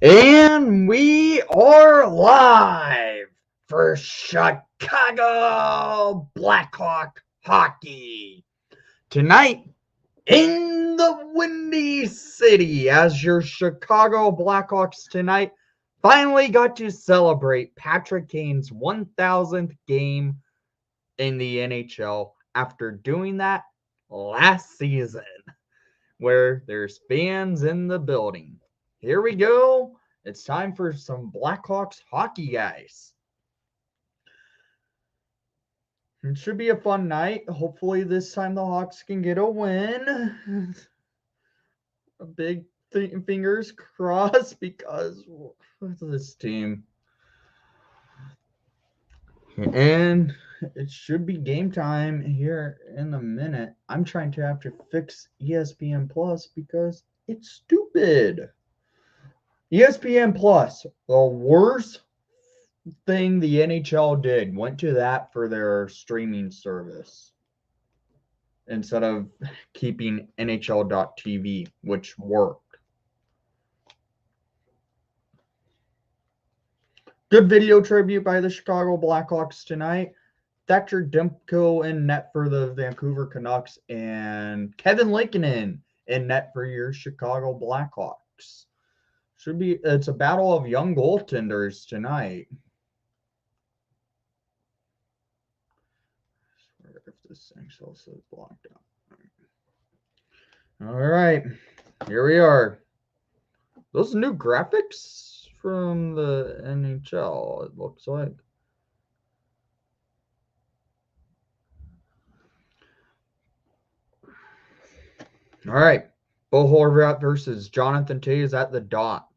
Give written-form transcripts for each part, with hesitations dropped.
And we are live for Chicago Blackhawk hockey. Tonight in the Windy City, as your Chicago Blackhawks tonight finally got to celebrate Patrick Kane's 1000th game in the NHL after doing that last season, where there's fans in the building. Here we go. It's time for some Blackhawks hockey, guys. It should be a fun night. Hopefully, this time the Hawks can get a win. A big fingers crossed because this team. And it should be game time here in a minute. I'm trying to have to fix ESPN Plus because it's stupid. ESPN Plus, the worst thing the NHL did, went to that for their streaming service instead of keeping NHL.TV, which worked. Good video tribute by the Chicago Blackhawks tonight. Thatcher Demko in net for the Vancouver Canucks, and Kevin Lankinen in net for your Chicago Blackhawks. It's a battle of young goaltenders tonight. If this thing's also blocked out. All right, here we are. Those new graphics from the NHL, it looks like. All right, Bo Horvat versus Jonathan Toews at the dot.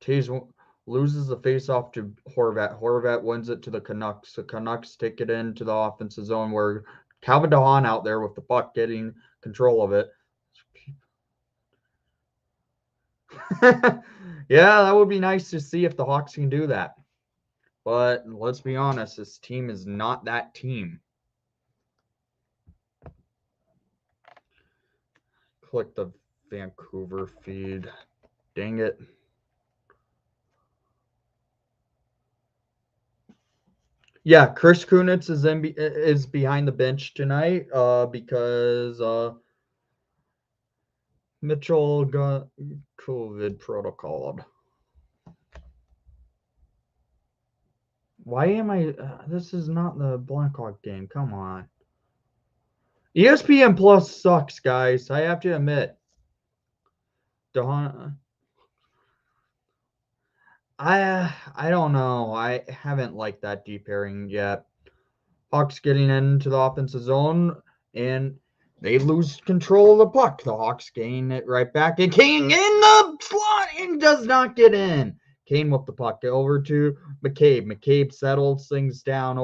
Toews loses the faceoff to Horvat. Horvat wins it to the Canucks. The Canucks take it into the offensive zone where Calvin DeHaan out there with the puck getting control of it. Yeah, that would be nice to see if the Hawks can do that. But let's be honest, this team is not that team. Click the Vancouver feed. Dang it. Yeah, Chris Kunitz is behind the bench tonight because Mitchell got COVID protocoled. Why am I? This is not the Blackhawk game. Come on. ESPN Plus sucks, guys. I have to admit. I don't know. I haven't liked that deep pairing yet. Hawks getting into the offensive zone, and they lose control of the puck. The Hawks gain it right back, and Kane in the slot and does not get in. Kane with the puck over to McCabe. McCabe settles things down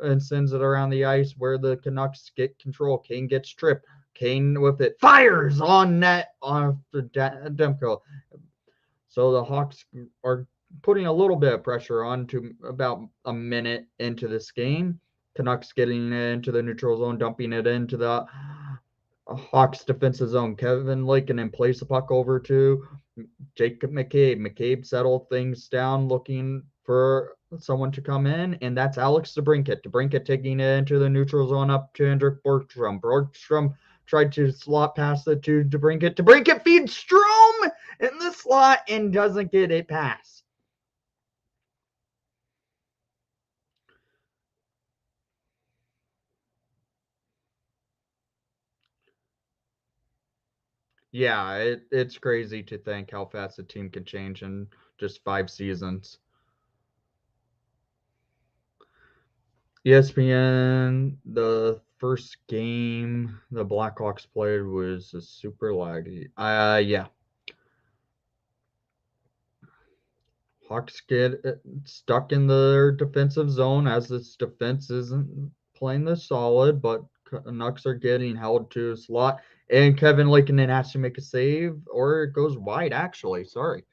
and sends it around the ice where the Canucks get control. Kane gets tripped. Kane with it fires on net off the Demko. So the Hawks are putting a little bit of pressure on to about a minute into this game. Canucks getting into the neutral zone, dumping it into the Hawks defensive zone. Kevin Lankinen plays the puck over to Jacob McCabe. McCabe settled things down, looking for someone to come in, and that's Alex DeBrincat. DeBrincat taking it into the neutral zone up to Hendrik Borgstrom. Borgstrom tried to slot past it to DeBrincat. DeBrincat feeds Strome in the slot and doesn't get it past. Yeah, it's crazy to think how fast a team can change in just 5 seasons. ESPN, the first game the Blackhawks played was a super laggy. Yeah. Hawks get stuck in their defensive zone as this defense isn't playing the solid, but Canucks are getting held to a slot, and Kevin Lankinen has to make a save, or it goes wide, actually. Sorry.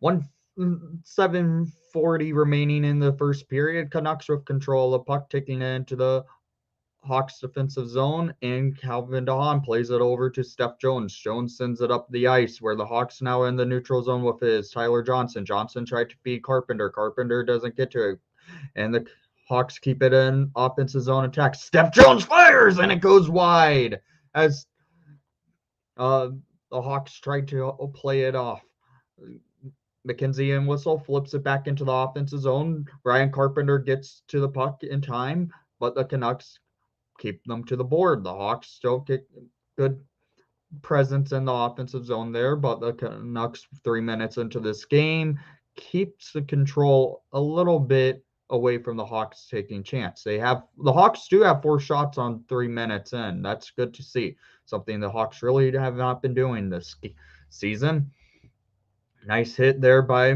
7:40 remaining in the first period. Canucks with control of the puck, taking it into the Hawks defensive zone, and Calvin DeHaan plays it over to Steph Jones. Jones sends it up the ice, where the Hawks now in the neutral zone with his Tyler Johnson. Johnson tried to feed Carpenter. Carpenter doesn't get to it, and the Hawks keep it in offensive zone attack. Steph Jones fires, and it goes wide as uh, the Hawks tried to play it off. McKenzie and Whistle flips it back into the offensive zone. Ryan Carpenter gets to the puck in time, but the Canucks keep them to the board. The Hawks still get good presence in the offensive zone there, but the Canucks 3 minutes into this game keeps the control a little bit away from the Hawks taking chance. The Hawks do have 4 shots on 3 minutes in. That's good to see. Something the Hawks really have not been doing this season. Nice hit there by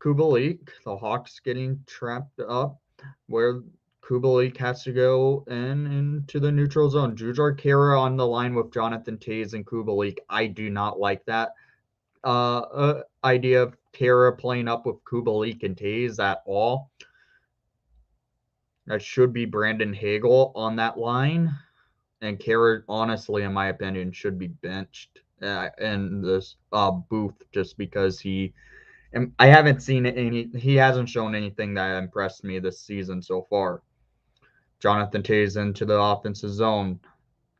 Kubalik. The Hawks getting trapped up where Kubalik has to go into the neutral zone. Jujhar Khaira on the line with Jonathan Toews and Kubalik. I do not like that idea of Khaira playing up with Kubalik and Toews at all. That should be Brandon Hagel on that line. And Khaira, honestly, in my opinion, should be benched in this booth just because he hasn't shown anything that impressed me this season so far. Jonathan Toews into the offensive zone,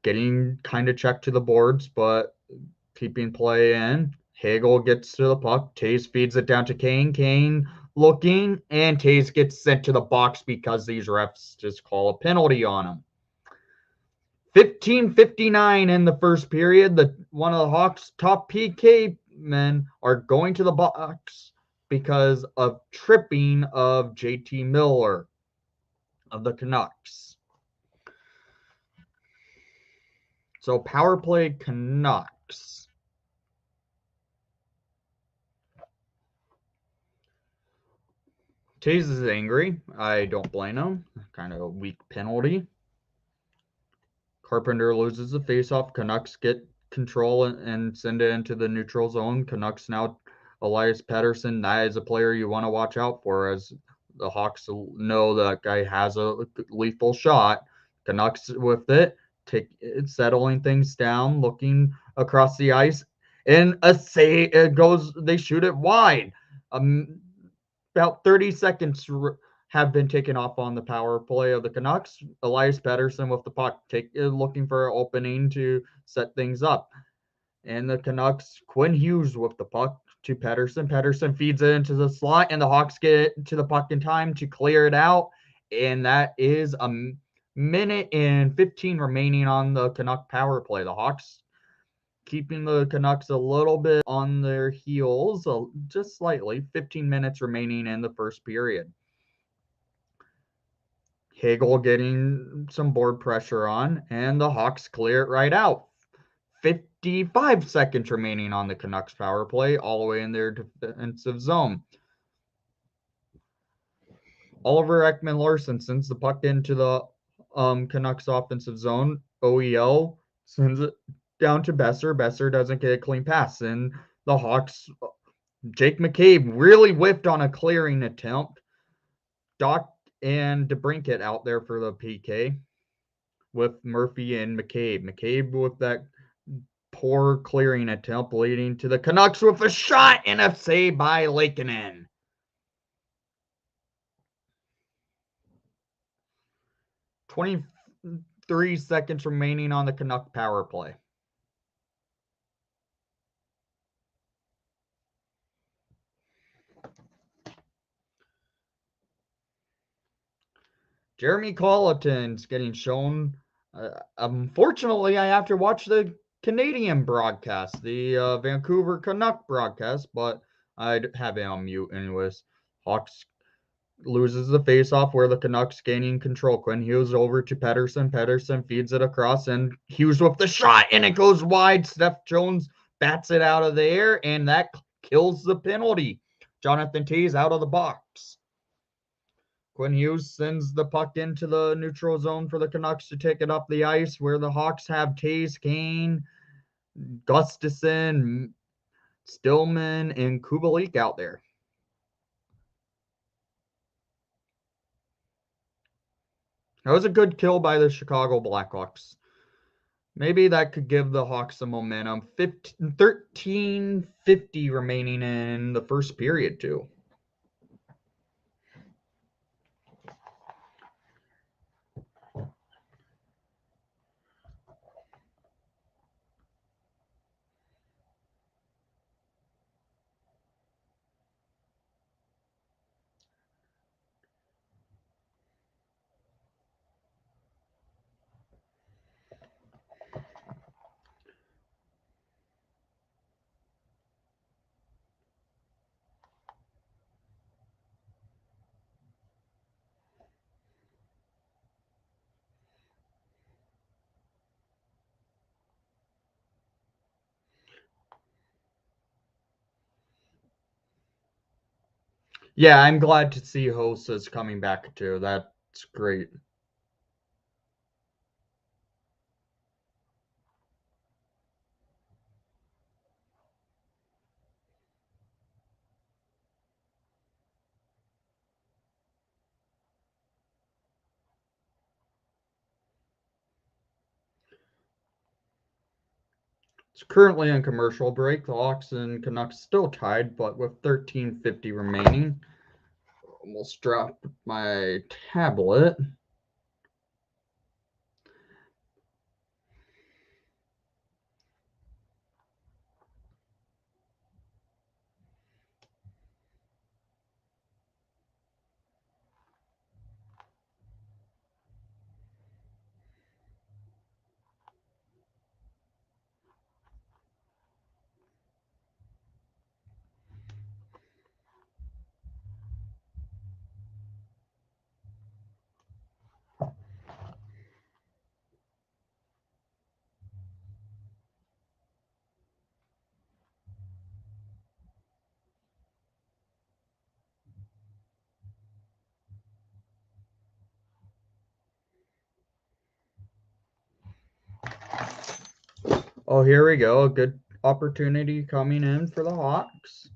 getting kind of checked to the boards, but keeping play in. Hagel gets to the puck. Toews feeds it down to Kane. Kane looking, and Toews gets sent to the box because these refs just call a penalty on him. 15:59 in the first period. One of the Hawks' top PK men are going to the box because of tripping of JT Miller of the Canucks. So power play Canucks. Toews is angry. I don't blame him. Kind of a weak penalty. Carpenter loses the faceoff. Canucks get control and send it into the neutral zone. Canucks now, Elias Pettersson, that is a player you want to watch out for, as the Hawks know that guy has a lethal shot. Canucks with it, settling things down, looking across the ice, and they shoot it wide. About 30 seconds have been taken off on the power play of the Canucks. Elias Pettersson with the puck, looking for an opening to set things up. And the Canucks, Quinn Hughes with the puck to Pettersson. Pettersson feeds it into the slot, and the Hawks get to the puck in time to clear it out. And that is a minute and 15 remaining on the Canuck power play. The Hawks keeping the Canucks a little bit on their heels, just slightly. 15 minutes remaining in the first period. Hagel getting some board pressure on, and the Hawks clear it right out. 55 seconds remaining on the Canucks power play, all the way in their defensive zone. Oliver Ekman-Larsson sends the puck into the Canucks offensive zone. OEL sends it down to Besser. Besser doesn't get a clean pass, and the Hawks, Jake McCabe really whiffed on a clearing attempt. Doc and DeBrincat out there for the PK with Murphy and McCabe. McCabe with that poor clearing attempt, leading to the Canucks with a shot and a save by Laakkonen. 23 seconds remaining on the Canuck power play. Jeremy Colleton's getting shown. Unfortunately, I have to watch the Canadian broadcast, the Vancouver Canuck broadcast, but I'd have it on mute anyways. Hawks loses the faceoff where the Canucks gaining control. Quinn Hughes over to Pettersson. Pettersson feeds it across, and Hughes with the shot, and it goes wide. Steph Jones bats it out of the air, and that kills the penalty. Jonathan Toews out of the box. Quinn Hughes sends the puck into the neutral zone for the Canucks to take it up the ice, where the Hawks have Toews, Kane, Gustafsson, Stillman, and Kubalik out there. That was a good kill by the Chicago Blackhawks. Maybe that could give the Hawks some momentum. 13:50 remaining in the first period, too. Yeah, I'm glad to see Hosa's coming back, too. That's great. It's currently in commercial break. The Hawks and Canucks still tied, but with 13:50 remaining. Almost dropped my tablet. Oh, here we go. A good opportunity coming in for the Hawks.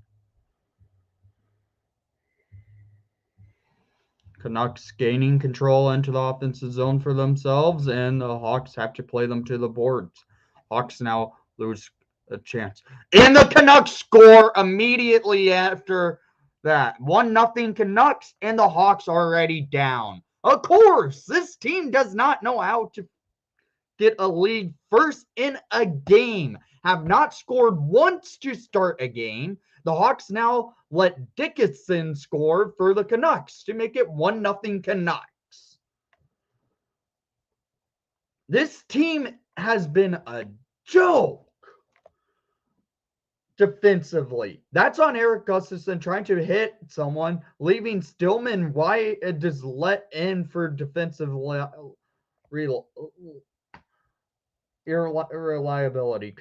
Canucks gaining control into the offensive zone for themselves, and the Hawks have to play them to the boards. Hawks now lose a chance. And the Canucks score immediately after that. 1-0 Canucks, and the Hawks already down. Of course, this team does not know how to get a lead first in a game. Have not scored once to start a game. The Hawks now let Dickinson score for the Canucks to make it 1-0 Canucks. This team has been a joke defensively. That's on Eric Gustafson trying to hit someone, leaving Stillman wide, just let in for defensive irreliability.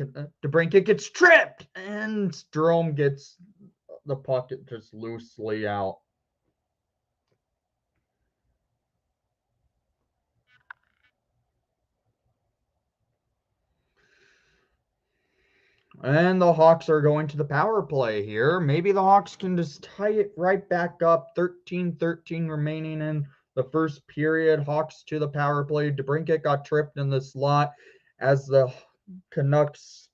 DeBrincat gets tripped, and Strome gets the puck just loosely out. And the Hawks are going to the power play here. Maybe the Hawks can just tie it right back up. 13-13 remaining in the first period. Hawks to the power play. DeBrincat got tripped in the slot as the Canucks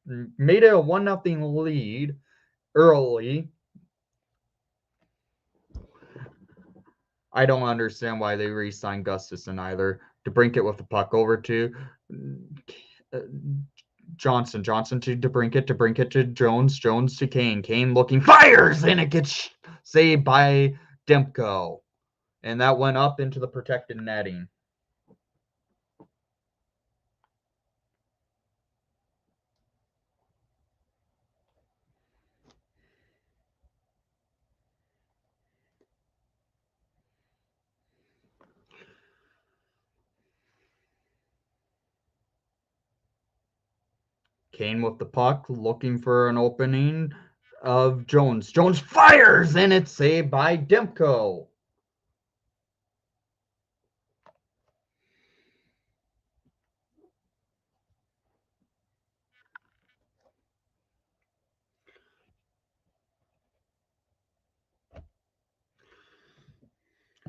made it a 1-0 lead early. I don't understand why they re-signed Gustafson either. DeBrincat with the puck over to Johnson to DeBrincat to Jones to Kane looking, fires, and it gets saved by Demko. And that went up into the protected netting. Kane with the puck, looking for an opening of Jones. Jones fires, and it's saved by Demko.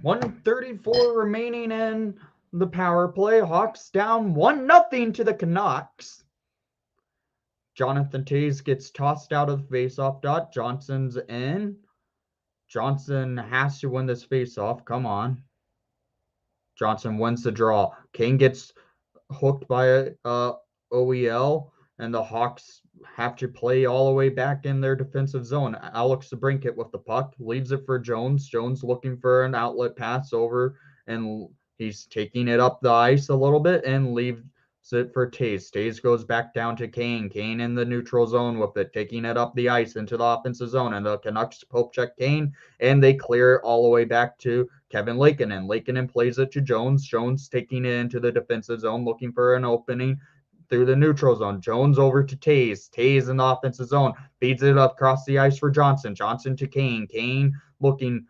.134 remaining in the power play. Hawks down 1-0 to the Canucks. Jonathan Toews gets tossed out of the faceoff dot. Johnson's in. Johnson has to win this faceoff. Come on. Johnson wins the draw. Kane gets hooked by OEL, and the Hawks have to play all the way back in their defensive zone. Alex DeBrincat with the puck leaves it for Jones. Jones looking for an outlet pass over, and he's taking it up the ice a little bit and leaves it for Toews. Toews goes back down to Kane. Kane in the neutral zone with it, taking it up the ice into the offensive zone, and the Canucks poke check Kane, and they clear it all the way back to Kevin Lankinen. Lankinen plays it to Jones. Jones taking it into the defensive zone, looking for an opening through the neutral zone. Jones over to Toews. Toews in the offensive zone. Feeds it up across the ice for Johnson. Johnson to Kane. Kane looking.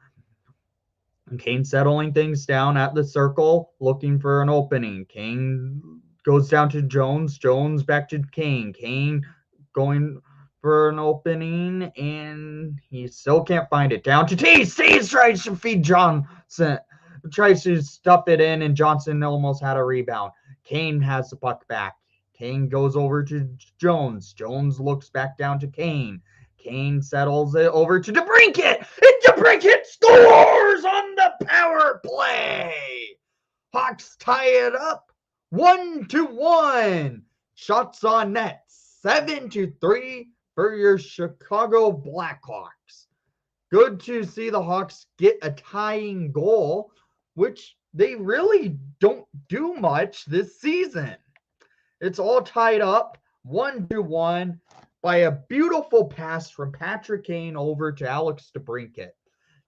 Kane settling things down at the circle, looking for an opening. Kane goes down to Jones. Jones back to Kane. Kane going for an opening, and he still can't find it. Down to Toews. Toews tries to feed Johnson. Tries to stuff it in, and Johnson almost had a rebound. Kane has the puck back. Kane goes over to Jones. Jones looks back down to Kane. Kane settles it over to DeBrincat. And DeBrincat scores on the power play. Hawks tie it up 1-1. Shots on net 7-3 for your Chicago Blackhawks. Good to see the Hawks get a tying goal, which they really don't do much this season. It's all tied up 1-1 by a beautiful pass from Patrick Kane over to Alex DeBrincat.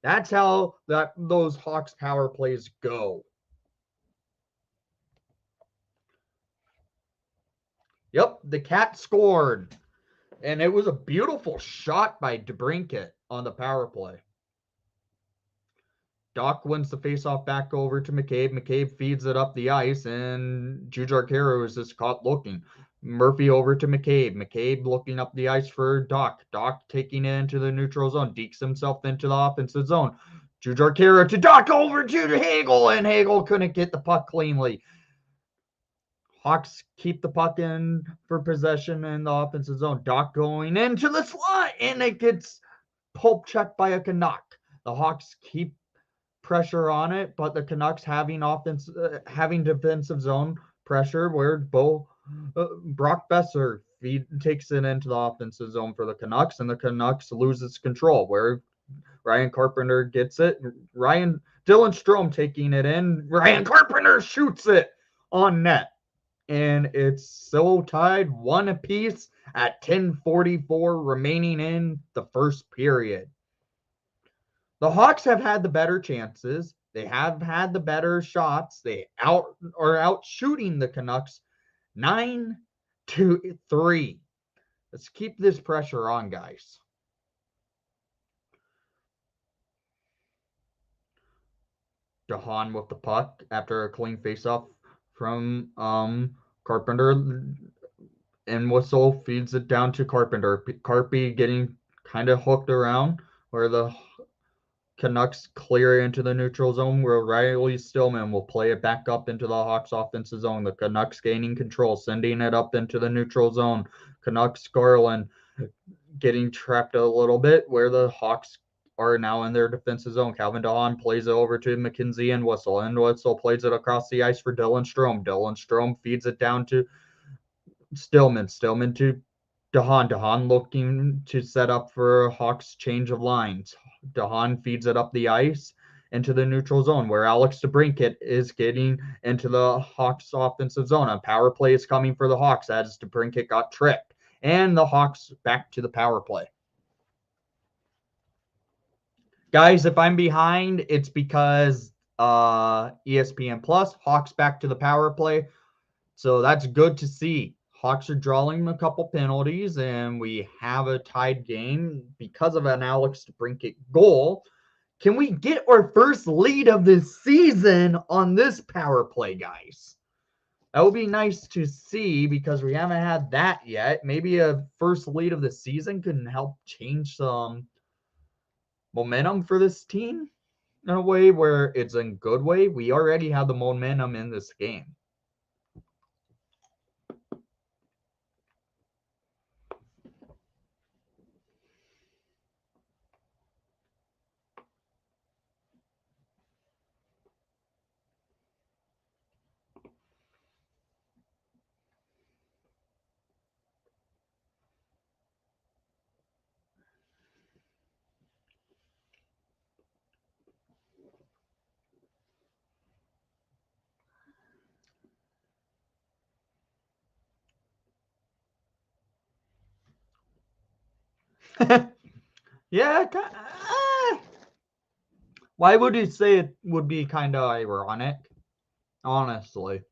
That's how those Hawks power plays go. Yep, the Cat scored. And it was a beautiful shot by DeBrincat on the power play. Doc wins the faceoff back over to McCabe. McCabe feeds it up the ice, and Jujhar Khaira is just caught looking. Murphy over to McCabe. McCabe looking up the ice for Doc. Doc taking it into the neutral zone. Dekes himself into the offensive zone. Jujhar Khaira to Doc over to Hagel, and Hagel couldn't get the puck cleanly. Hawks keep the puck in for possession in the offensive zone. Doc going into the slot, and it gets pulp checked by a Canuck. The Hawks keep pressure on it, but the Canucks having defensive zone pressure where Brock Besser takes it into the offensive zone for the Canucks, and the Canucks loses control where Ryan Carpenter gets it. Dylan Strome taking it in. Ryan Carpenter shoots it on net. And it's so tied 1 apiece at 10:44 remaining in the first period. The Hawks have had the better chances. They have had the better shots. They out shooting the Canucks 9-3. Let's keep this pressure on, guys. DeHaan with the puck after a clean faceoff from Carpenter, and Whistle feeds it down to Carpenter. Carpy getting kind of hooked around where the Canucks clear into the neutral zone where Riley Stillman will play it back up into the Hawks offensive zone. The Canucks gaining control, sending it up into the neutral zone. Canucks Garland getting trapped a little bit where the Hawks are now in their defensive zone. Calvin DeHaan plays it over to McKenzie and Whistle plays it across the ice for Dylan Strome. Dylan Strome feeds it down to Stillman. Stillman to DeHaan. DeHaan looking to set up for Hawks change of lines. DeHaan feeds it up the ice into the neutral zone where Alex DeBrincat is getting into the Hawks offensive zone. A power play is coming for the Hawks as DeBrincat got tricked. And the Hawks back to the power play. Guys, if I'm behind, it's because ESPN Plus, Hawks back to the power play. So that's good to see. Hawks are drawing a couple penalties, and we have a tied game because of an Alex DeBrincat goal. Can we get our first lead of the season on this power play, guys? That would be nice to see because we haven't had that yet. Maybe a first lead of the season can help change some momentum for this team. in a way where it's in good way. We already have the momentum in this game. Yeah, why would you say it would be kind of ironic? Honestly,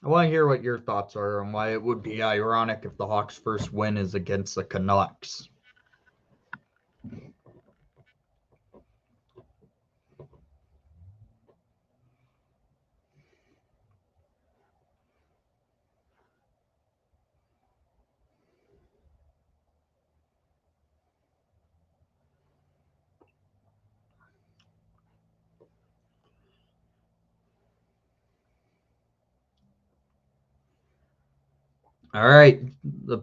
I want to hear what your thoughts are on why it would be ironic if the Hawks' first win is against the Canucks. All right, the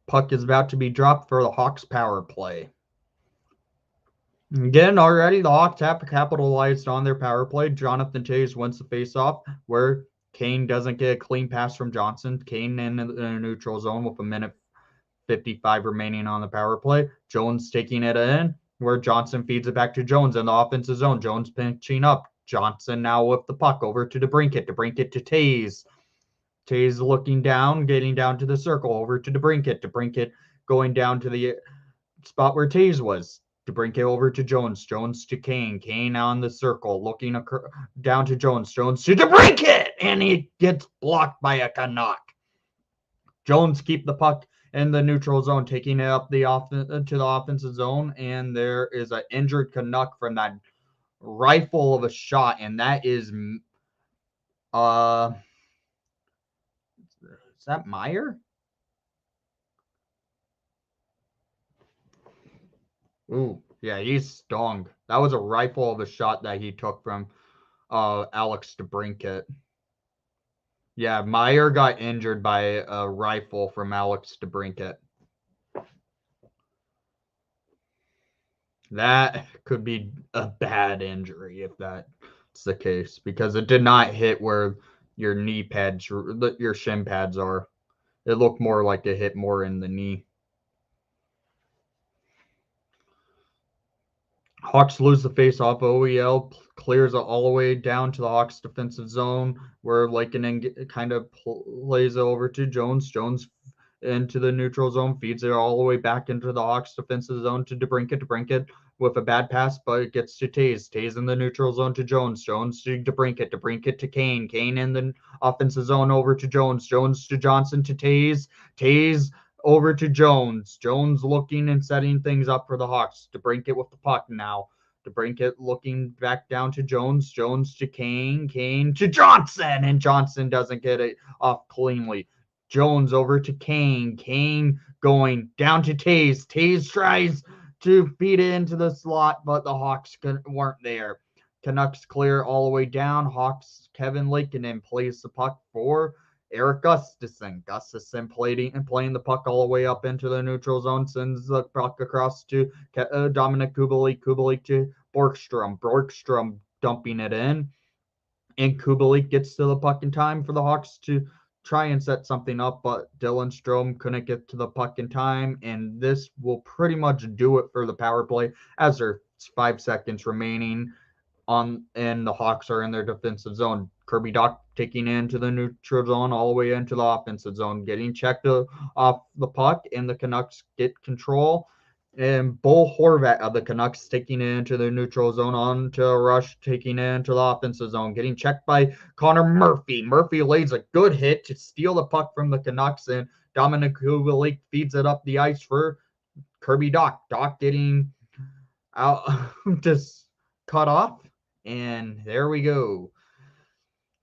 puck is about to be dropped for the Hawks power play. Again, already the Hawks have capitalized on their power play. Jonathan Toews wins the faceoff where Kane doesn't get a clean pass from Johnson. Kane in the neutral zone with a minute 55 remaining on the power play. Jones taking it in where Johnson feeds it back to Jones in the offensive zone. Jones pinching up. Johnson now with the puck over to DeBrincat. DeBrincat to Toews. Toews looking down, getting down to the circle, over to DeBrincat. DeBrincat going down to the spot where Toews was. DeBrincat over to Jones. Jones to Kane. Kane on the circle, looking down to Jones. Jones to DeBrincat, and he gets blocked by a Canuck. Jones keep the puck in the neutral zone, taking it up to the offensive zone, and there is an injured Canuck from that rifle of a shot, and that is is that Meyer? Ooh, yeah, he's stung. That was a rifle of a shot that he took from Alex DeBrincat. Yeah, Meyer got injured by a rifle from Alex DeBrincat. That could be a bad injury if that's the case, because it did not hit where your knee pads, your shin pads are. It looked more like it hit more in the knee. Hawks lose the face-off. OEL clears it all the way down to the Hawks defensive zone, where Lakeinen kind of plays it over to Jones. Jones into the neutral zone, feeds it all the way back into the Hawks defensive zone to DeBrincat. DeBrincat with a bad pass, but it gets to Toews. Toews in the neutral zone to Jones. Jones to DeBrincat. DeBrincat to Kane. Kane in the offensive zone over to Jones. Jones to Johnson to Toews. Toews over to Jones. Jones looking and setting things up for the Hawks. DeBrincat with the puck now. DeBrincat looking back down to Jones. Jones to Kane. Kane to Johnson. And Johnson doesn't get it off cleanly. Jones over to Kane. Kane going down to Toews. Toews tries to feed it into the slot, but the Hawks weren't there. Canucks clear all the way down. Hawks Kevin Lakeinen plays the puck for Eric Gustafsson. Gustafsson playing the puck all the way up into the neutral zone, sends the puck across to Dominic Kubalik. Kubalik to Borgstrom. Borgstrom dumping it in. And Kubalik gets to the puck in time for the Hawks to try and set something up, but Dylan Strome couldn't get to the puck in time, and this will pretty much do it for the power play as there's 5 seconds remaining and the Hawks are in their defensive zone. Kirby Dach taking into the neutral zone all the way into the offensive zone, getting checked off the puck, and the Canucks get control. And Bo Horvat of the Canucks taking it into the neutral zone onto a rush, taking it into the offensive zone, getting checked by Connor Murphy. Murphy lays a good hit to steal the puck from the Canucks, and Dominic Kubalik feeds it up the ice for Kirby Dach. Dach getting out, just cut off, and there we go.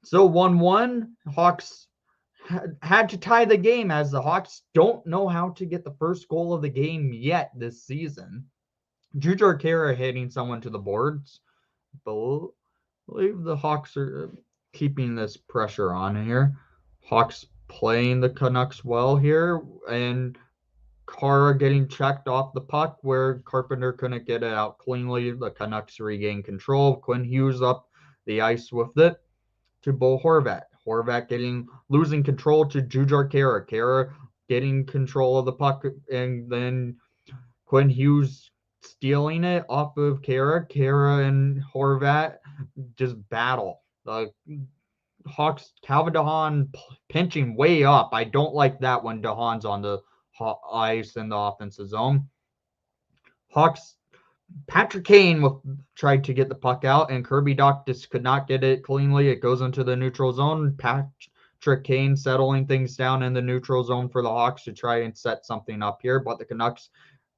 So 1-1. Hawks had to tie the game, as the Hawks don't know how to get the first goal of the game yet this season. Jujhar Khaira hitting someone to the boards. Believe the Hawks are keeping this pressure on here. Hawks playing the Canucks well here, and Kara getting checked off the puck where Carpenter couldn't get it out cleanly. The Canucks regain control. Quinn Hughes up the ice with it to Bo Horvat. Horvat losing control to Jujhar Khaira. Khaira getting control of the puck, and then Quinn Hughes stealing it off of Khaira. Khaira and Horvat just battle. The Hawks, Calvin DeHaan pinching way up. I don't like that when DeHaan's on the ice in the offensive zone. Hawks, Patrick Kane tried to get the puck out, and Kirby Dach just could not get it cleanly. It goes into the neutral zone. Patrick Kane settling things down in the neutral zone for the Hawks to try and set something up here, but the Canucks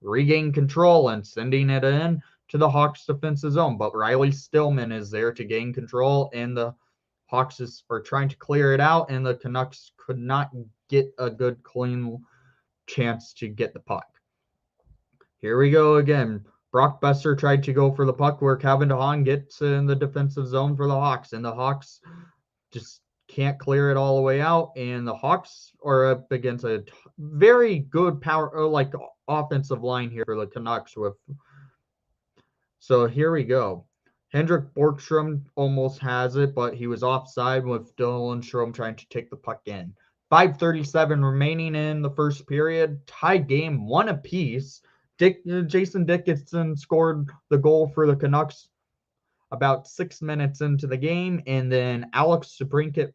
regain control and sending it in to the Hawks defensive zone. But Riley Stillman is there to gain control, and the Hawks are trying to clear it out, and the Canucks could not get a good, clean chance to get the puck. Here we go again. Brock Besser tried to go for the puck where Calvin DeHaan gets in the defensive zone for the Hawks, and the Hawks just can't clear it all the way out, and the Hawks are up against a very good offensive line here for the Canucks. So here we go. Hendrik Borgstrom almost has it, but he was offside with Dylan Strome trying to take the puck in. 5:37 remaining in the first period. Tie game, 1 apiece. Jason Dickinson scored the goal for the Canucks about 6 minutes into the game, and then Alex Zabrinkat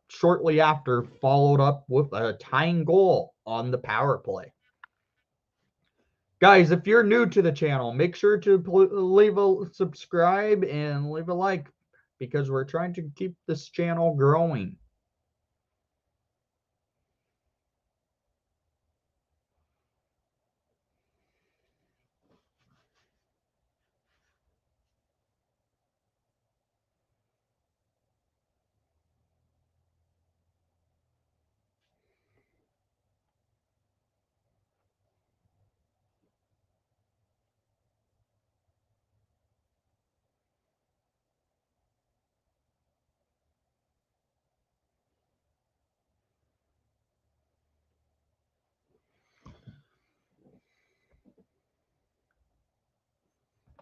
shortly after followed up with a tying goal on the power play. Guys, if you're new to the channel, make sure to leave a subscribe and leave a like, because we're trying to keep this channel growing.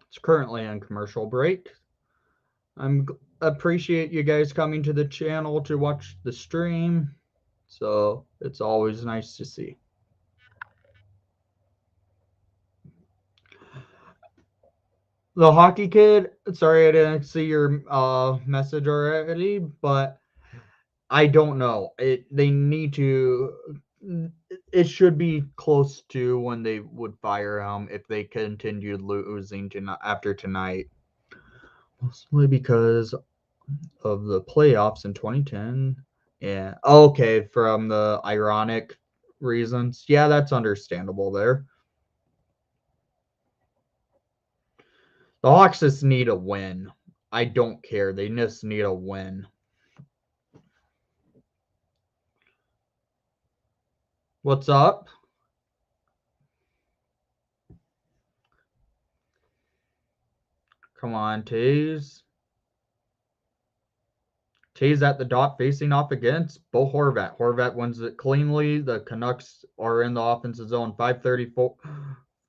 It's currently on commercial break. I appreciate you guys coming to the channel to watch the stream. So it's always nice to see. The Hawkey Kid, sorry I didn't see your message already, but I don't know. They need to. It should be close to when they would fire him if they continued losing after tonight. Mostly because of the playoffs in 2010. Yeah. Okay, from the ironic reasons. Yeah, that's understandable there. The Hawks just need a win. I don't care. They just need a win. What's up? Come on, Taze. Taze at the dot facing off against Bo Horvat. Horvat wins it cleanly. The Canucks are in the offensive zone. 5:34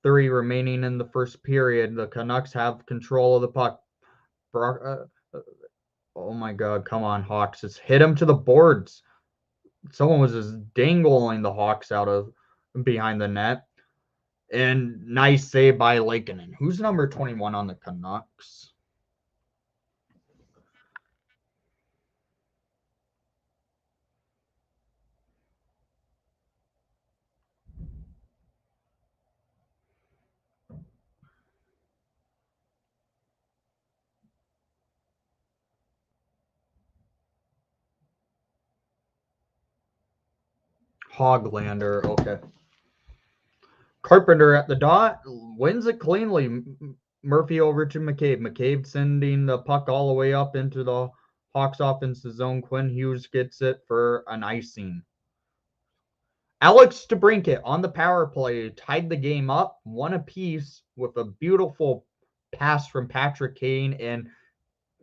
remaining in the first period. The Canucks have control of the puck. Oh my God, come on, Hawks. Just hit him to the boards. Someone was just dangling the Hawks out of behind the net. And nice save by Lakeinen. Who's number 21 on the Canucks? Hoglander. Okay. Carpenter at the dot wins it cleanly. Murphy over to McCabe. McCabe sending the puck all the way up into the Hawks offensive zone. Quinn Hughes gets it for an icing. Alex DeBrincat on the power play tied the game up, one apiece with a beautiful pass from Patrick Kane, and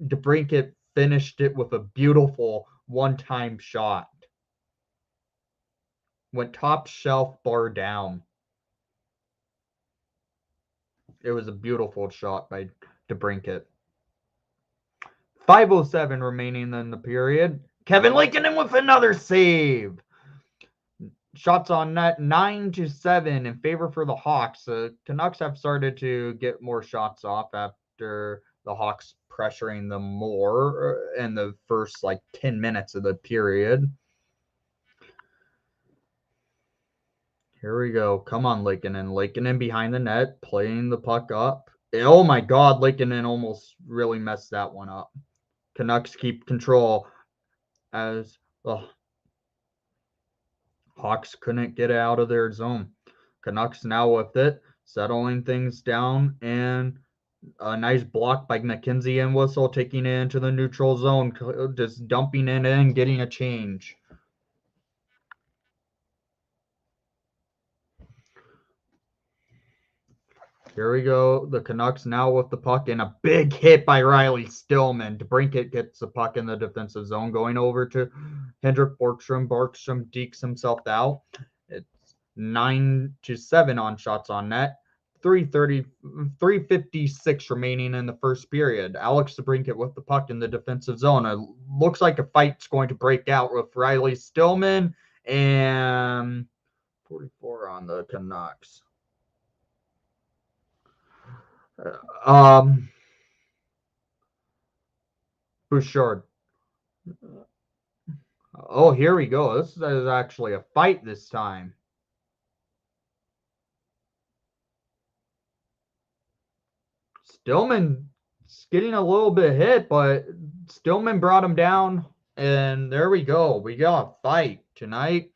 DeBrincat finished it with a beautiful one-time shot. Went top shelf, bar down. It was a beautiful shot by DeBrincat. 5:07 remaining in the period. Kevin Lankinen with another save. Shots on net 9-7 in favor for the Hawks. The Canucks have started to get more shots off after the Hawks pressuring them more in the first 10 minutes of the period. Here we go. Come on, Lankinen. Lankinen behind the net, playing the puck up. Oh my God, Lankinen almost really messed that one up. Canucks keep control as the Hawks couldn't get out of their zone. Canucks now with it, settling things down, and a nice block by McKenzie and Whistle, taking it into the neutral zone, just dumping it in, getting a change. Here we go. The Canucks now with the puck, and a big hit by Riley Stillman. DeBrincat gets the puck in the defensive zone, going over to Hendrik Borgstrom. Borgstrom dekes himself out. It's 9-7 on shots on net. 3:56 remaining in the first period. Alex DeBrincat with the puck in the defensive zone. It looks like a fight's going to break out with Riley Stillman and 44 on the Canucks. Bouchard. Oh, here we go. This is actually a fight this time. Stillman's getting a little bit hit, but Stillman brought him down, and there we go. We got a fight tonight.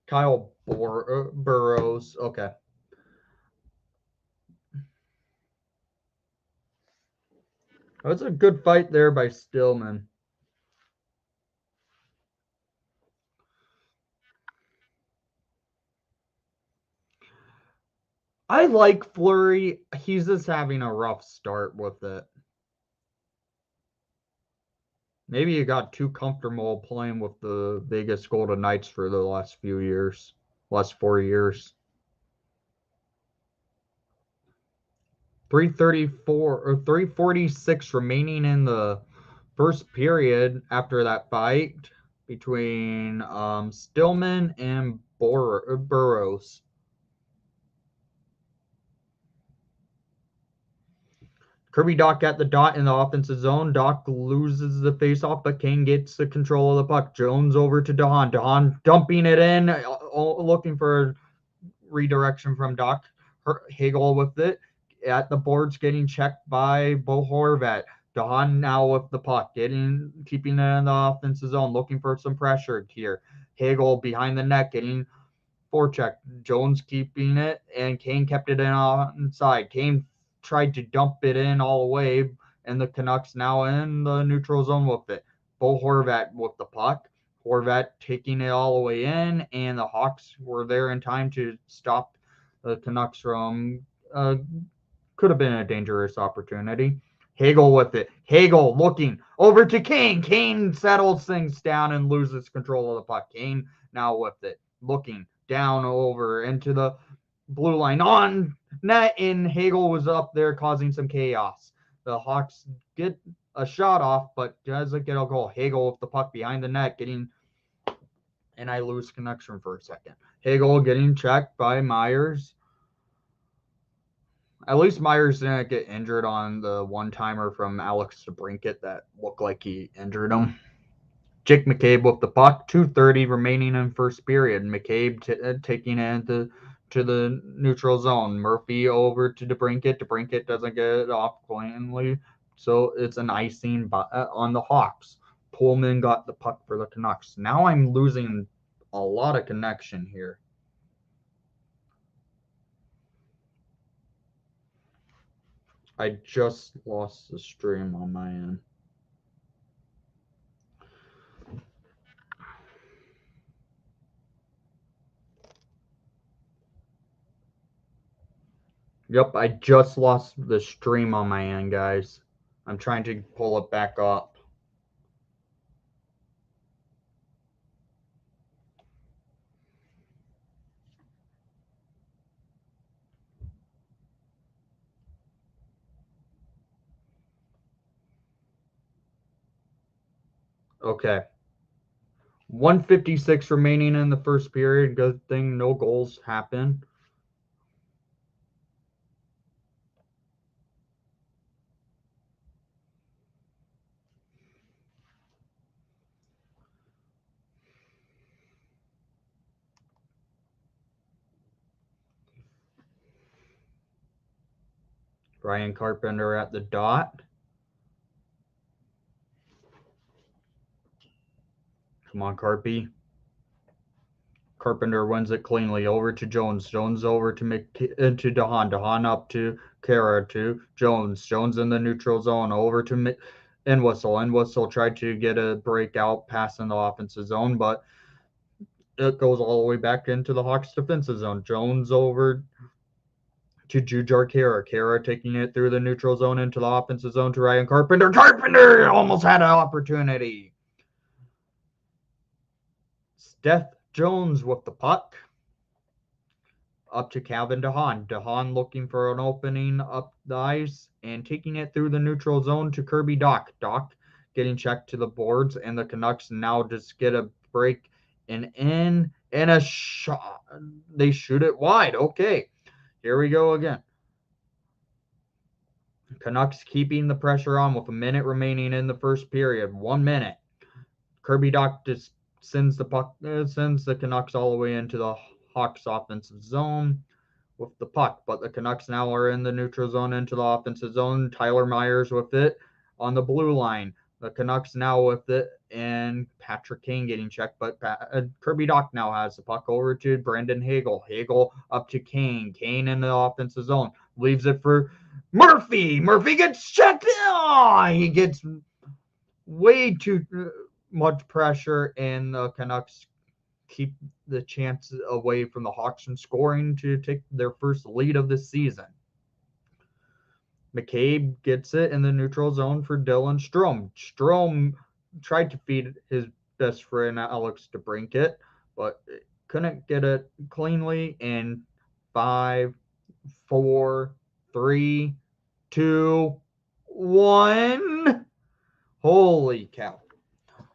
Kyle Burrows. Okay. That's a good fight there by Stillman. I like Fleury. He's just having a rough start with it. Maybe you got too comfortable playing with the Vegas Golden Knights for the last 4 years. 3:34 or 3:46 remaining in the first period after that fight between Stillman and Burrows. Kirby Dach at the dot in the offensive zone. Dach loses the faceoff, but Kane gets the control of the puck. Jones over to Dahan. Dahan dumping it in, looking for redirection from Dach. Hagel with it. At the boards, getting checked by Bo Horvat. Dahan now with the puck, keeping it in the offensive zone, looking for some pressure here. Hagel behind the net, getting forecheck. Jones keeping it, and Kane kept it in onside. Kane tried to dump it in all the way, and the Canucks now in the neutral zone with it. Bo Horvat with the puck. Horvat taking it all the way in, and the Hawks were there in time to stop the Canucks from could have been a dangerous opportunity. Hagel with it. Hagel looking over to Kane. Kane settles things down and loses control of the puck. Kane now with it. Looking down over into the blue line on net, and Hagel was up there causing some chaos. The Hawks get a shot off, but doesn't get a goal. Hagel with the puck behind the net, and I lose connection for a second. Hagel getting checked by Myers. At least Myers didn't get injured on the one-timer from Alex DeBrincat that looked like he injured him. Jake McCabe with the puck. 2:30 remaining in first period. McCabe taking it to the neutral zone. Murphy over to DeBrincat. DeBrincat doesn't get it off cleanly, so it's an icing on the Hawks. Pullman got the puck for the Canucks. Now I'm losing a lot of connection here. I just lost the stream on my end. Yep, I just lost the stream on my end, guys. I'm trying to pull it back up. Okay. 156 remaining in the first period. Good thing no goals happened. Ryan Carpenter at the dot. Come on, Carpy. Carpenter wins it cleanly over to Jones. Jones over to DeHaan. DeHaan up to Kara to Jones. Jones in the neutral zone over to Whistle. And Whistle tried to get a breakout pass in the offensive zone, but it goes all the way back into the Hawks defensive zone. Jones over to Jujar Kara. Kara taking it through the neutral zone into the offensive zone to Ryan Carpenter. Carpenter almost had an opportunity. Steph Jones with the puck. Up to Calvin DeHaan. DeHaan looking for an opening up the ice and taking it through the neutral zone to Kirby Dach. Dach getting checked to the boards, and the Canucks now just get a break and a shot. They shoot it wide. Okay, here we go again. Canucks keeping the pressure on with a minute remaining in the first period. 1 minute. Kirby Dach just sends the Canucks all the way into the Hawks offensive zone with the puck, but the Canucks now are in the neutral zone into the offensive zone. Tyler Myers with it on the blue line. The Canucks now with it, and Patrick Kane getting checked, but Kirby Dach now has the puck over to Brandon Hagel. Hagel up to Kane. Kane in the offensive zone. Leaves it for Murphy. Murphy gets checked. Oh, he gets way too much pressure, and the Canucks keep the chance away from the Hawks from scoring to take their first lead of the season. McCabe gets it in the neutral zone for Dylan Strome. Strome tried to feed his best friend Alex DeBrincat, but couldn't get it cleanly in 5, 4, 3, 2, 1. Holy cow.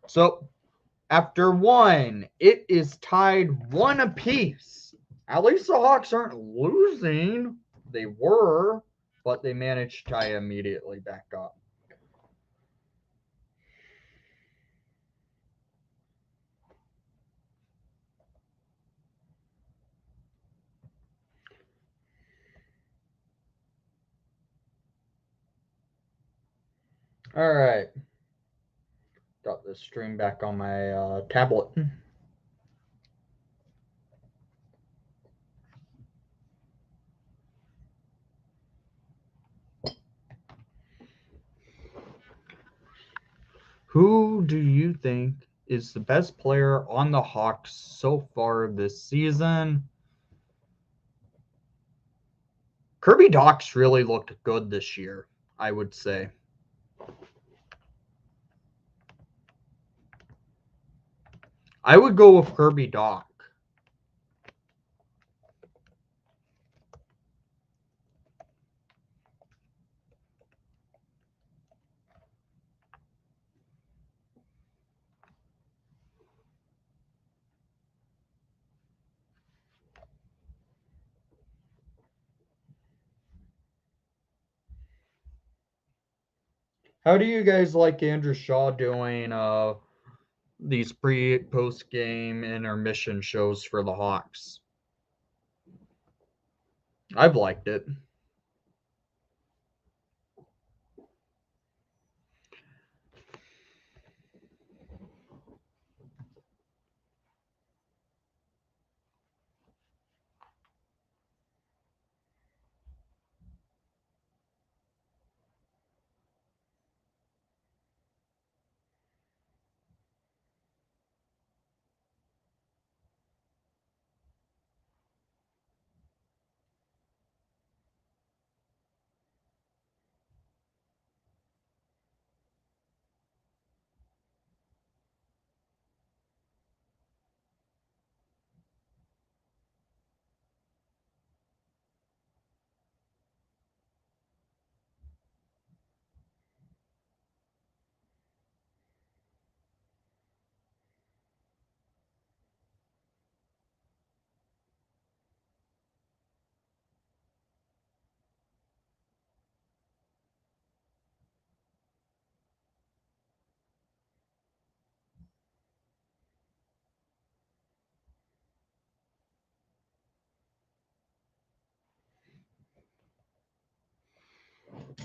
So after 1, it is tied 1 apiece. At least the Hawks aren't losing. They were, but they managed to tie immediately back up. All right. Got the stream back on my tablet. Who do you think is the best player on the Hawks so far this season? Kirby Dach really looked good this year, I would say. I would go with Kirby Dach. How do you guys like Andrew Shaw doing these post game intermission shows for the Hawks? I've liked it.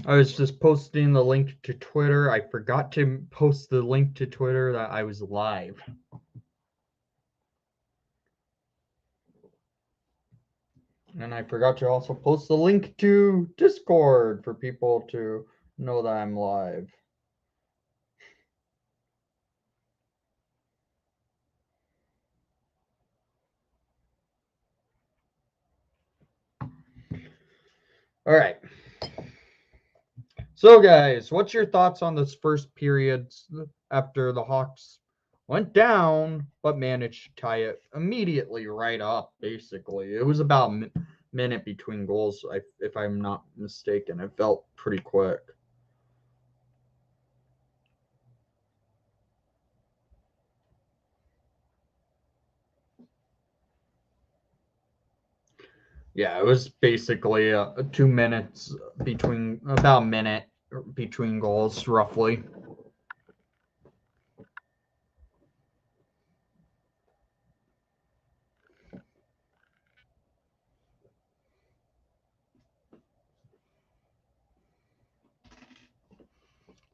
I was just posting the link to Twitter. I forgot to post the link to Twitter that I was live. And I forgot to also post the link to Discord for people to know that I'm live. All right. So, guys, what's your thoughts on this first period after the Hawks went down but managed to tie it immediately right up, basically? It was about a minute between goals, if I'm not mistaken. It felt pretty quick. Yeah, it was basically 2 minutes between, about a minute between goals, roughly.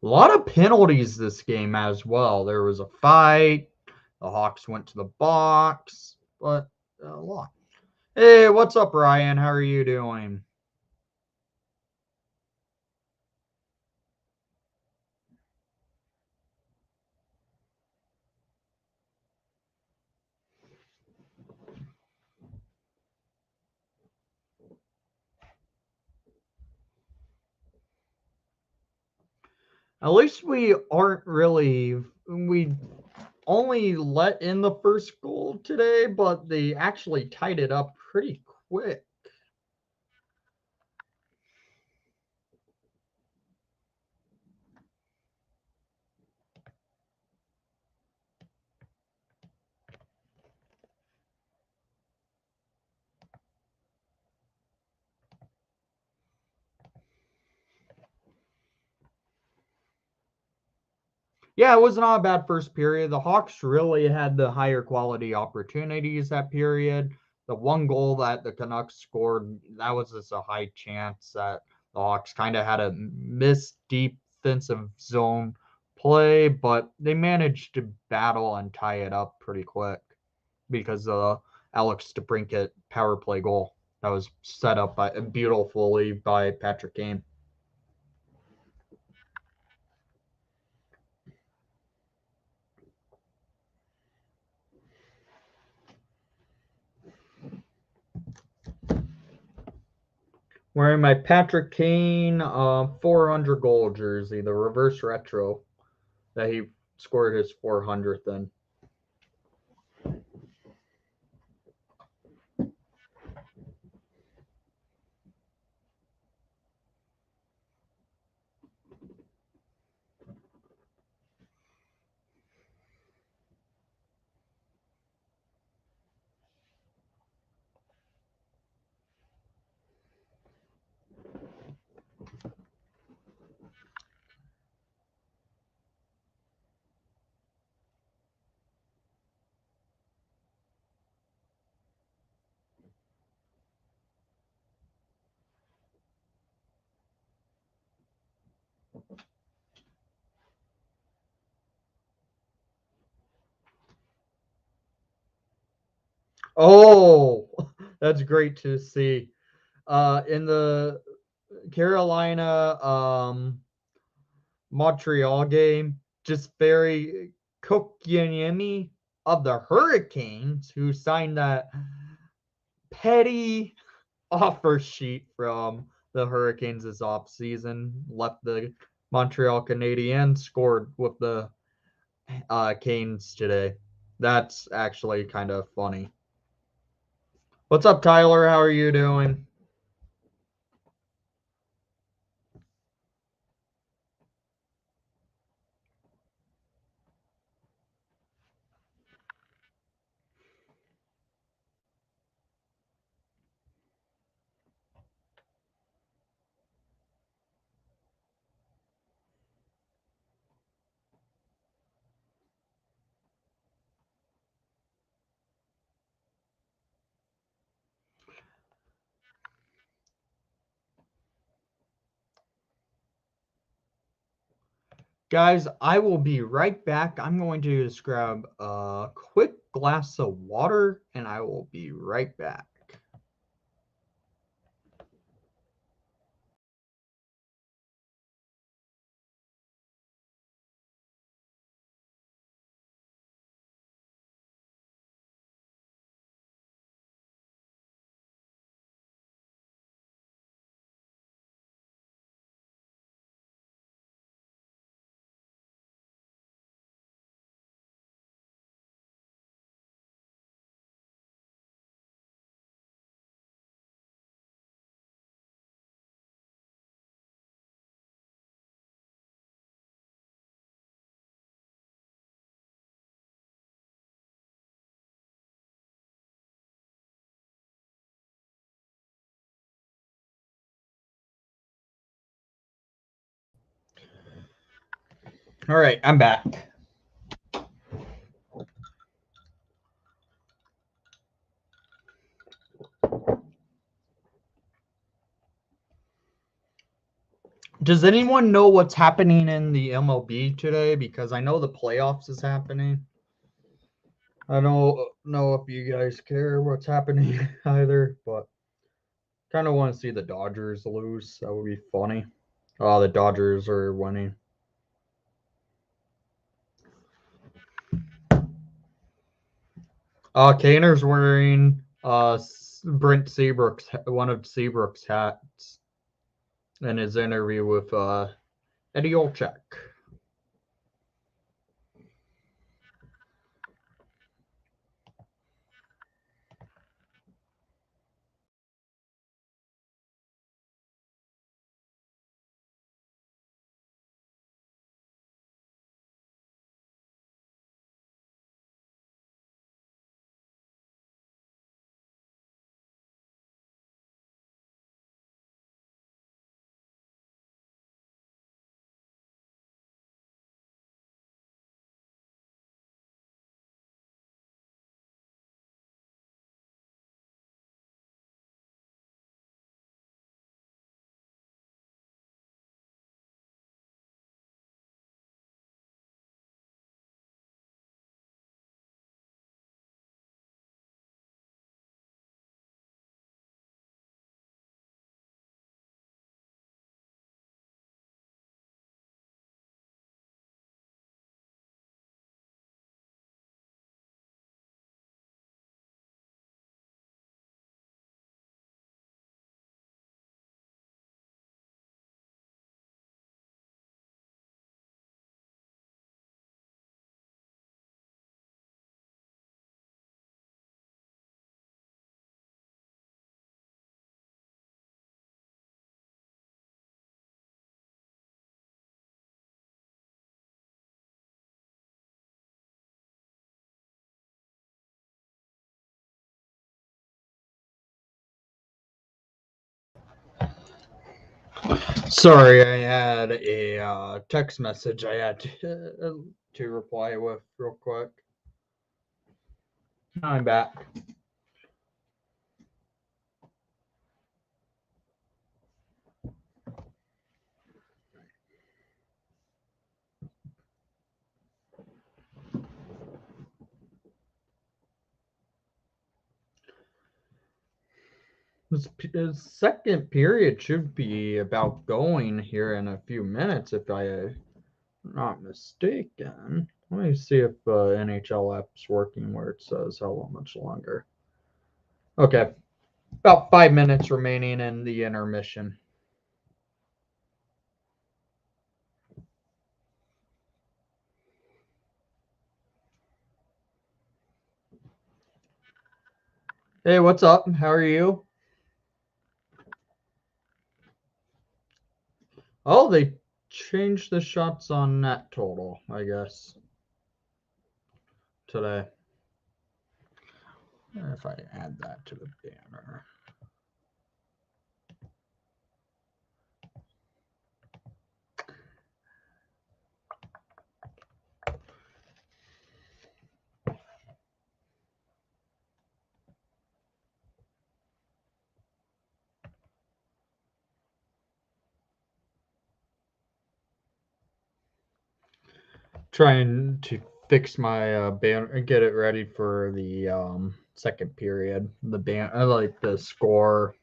A lot of penalties this game as well. There was a fight. The Hawks went to the box, but a lot. Hey, what's up, Ryan? How are you doing? At least we aren't really. We only let in the first goal today, but they actually tied it up pretty quick. Yeah, it was not a bad first period. The Hawks really had the higher quality opportunities that period. The one goal that the Canucks scored, that was just a high chance that the Hawks kind of had a missed defensive zone play, but they managed to battle and tie it up pretty quick because of Alex DeBrincat power play goal that was set up beautifully by Patrick Kane. Wearing my Patrick Kane 400 goal jersey, the reverse retro that he scored his 400th in. Oh, that's great to see. In the Carolina Montreal game, just very Kotkaniemi of the Hurricanes, who signed that petty offer sheet from the Hurricanes this offseason, left the Montreal Canadiens, scored with the Canes today. That's actually kind of funny. What's up, Tyler? How are you doing? Guys, I will be right back. I'm going to just grab a quick glass of water, and I will be right back. All right, I'm back. Does anyone know what's happening in the MLB today? Because I know the playoffs is happening. I don't know if you guys care what's happening either, but kind of want to see the Dodgers lose. That would be funny. Oh, the Dodgers are winning. Kaner's wearing Brent Seabrook's one of Seabrook's hats in his interview with Eddie Olczyk. Sorry, I had a text message I had to reply with real quick. I'm back. This second period should be about going here in a few minutes, if I am not mistaken. Let me see if NHL app's working where it says how much longer. Okay, about 5 minutes remaining in the intermission. Hey, what's up? How are you? Oh, they changed the shots on net total, I guess, today. If I add that to the banner. trying to fix my banner and get it ready for the second period. The band, I like the score.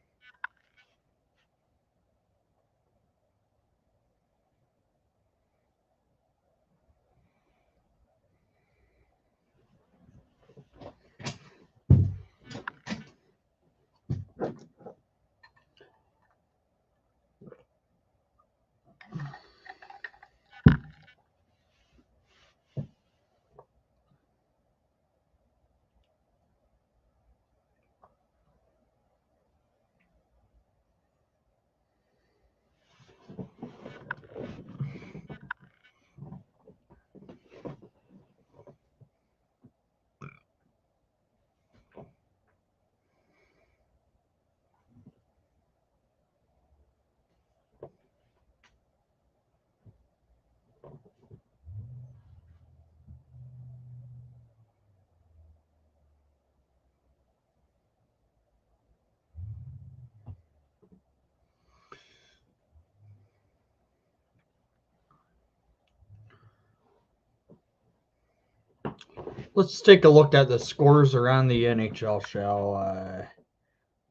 Let's take a look at the scores around the NHL, shall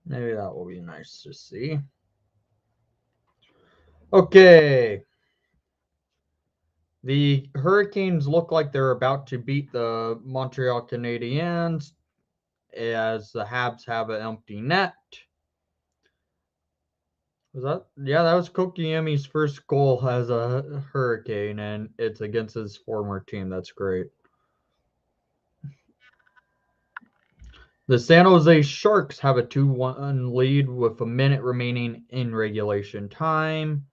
maybe that will be nice to see. Okay. The Hurricanes look like they're about to beat the Montreal Canadiens as the Habs have an empty net. That was Kokiemi's first goal as a Hurricane, and it's against his former team. That's great. The San Jose Sharks have a 2-1 lead with a minute remaining in regulation time.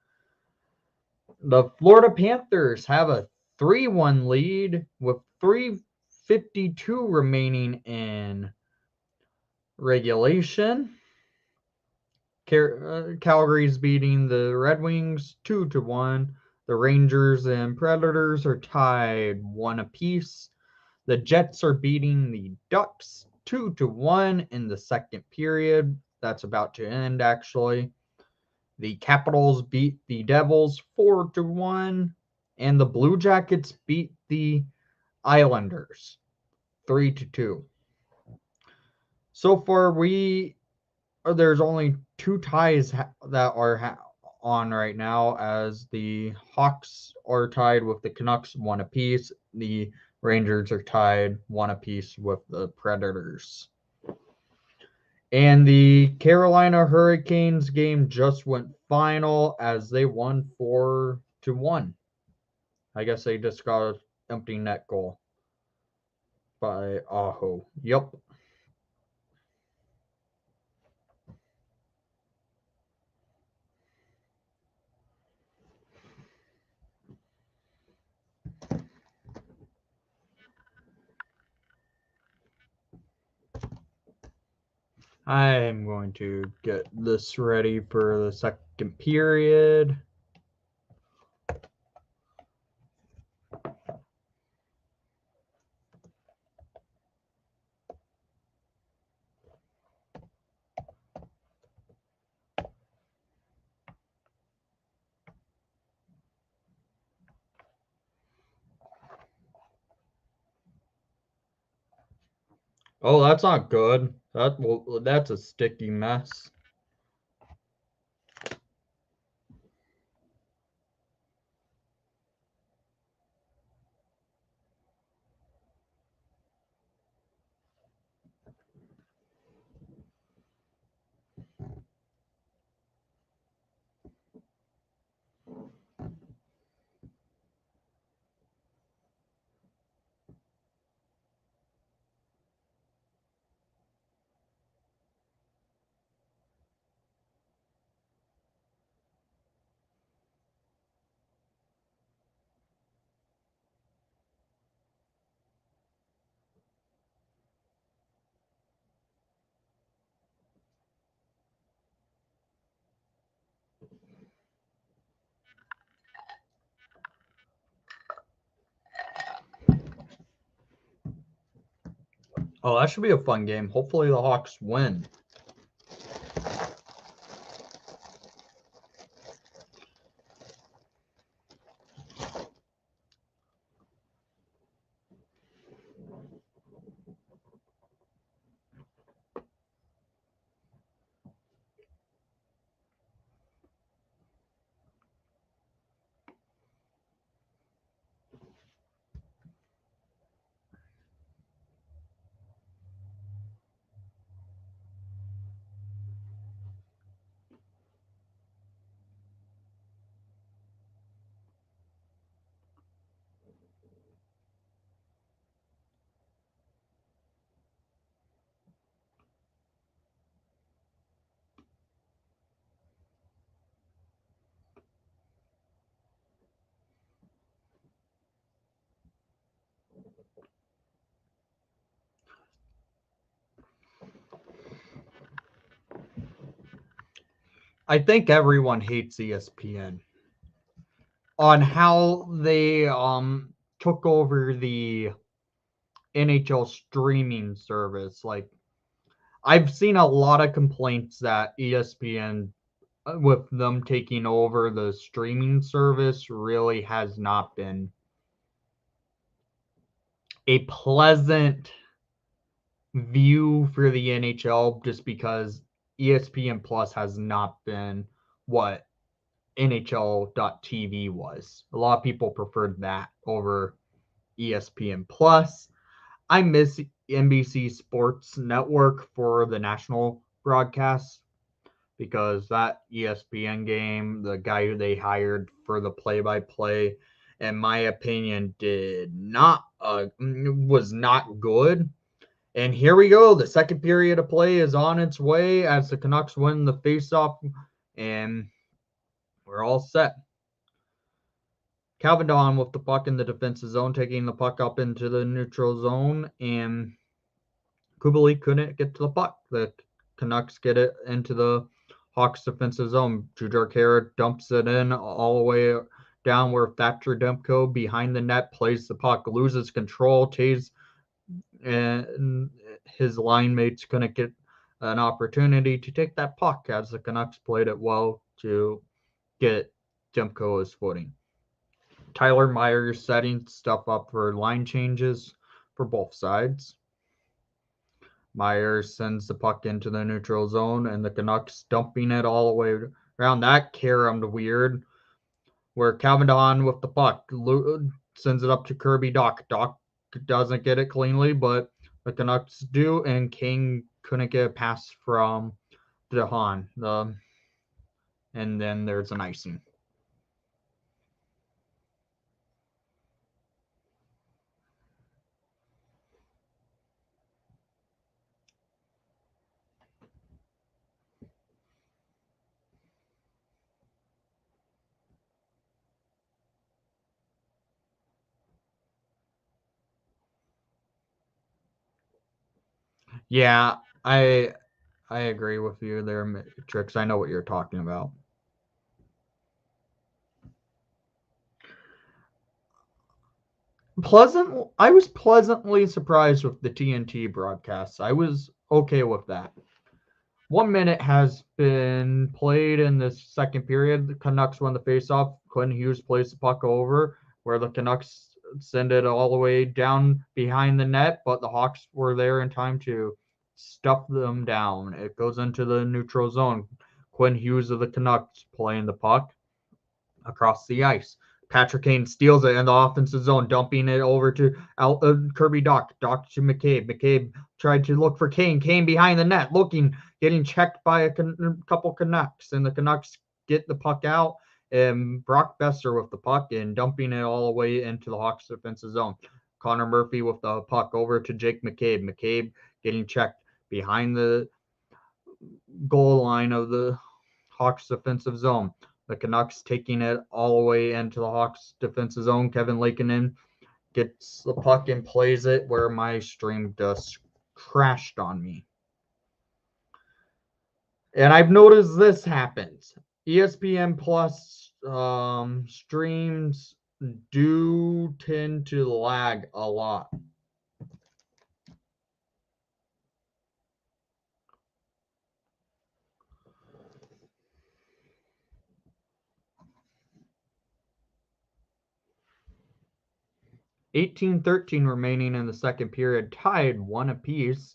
The Florida Panthers have a 3-1 lead with 3:52 remaining in regulation. Calgary's beating the Red Wings 2-1. The Rangers and Predators are tied 1 apiece. The Jets are beating the Ducks 2-1 in the second period. That's about to end, actually. The Capitals beat the Devils 4-1. And the Blue Jackets beat the Islanders 3-2. So far, there's only 2 ties that are on right now, as the Hawks are tied with the Canucks 1 apiece. The Rangers are tied 1 apiece with the Predators. And the Carolina Hurricanes game just went final as they won 4-1. I guess they just got an empty net goal by Aho. Yep. I'm going to get this ready for the second period. Oh, that's not good. That's a sticky mess. Oh, that should be a fun game. Hopefully the Hawks win. I think everyone hates ESPN on how they took over the NHL streaming service. Like, I've seen a lot of complaints that ESPN, with them taking over the streaming service, really has not been a pleasant view for the NHL, just because ESPN Plus has not been what NHL.TV was. A lot of people preferred that over ESPN Plus. I miss NBC Sports Network for the national broadcasts, because that ESPN game, the guy who they hired for the play-by-play, in my opinion, did not was not good. And here we go. The second period of play is on its way as the Canucks win the faceoff, and we're all set. Calvin Dawn with the puck in the defensive zone, taking the puck up into the neutral zone, and Kubalik couldn't get to the puck. The Canucks get it into the Hawks defensive zone. Jujhar Khaira dumps it in all the way down where Thatcher Demko behind the net plays the puck, loses control. Taves and his line mates couldn't get an opportunity to take that puck, as the Canucks played it well to get Demko his footing. Tyler Myers setting stuff up for line changes for both sides. Myers sends the puck into the neutral zone, and the Canucks dumping it all the way around. That caromed weird, where Calvin Dawn with the puck sends it up to Kirby Dach. Dach doesn't get it cleanly, but the Canucks do, and King couldn't get a pass from DeHaan. And then there's an icing. Yeah, I agree with you there, Matrix. I know what you're talking about. I was pleasantly surprised with the TNT broadcasts. I was okay with that. 1 minute has been played in this second period. The Canucks won the faceoff. Quinn Hughes plays the puck over, where the Canucks send it all the way down behind the net, but the Hawks were there in time to stuff them down. It goes into the neutral zone. Quinn Hughes of the Canucks playing the puck across the ice. Patrick Kane steals it in the offensive zone, dumping it over to Kirby Dach. Dach to McCabe. McCabe tried to look for Kane. Kane behind the net, looking, getting checked by a couple Canucks, and the Canucks get the puck out. And Brock Besser with the puck and dumping it all the way into the Hawks defensive zone. Connor Murphy with the puck over to Jake McCabe. McCabe getting checked behind the goal line of the Hawks defensive zone. The Canucks taking it all the way into the Hawks defensive zone. Kevin Lakeinen gets the puck and plays it where my stream just crashed on me. And I've noticed this happens. ESPN Plus streams do tend to lag a lot. (18-13) remaining in the second period, tied one apiece.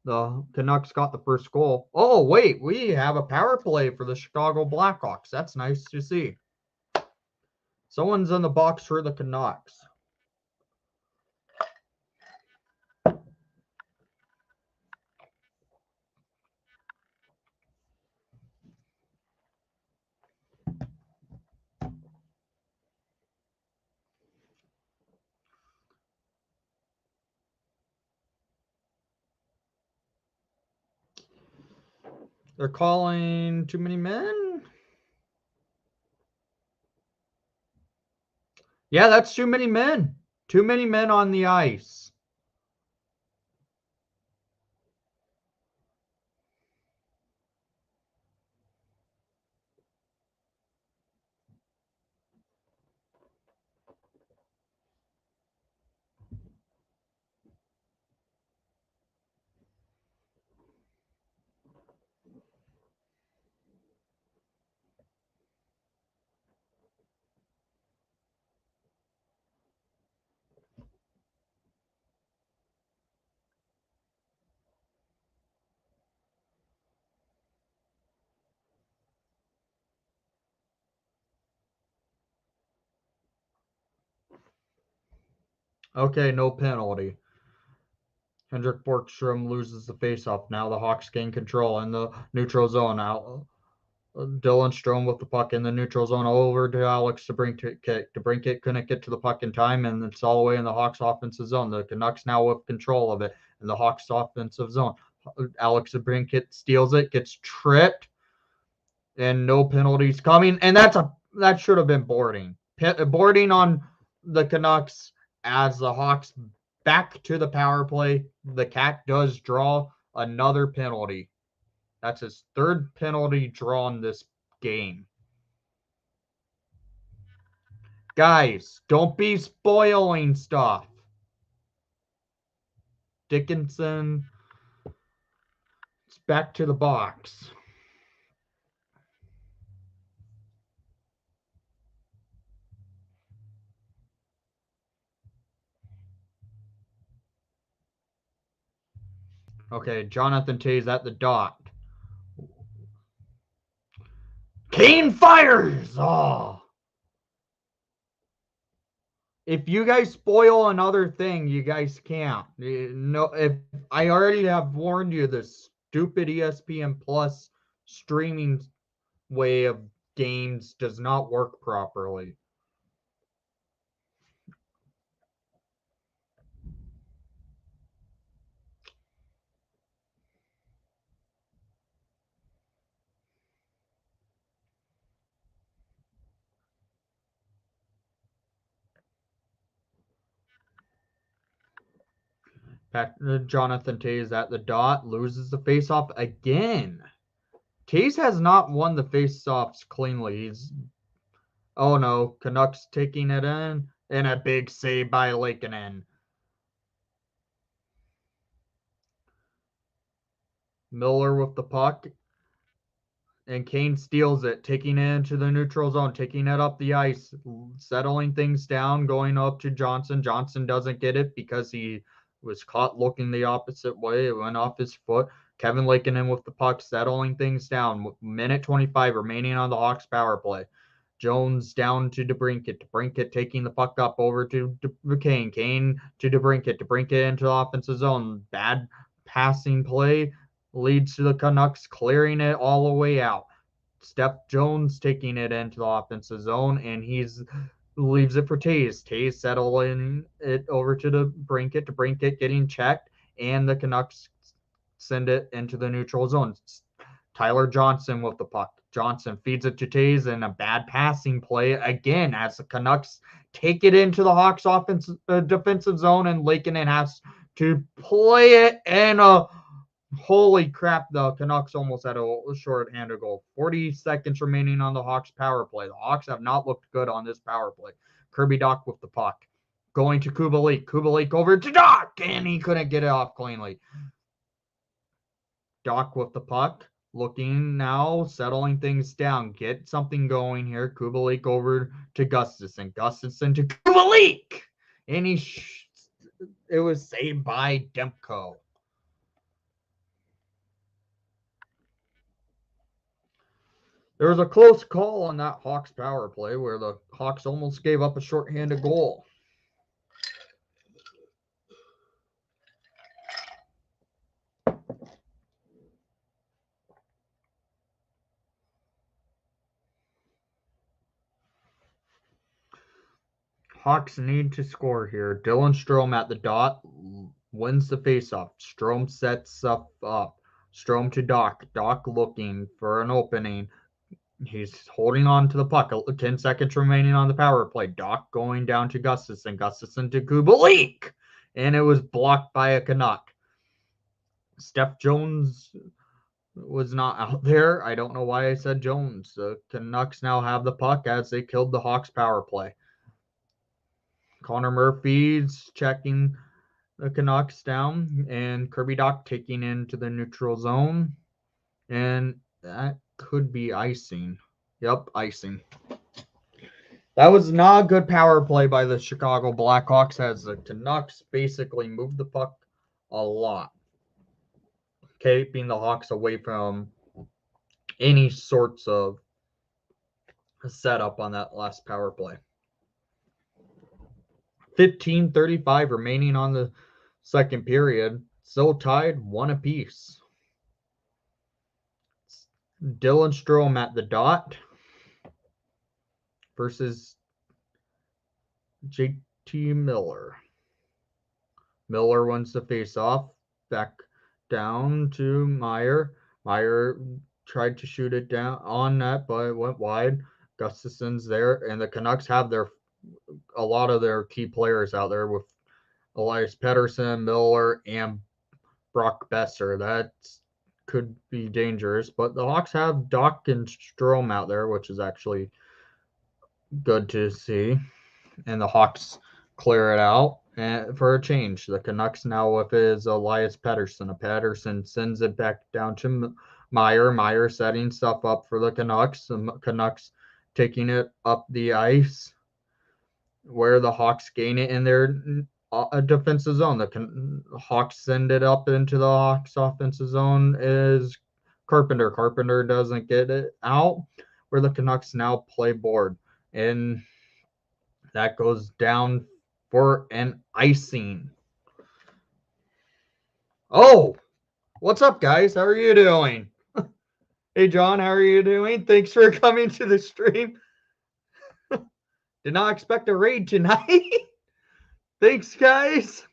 The Canucks got the first goal. Oh, wait, we have a power play for the Chicago Blackhawks. That's nice to see. Someone's in the box for the Canucks. They're calling too many men? Yeah, that's too many men. Too many men on the ice. Okay, no penalty. Hendrik Borgstrom loses the faceoff. Now the Hawks gain control in the neutral zone. Now Dylan Strome with the puck in the neutral zone over to Alex DeBrincat. DeBrincat couldn't get to the puck in time, and it's all the way in the Hawks offensive zone. The Canucks now with control of it in the Hawks offensive zone. Alex DeBrincat steals it, gets tripped, and no penalties coming. And that should have been boarding. Boarding on the Canucks as the Hawks back to the power play. The Cat does draw another penalty. That's his third penalty drawn this game. Guys, don't be spoiling stuff. Dickinson, it's back to the box. Okay, Jonathan Toews at the dot. Kane fires! Oh. If you guys spoil another thing, you guys can't. No, if I already have warned you, this stupid ESPN Plus streaming way of games does not work properly. Jonathan Toews at the dot loses the faceoff again. Toews has not won the faceoffs cleanly. Oh no, Canucks taking it in, and a big save by Lakeinen. Miller with the puck, and Kane steals it, taking it into the neutral zone, taking it up the ice, settling things down, going up to Johnson. Johnson doesn't get it because he was caught looking the opposite way. It went off his foot. Kevin Lakeinen with the puck, settling things down. Minute 25 remaining on the Hawks power play. Jones down to DeBrincat. DeBrincat taking the puck up over to Kane. Kane to DeBrincat. DeBrincat into the offensive zone. Bad passing play leads to the Canucks clearing it all the way out. Steph Jones taking it into the offensive zone, and he's leaves it for Toews. Toews settling it over to the Brinket. To Brinket getting checked, and the Canucks send it into the neutral zone. Tyler Johnson with the puck. Johnson feeds it to Toews in a bad passing play again as the Canucks take it into the Hawks offensive defensive zone, and Lakeinen has to play it in a holy crap, the Canucks almost had a short-handed goal. 40 seconds remaining on the Hawks power play. The Hawks have not looked good on this power play. Kirby Dach with the puck. Going to Kubalik. Kubalik over to Dach, and he couldn't get it off cleanly. Dach with the puck. Looking now, settling things down. Get something going here. Kubalik over to Gustafson. Gustafson to Kubalik! And it was saved by Demko. There was a close call on that Hawks power play where the Hawks almost gave up a shorthanded goal. Hawks need to score here. Dylan Strome at the dot wins the faceoff. Strome sets up. Strome to Dach. Dach looking for an opening. He's holding on to the puck. 10 seconds remaining on the power play. Dach going down to Gustafson. Gustafson to Kubalik. And it was blocked by a Canuck. Steph Jones was not out there. I don't know why I said Jones. The Canucks now have the puck as they killed the Hawks power play. Connor Murphy's checking the Canucks down, and Kirby Dach taking into the neutral zone. And that could be icing. Yep, icing. That was not a good power play by the Chicago Blackhawks as the Canucks basically moved the puck a lot, keeping the Hawks away from any sorts of setup on that last power play. 15:35 remaining on the second period. Still tied 1 apiece. Dylan Strome at the dot versus JT Miller. Miller wins the face-off. Back down to Meyer. Meyer tried to shoot it down on net, but it went wide. Gustafson's there, and the Canucks have a lot of their key players out there with Elias Pettersson, Miller, and Brock Besser. That could be dangerous, but the Hawks have Doc and Strome out there, which is actually good to see. And the Hawks clear it out for a change. The Canucks now with his Elias Pettersson. Pettersson sends it back down to Meyer. Meyer setting stuff up for the Canucks. The Canucks taking it up the ice where the Hawks gain it in their defensive zone. The Hawks send it up into the Hawks offensive zone is Carpenter. Carpenter doesn't get it out where the Canucks now play board. And that goes down for an icing. Oh, what's up, guys? How are you doing? Hey, John, how are you doing? Thanks for coming to the stream. Did not expect a raid tonight. Thanks, guys.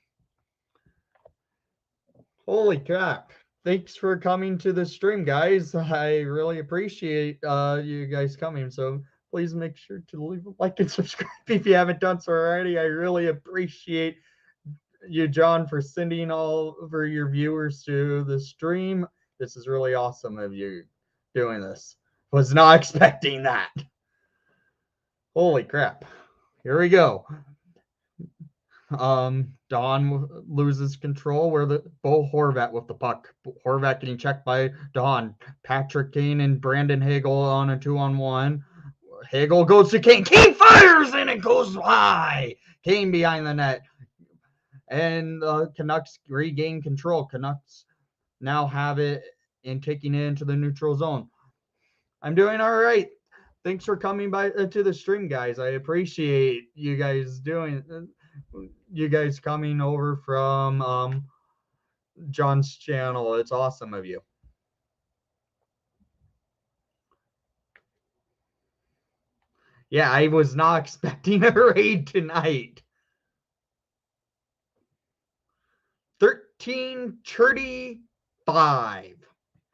Holy crap. Thanks for coming to the stream, guys. I really appreciate you guys coming. So please make sure to leave a like and subscribe if you haven't done so already. I really appreciate you, John, for sending all over your viewers to the stream. This is really awesome of you doing this. Was not expecting that. Holy crap. Here we go. Don loses control where the Bo Horvat with the puck. Horvat getting checked by Don. Patrick Kane and Brandon Hagel on a 2-on-1. Hagel goes to Kane. Kane fires and it goes high. Kane behind the net. And the Canucks regain control. Canucks now have it and taking it into the neutral zone. I'm doing all right. Thanks for coming by to the stream, guys. I appreciate you guys coming over from John's channel. It's awesome of you. Yeah, I was not expecting a raid tonight. 13:35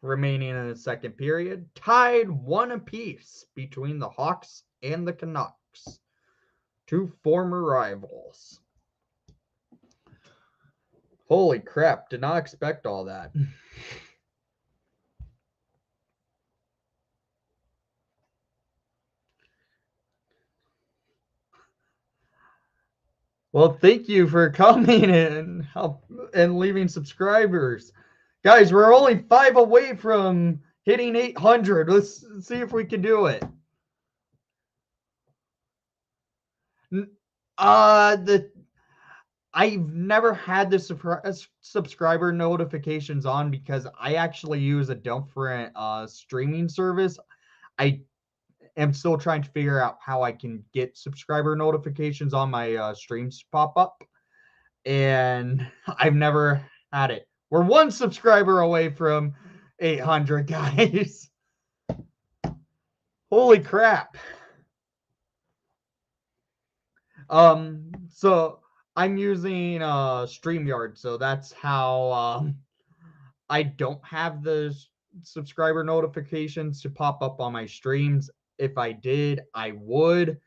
remaining in the second period. Tied 1 apiece between the Hawks and the Canucks. Two former rivals. Holy crap, did not expect all that. Well, thank you for coming and leaving subscribers. Guys, we're only 5 away from hitting 800. Let's see if we can do it. I've never had the subscriber notifications on because I actually use a different streaming service. I am still trying to figure out how I can get subscriber notifications on my streams pop up. And I've never had it. We're 1 subscriber away from 800, guys. Holy crap. So I'm using StreamYard, so that's how I don't have the subscriber notifications to pop up on my streams. If I did, I would.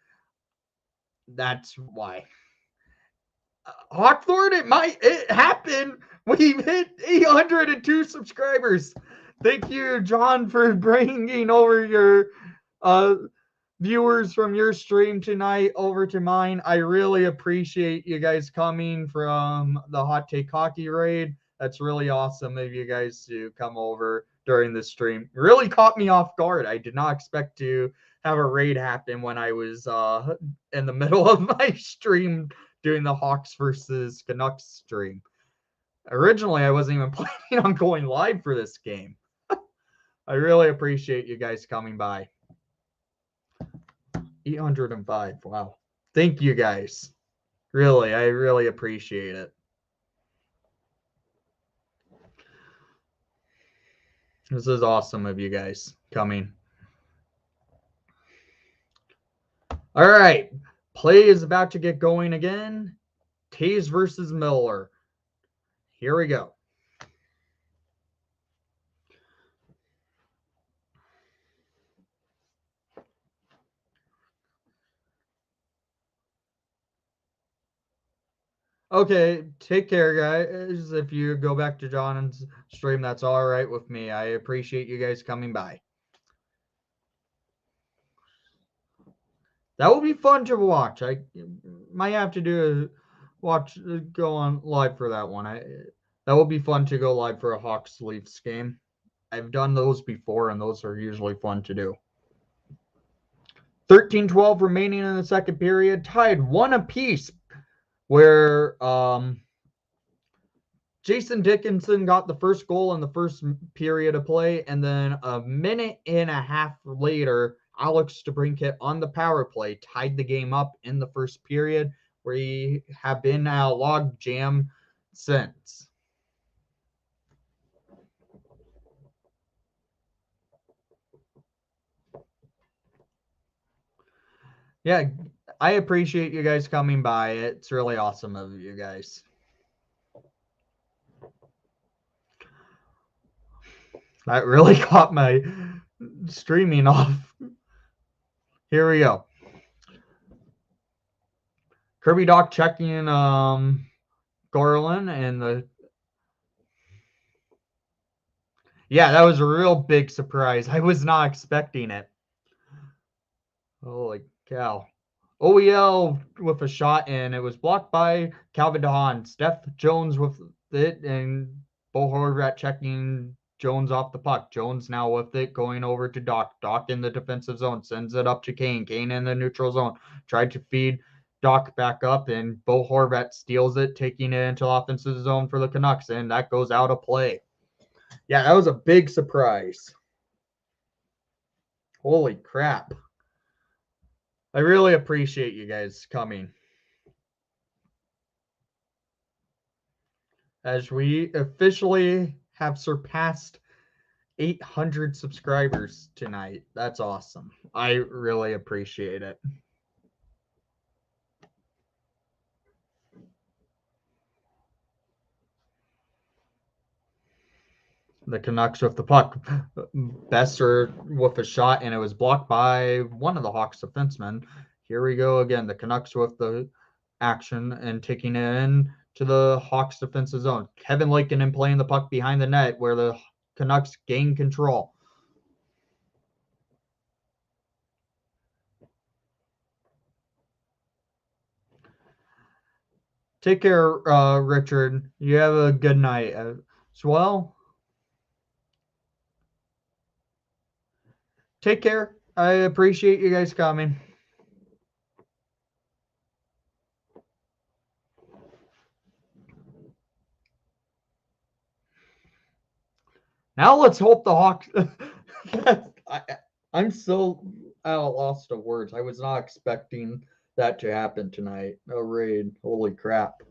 That's why. Hawkthorne, it happened. We hit 802 subscribers. Thank you, John, for bringing over your viewers from your stream tonight over to mine. I really appreciate you guys coming from the Hot Take Hockey raid. That's really awesome of you guys to come over during this stream. It really caught me off guard. I did not expect to have a raid happen when I was in the middle of my stream doing the Hawks versus Canucks stream. Originally, I wasn't even planning on going live for this game. I really appreciate you guys coming by. 805. Wow. Thank you, guys. Really, I really appreciate it. This is awesome of you guys coming. All right. Play is about to get going again. Taves versus Miller. Here we go. Okay, take care, guys. If you go back to John's stream, that's all right with me. I appreciate you guys coming by. That will be fun to watch. I might have to do go on live for that one. That will be fun to go live for a Hawks Leafs game. I've done those before, and those are usually fun to do. 13-12 remaining in the second period, tied one apiece, where Jason Dickinson got the first goal in the first period of play, and then a minute and a half later, Alex DeBrincat on the power play tied the game up in the first period, where he have been a log jam since. Yeah, I appreciate you guys coming by. It's really awesome of you guys. That really caught my streaming off. Here we go. Kirby Doc checking Garland and the. Yeah, that was a real big surprise. I was not expecting it. Holy cow. OEL with a shot, and it was blocked by Calvin DeHaan. Steph Jones with it, and Bo Horvat checking Jones off the puck. Jones now with it, going over to Doc. Doc in the defensive zone, sends it up to Kane. Kane in the neutral zone. Tried to feed Doc back up, and Bo Horvat steals it, taking it into the offensive zone for the Canucks, and that goes out of play. Yeah, that was a big surprise. Holy crap. I really appreciate you guys coming. As we officially have surpassed 800 subscribers tonight. That's awesome. I really appreciate it. The Canucks with the puck. Besser with a shot, and it was blocked by one of the Hawks defensemen. Here we go again. The Canucks with the action and taking it in to the Hawks defensive zone. Kevin Lankinen playing the puck behind the net where the Canucks gain control. Take care, Richard. You have a good night as well. Take care. I appreciate you guys coming. Now let's hope the Hawks. I'm so at a loss of words. I was not expecting that to happen tonight. A raid. Holy crap.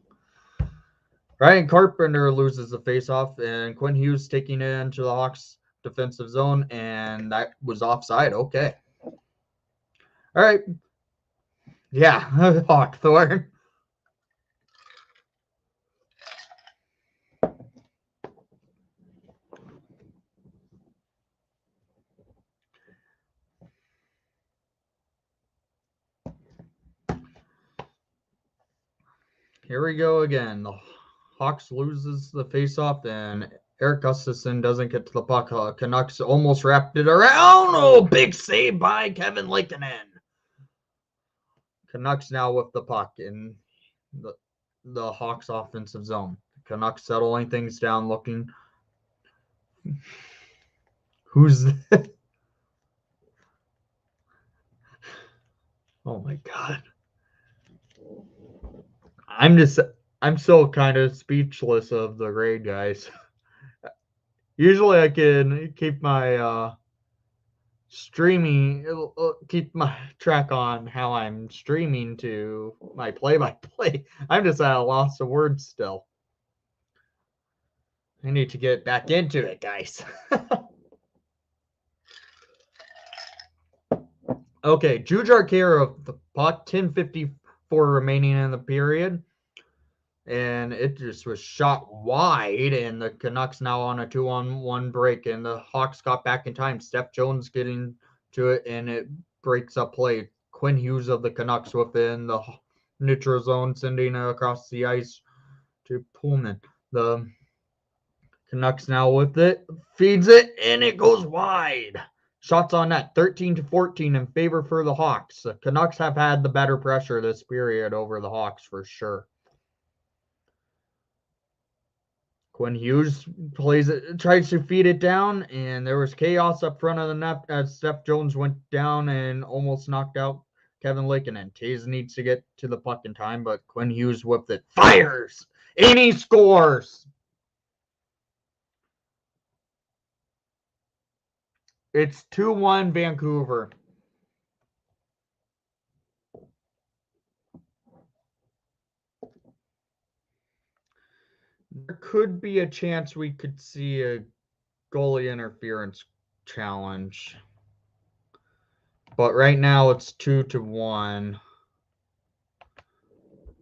Ryan Carpenter loses the faceoff, and Quinn Hughes taking it into the Hawks defensive zone, and that was offside. Okay. All right. Yeah, Hawkthorne. Here we go again. The Hawks loses the faceoff, and Eric Gustafson doesn't get to the puck. Canucks almost wrapped it around. Oh, big save by Kevin Lankinen. Canucks now with the puck in the Hawks offensive zone. Canucks settling things down, looking. Who's this? Oh my god. I'm so kind of speechless of the raid, guys. Usually I can keep my streaming, keep my track on how I'm streaming to my play-by-play. I'm just at a loss of words still. I need to get back into it, guys. Okay, Jujar care of the puck, 10:54 remaining in the period. And it just was shot wide, and the Canucks now on a 2-on-1 break, and the Hawks got back in time. Steph Jones getting to it, and it breaks up play. Quinn Hughes of the Canucks within the neutral zone, sending it across the ice to Pullman. The Canucks now with it, feeds it, and it goes wide. Shots on net, 13-14 in favor for the Hawks. The Canucks have had the better pressure this period over the Hawks for sure. Quinn Hughes plays it, tries to feed it down, and there was chaos up front of the net as Steph Jones went down and almost knocked out Kevin Lankinen. Taves needs to get to the puck in time, but Quinn Hughes whipped it, fires, and he scores. It's 2-1 Vancouver. There could be a chance we could see a goalie interference challenge. But right now it's 2-1.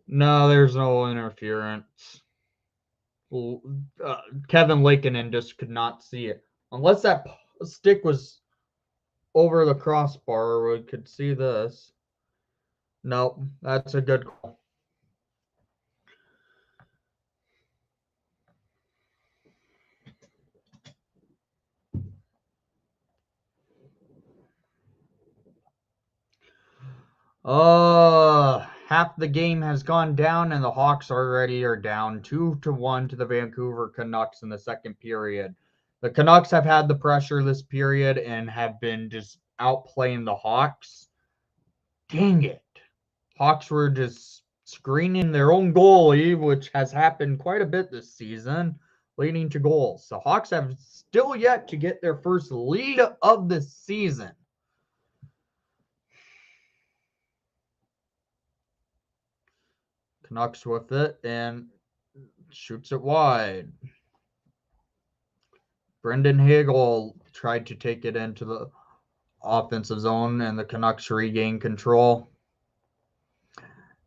No, there's no interference. Kevin Lankinen just could not see it. Unless that stick was over the crossbar, we could see this. Nope, that's a good call. Half the game has gone down, and the Hawks already are down 2-1 to the Vancouver Canucks in the second period. The Canucks have had the pressure this period and have been just outplaying the Hawks. Dang it. Hawks were just screening their own goalie, which has happened quite a bit this season, leading to goals. The Hawks have still yet to get their first lead of the season. Canucks with it and shoots it wide. Brendan Hagel tried to take it into the offensive zone, and the Canucks regain control.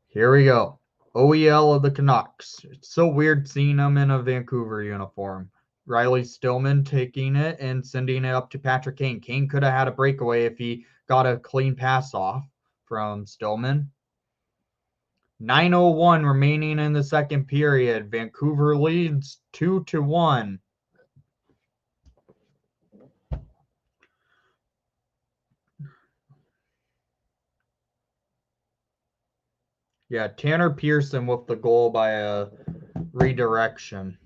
Here we go. OEL of the Canucks. It's so weird seeing them in a Vancouver uniform. Riley Stillman taking it and sending it up to Patrick Kane. Kane could have had a breakaway if he got a clean pass off from Stillman. 9:01 remaining in the second period. Vancouver leads 2-1. Yeah, Tanner Pearson with the goal by a redirection.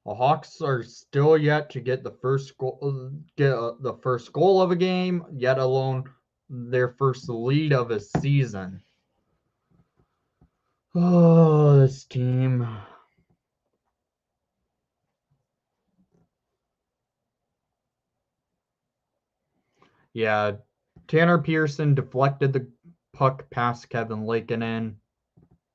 The Hawks are still yet to get the first goal, the first goal of a game, yet alone their first lead of a season. Oh, this team. Yeah, Tanner Pearson deflected the puck past Kevin Lankinen.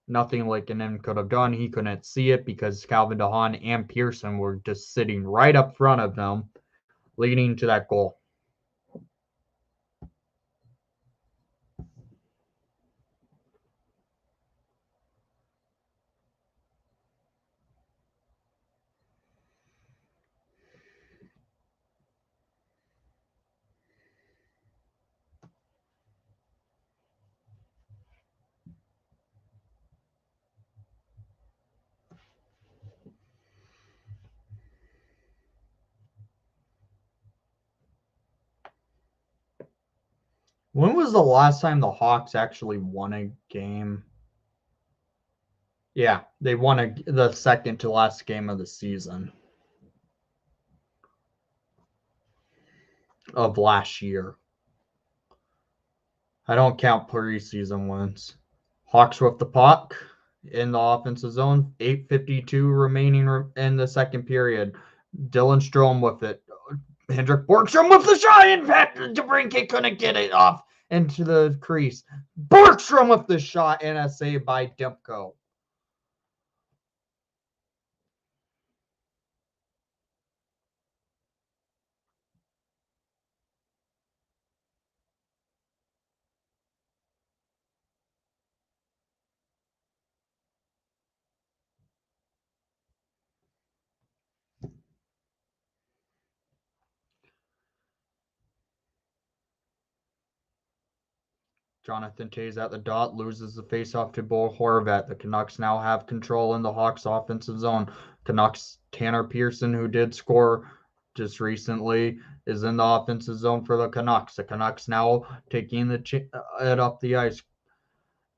Nothing Lankinen could have done. He couldn't see it because Calvin DeHaan and Pearson were just sitting right up front of them, leading to that goal. When was the last time the Hawks actually won a game? Yeah, they won the second to last game of the season of last year. I don't count preseason wins. Hawks with the puck in the offensive zone. 8:52 remaining in the second period. Dylan Strome with it. Hendrik Borgstrom with the shot, and Pat DeBrincat couldn't get it off into the crease. Borgstrom with the shot and a save by Demko. Jonathan Toews at the dot loses the faceoff to Bo Horvat. The Canucks now have control in the Hawks' offensive zone. Canucks Tanner Pearson, who did score just recently, is in the offensive zone for the Canucks. The Canucks now taking it up the ice,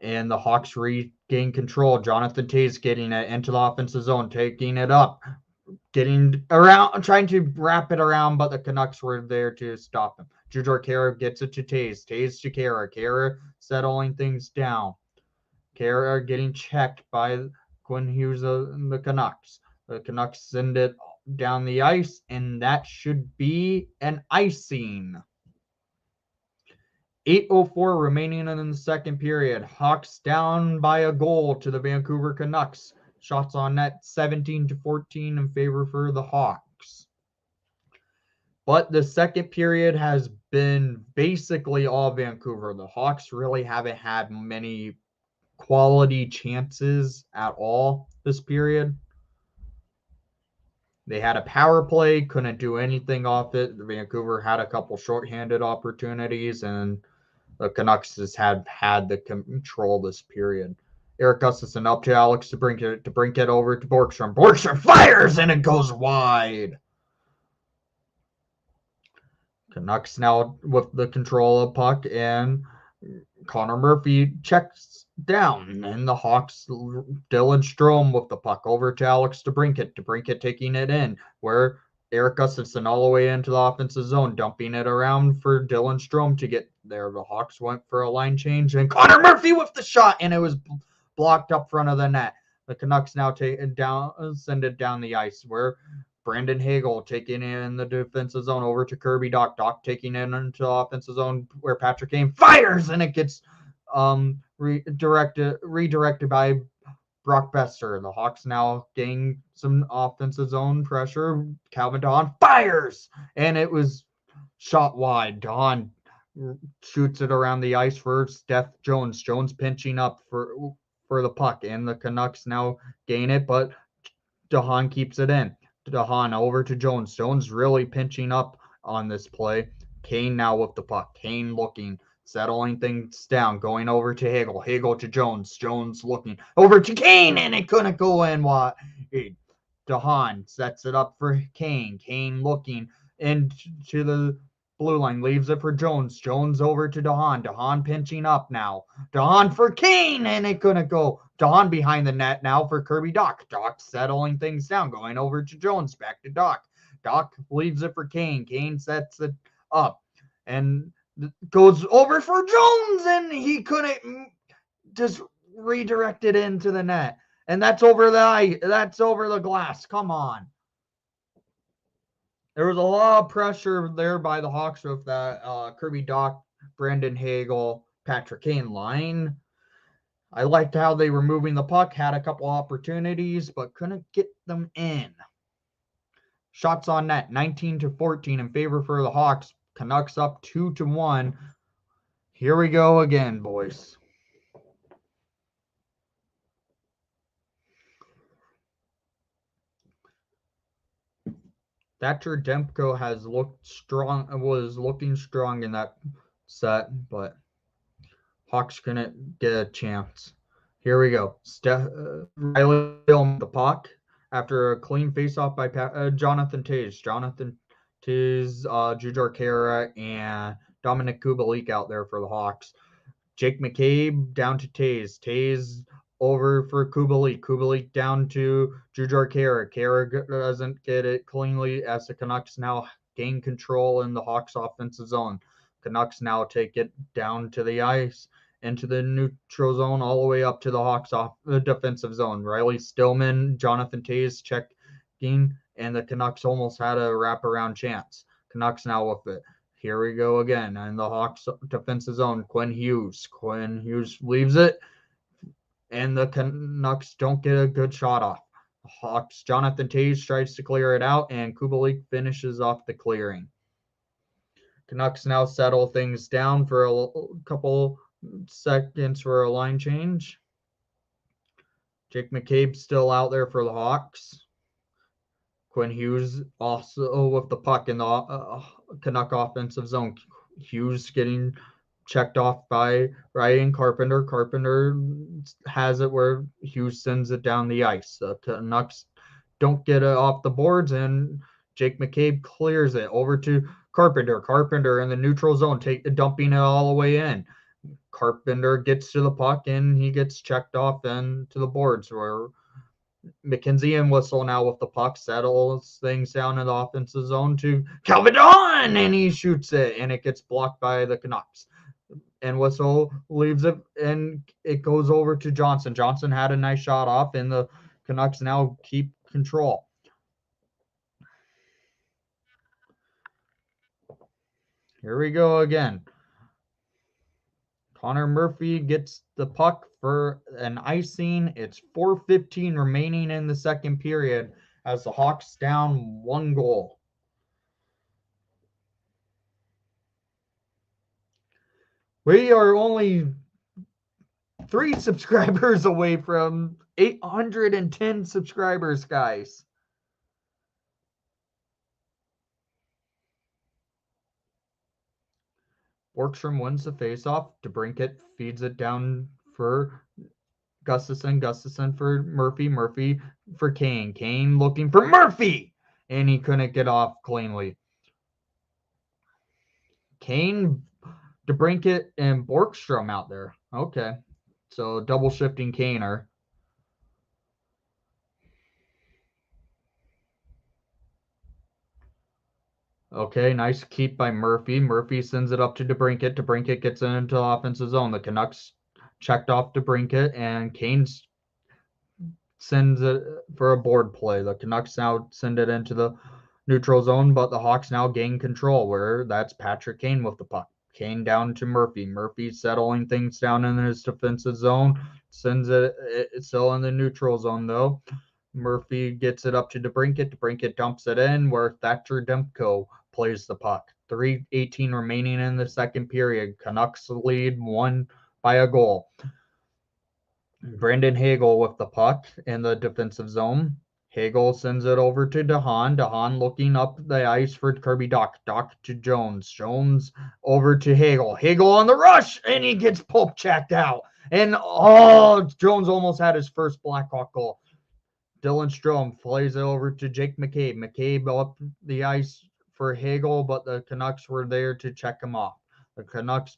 and the Hawks regain control. Jonathan Toews getting it into the offensive zone, taking it up, getting around, trying to wrap it around, but the Canucks were there to stop him. Jujhar Khaira gets it to Toews. Toews to Khaira. Khaira settling things down. Khaira getting checked by Quinn Hughes and the Canucks. The Canucks send it down the ice, and that should be an icing. 8:04 remaining in the second period. Hawks down by a goal to the Vancouver Canucks. Shots on net 17-14 in favor for the Hawks. But the second period has been basically all Vancouver. The Hawks really haven't had many quality chances at all this period. They had a power play, couldn't do anything off it. The Vancouver had a couple shorthanded opportunities, and the Canucks just had the control this period. Erik Gustafsson up to Alex to bring it over to Borgstrom. Borgstrom fires and it goes wide. Canucks now with the control of puck, and Connor Murphy checks down, and the Hawks, Dylan Strome with the puck over to Alex DeBrincat taking it in, where Erik Gustafsson all the way into the offensive zone, dumping it around for Dylan Strome to get there. The Hawks went for a line change, and Connor Murphy with the shot, and it was blocked up front of the net. The Canucks now send it down the ice, where Brandon Hagel taking in the defensive zone over to Kirby Dach. Dach taking it into the offensive zone where Patrick Kane fires, and it gets redirected by Brock Besser. The Hawks now gain some offensive zone pressure. Calvin Dahon fires, and it was shot wide. Dahon shoots it around the ice for Steph Jones. Jones pinching up for the puck, and the Canucks now gain it, but Dahon keeps it in. Dahon over to Jones. Jones really pinching up on this play. Kane now with the puck. Kane looking, settling things down, going over to Hagel. Hagel to Jones. Jones looking over to Kane, and it couldn't go in wide. Dahon sets it up for Kane. Kane looking into the blue line, leaves it for Jones. Jones over to Dahon. Dahon pinching up now. Dahon for Kane, and it couldn't go. Dahon behind the net now for Kirby Dach. Dach settling things down, going over to Jones, back to Dach. Dach leaves it for Kane. Kane sets it up and goes over for Jones, and he couldn't just redirect it into the net. And that's over the glass. Come on. There was a lot of pressure there by the Hawks with that Kirby Dach, Brandon Hagel, Patrick Kane line. I liked how they were moving the puck, had a couple opportunities, but couldn't get them in. Shots on net, 19-14 in favor for the Hawks. Canucks up 2-1. Here we go again, boys. Thatcher Demko was looking strong in that set, but Hawks couldn't get a chance. Here we go. Riley filmed the puck after a clean face-off by Jonathan Toews. Jonathan Toews, Jujhar Khaira, and Dominic Kubalik out there for the Hawks. Jake McCabe down to Taze. Taze over for Kubalik. Kubalik down to Jujhar Khaira. Khaira doesn't get it cleanly as the Canucks now gain control in the Hawks offensive zone. Canucks now take it down to the ice, into the neutral zone, all the way up to the Hawks off the defensive zone. Riley Stillman, Jonathan Taze checking, and the Canucks almost had a wraparound chance. Canucks now with it. Here we go again. And the Hawks defensive zone, Quinn Hughes. Quinn Hughes leaves it, and the Canucks don't get a good shot off. Hawks, Jonathan Taze tries to clear it out, and Kubalik finishes off the clearing. Canucks now settle things down for a couple seconds for a line change. Jake McCabe still out there for the Hawks. Quinn Hughes also with the puck in the Canuck offensive zone. Hughes getting checked off by Ryan Carpenter. Carpenter has it where Hughes sends it down the ice. The Canucks don't get it off the boards, and Jake McCabe clears it over to Carpenter. Carpenter in the neutral zone, dumping it all the way in. Carpenter gets to the puck, and he gets checked off into the boards where McKenzie and Whistle now with the puck settles things down in the offensive zone to Calvin Dawn, and he shoots it, and it gets blocked by the Canucks. And Whistle leaves it, and it goes over to Johnson. Johnson had a nice shot off, and the Canucks now keep control. Here we go again. Connor Murphy gets the puck for an icing. It's 4:15 remaining in the second period as the Hawks down 1 goal. We are only 3 subscribers away from 810 subscribers, guys. Borgstrom wins the faceoff. DeBrincat feeds it down for Gustafson. Gustafson for Murphy. Murphy for Kane. Kane looking for Murphy, and he couldn't get off cleanly. Kane, DeBrincat, and Borgstrom out there. Okay, so double shifting Kaner. Okay, nice keep by Murphy. Murphy sends it up to DeBrincat. DeBrincat gets into the offensive zone. The Canucks checked off DeBrincat, and Kane sends it for a board play. The Canucks now send it into the neutral zone, but the Hawks now gain control, where that's Patrick Kane with the puck. Kane down to Murphy. Murphy settling things down in his defensive zone. Sends it's still in the neutral zone, though. Murphy gets it up to DeBrincat. DeBrincat dumps it in, where Thatcher Demko plays the puck. 3:18 remaining in the second period. Canucks lead 1 by a goal. Brandon Hagel with the puck in the defensive zone. Hagel sends it over to DeHaan. DeHaan looking up the ice for Kirby Dach. Dach to Jones. Jones over to Hagel. Hagel on the rush, and he gets poke checked out. And Jones almost had his first Blackhawk goal. Dylan Strome plays it over to Jake McCabe. McCabe up the ice for Hagel, but the Canucks were there to check him off. The Canucks,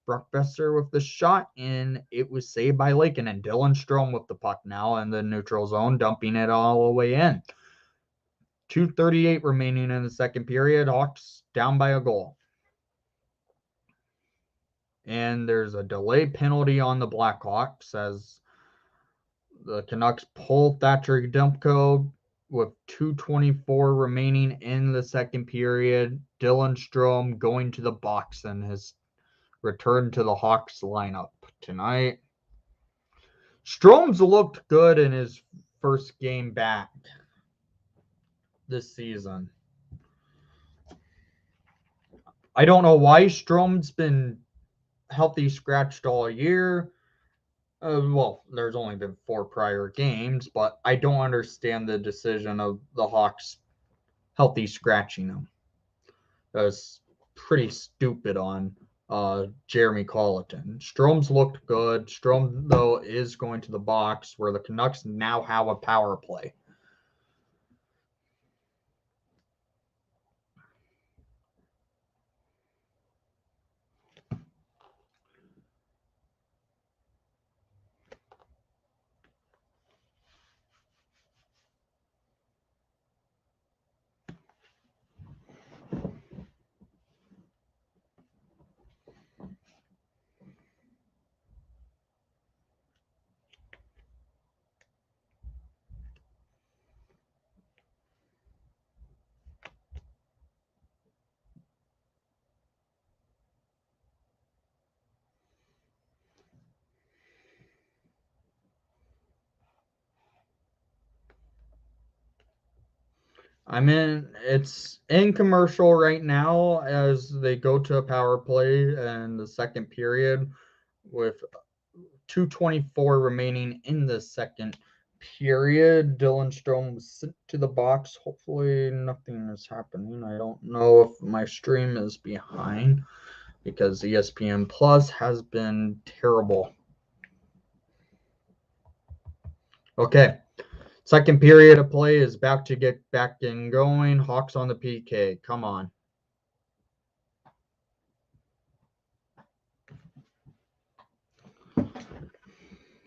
Brock Besser with the shot, and it was saved by Lakin. And Dylan Strome with the puck now in the neutral zone, dumping it all the way in. 2:38 remaining in the second period. Hawks down by a goal. And there's a delay penalty on the Blackhawks as the Canucks pull Thatcher Demko with 2:24 remaining in the second period. Dylan Strome going to the box and his return to the Hawks lineup tonight. Strome's looked good in his first game back this season. I don't know why Strome's been healthy scratched all year. Well, there's only been 4 prior games, but I don't understand the decision of the Hawks healthy scratching him. That was pretty stupid on Jeremy Colleton. Strome's looked good. Strome, though, is going to the box where the Canucks now have a power play. It's in commercial right now as they go to a power play in the second period with 2:24 remaining in the second period. Dylan Strome was sent to the box. Hopefully nothing is happening. I don't know if my stream is behind because ESPN Plus has been terrible. Okay. Second period of play is back to get back and going. Hawks on the PK. Come on.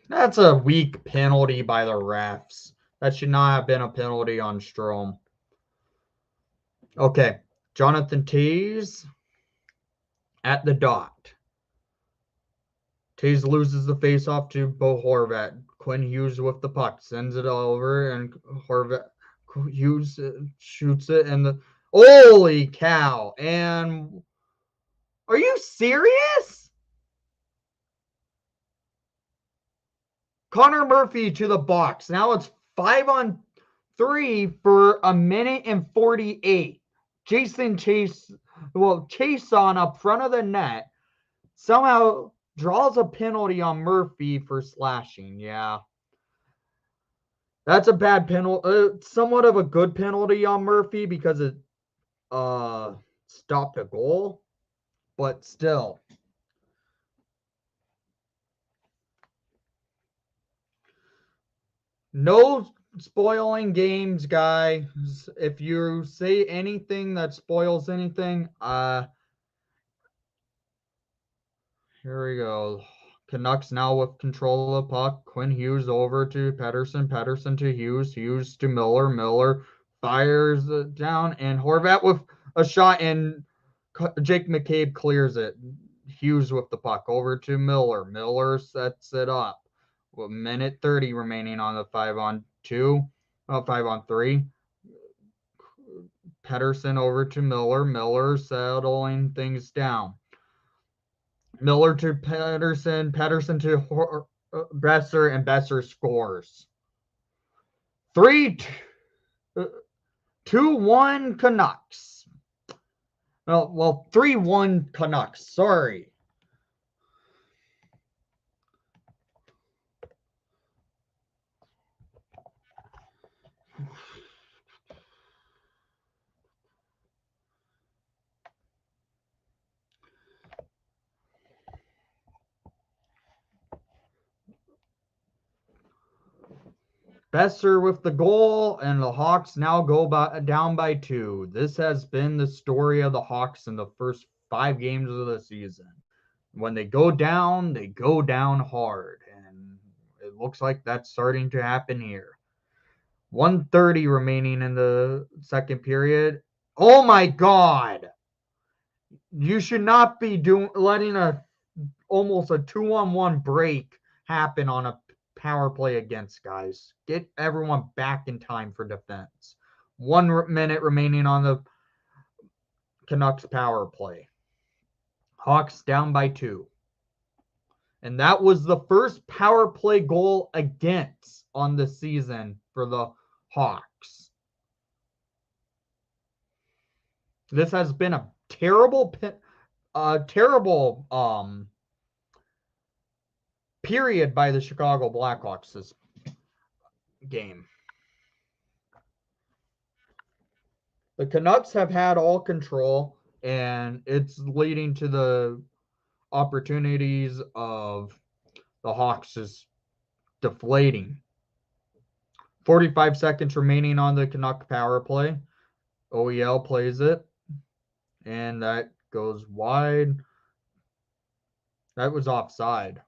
That's a weak penalty by the refs. That should not have been a penalty on Strome. Okay. Jonathan Toews at the dot. Toews loses the faceoff to Bo Horvat. Quinn Hughes with the puck. Sends it over, and Hughes shoots it, and the... Holy cow. And... Are you serious? Connor Murphy to the box. Now it's 5-on-3 for a minute and 48. Chase on up front of the net somehow draws a penalty on Murphy for slashing. Yeah. That's a bad penalty. Somewhat of a good penalty on Murphy because it stopped a goal. But still. No spoiling games, guys. If you say anything that spoils anything, here we go. Canucks now with control of the puck. Quinn Hughes over to Pettersson. Pettersson to Hughes. Hughes to Miller. Miller fires it down. And Horvat with a shot. And Jake McCabe clears it. Hughes with the puck over to Miller. Miller sets it up. With minute 30 remaining on the 5-on-3. Pettersson over to Miller. Miller settling things down. Miller to Pettersson. Pettersson to Besser, and Besser scores. 2-1 Canucks. Well, 3-1 Canucks. Sorry. Besser with the goal, and the Hawks now go down by 2. This has been the story of the Hawks in the first 5 games of the season. When they go down hard, and it looks like that's starting to happen here. 1:30 remaining in the second period. Oh my God! You should not be letting almost a 2-on-1 break happen on a power play against, guys. Get everyone back in time for defense. 1 minute remaining on the Canucks power play. Hawks down by 2. And that was the first power play goal against on the season for the Hawks. This has been a terrible period by the Chicago Blackhawks this game. The Canucks have had all control, and it's leading to the opportunities of the Hawks is deflating. 45 seconds remaining on the Canuck power play. OEL plays it, and that goes wide. That was offside.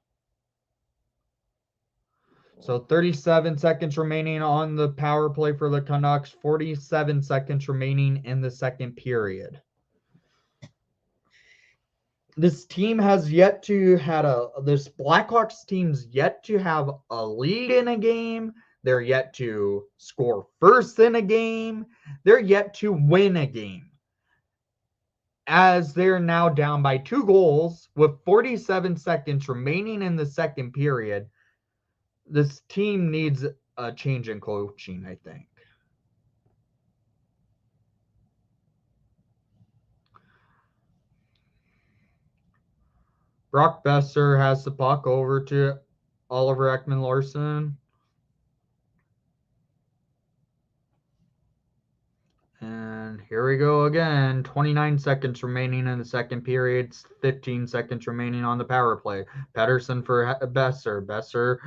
So 37 seconds remaining on the power play for the Canucks. 47 seconds remaining in the second period. This Blackhawks team's yet to have a lead in a game. They're yet to score first in a game. They're yet to win a game. As they're now down by 2 goals with 47 seconds remaining in the second period, this team needs a change in coaching, I think. Brock Besser has the puck over to Oliver Ekman-Larsson. And here we go again. 29 seconds remaining in the second period. 15 seconds remaining on the power play. Pettersson for Besser. Besser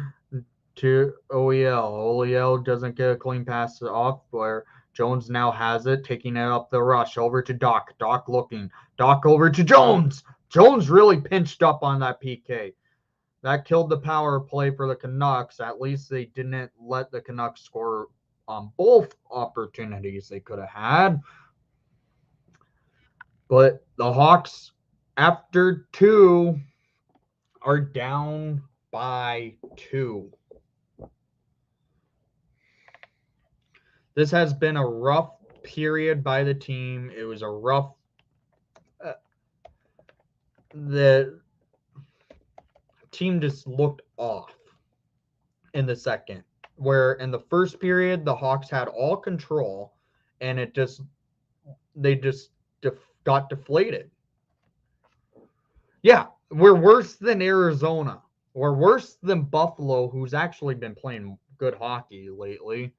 to OEL. OEL doesn't get a clean pass off where Jones now has it, taking it up the rush over to Doc. Doc looking. Doc over to Jones. Jones really pinched up on that PK. That killed the power play for the Canucks. At least they didn't let the Canucks score on both opportunities they could have had. But the Hawks, after two, are down by 2. This has been a rough period by the team. It was a rough. The team just looked off in the second. Where in the first period, the Hawks had all control, and they just got deflated. Yeah, we're worse than Arizona. We're worse than Buffalo, who's actually been playing good hockey lately.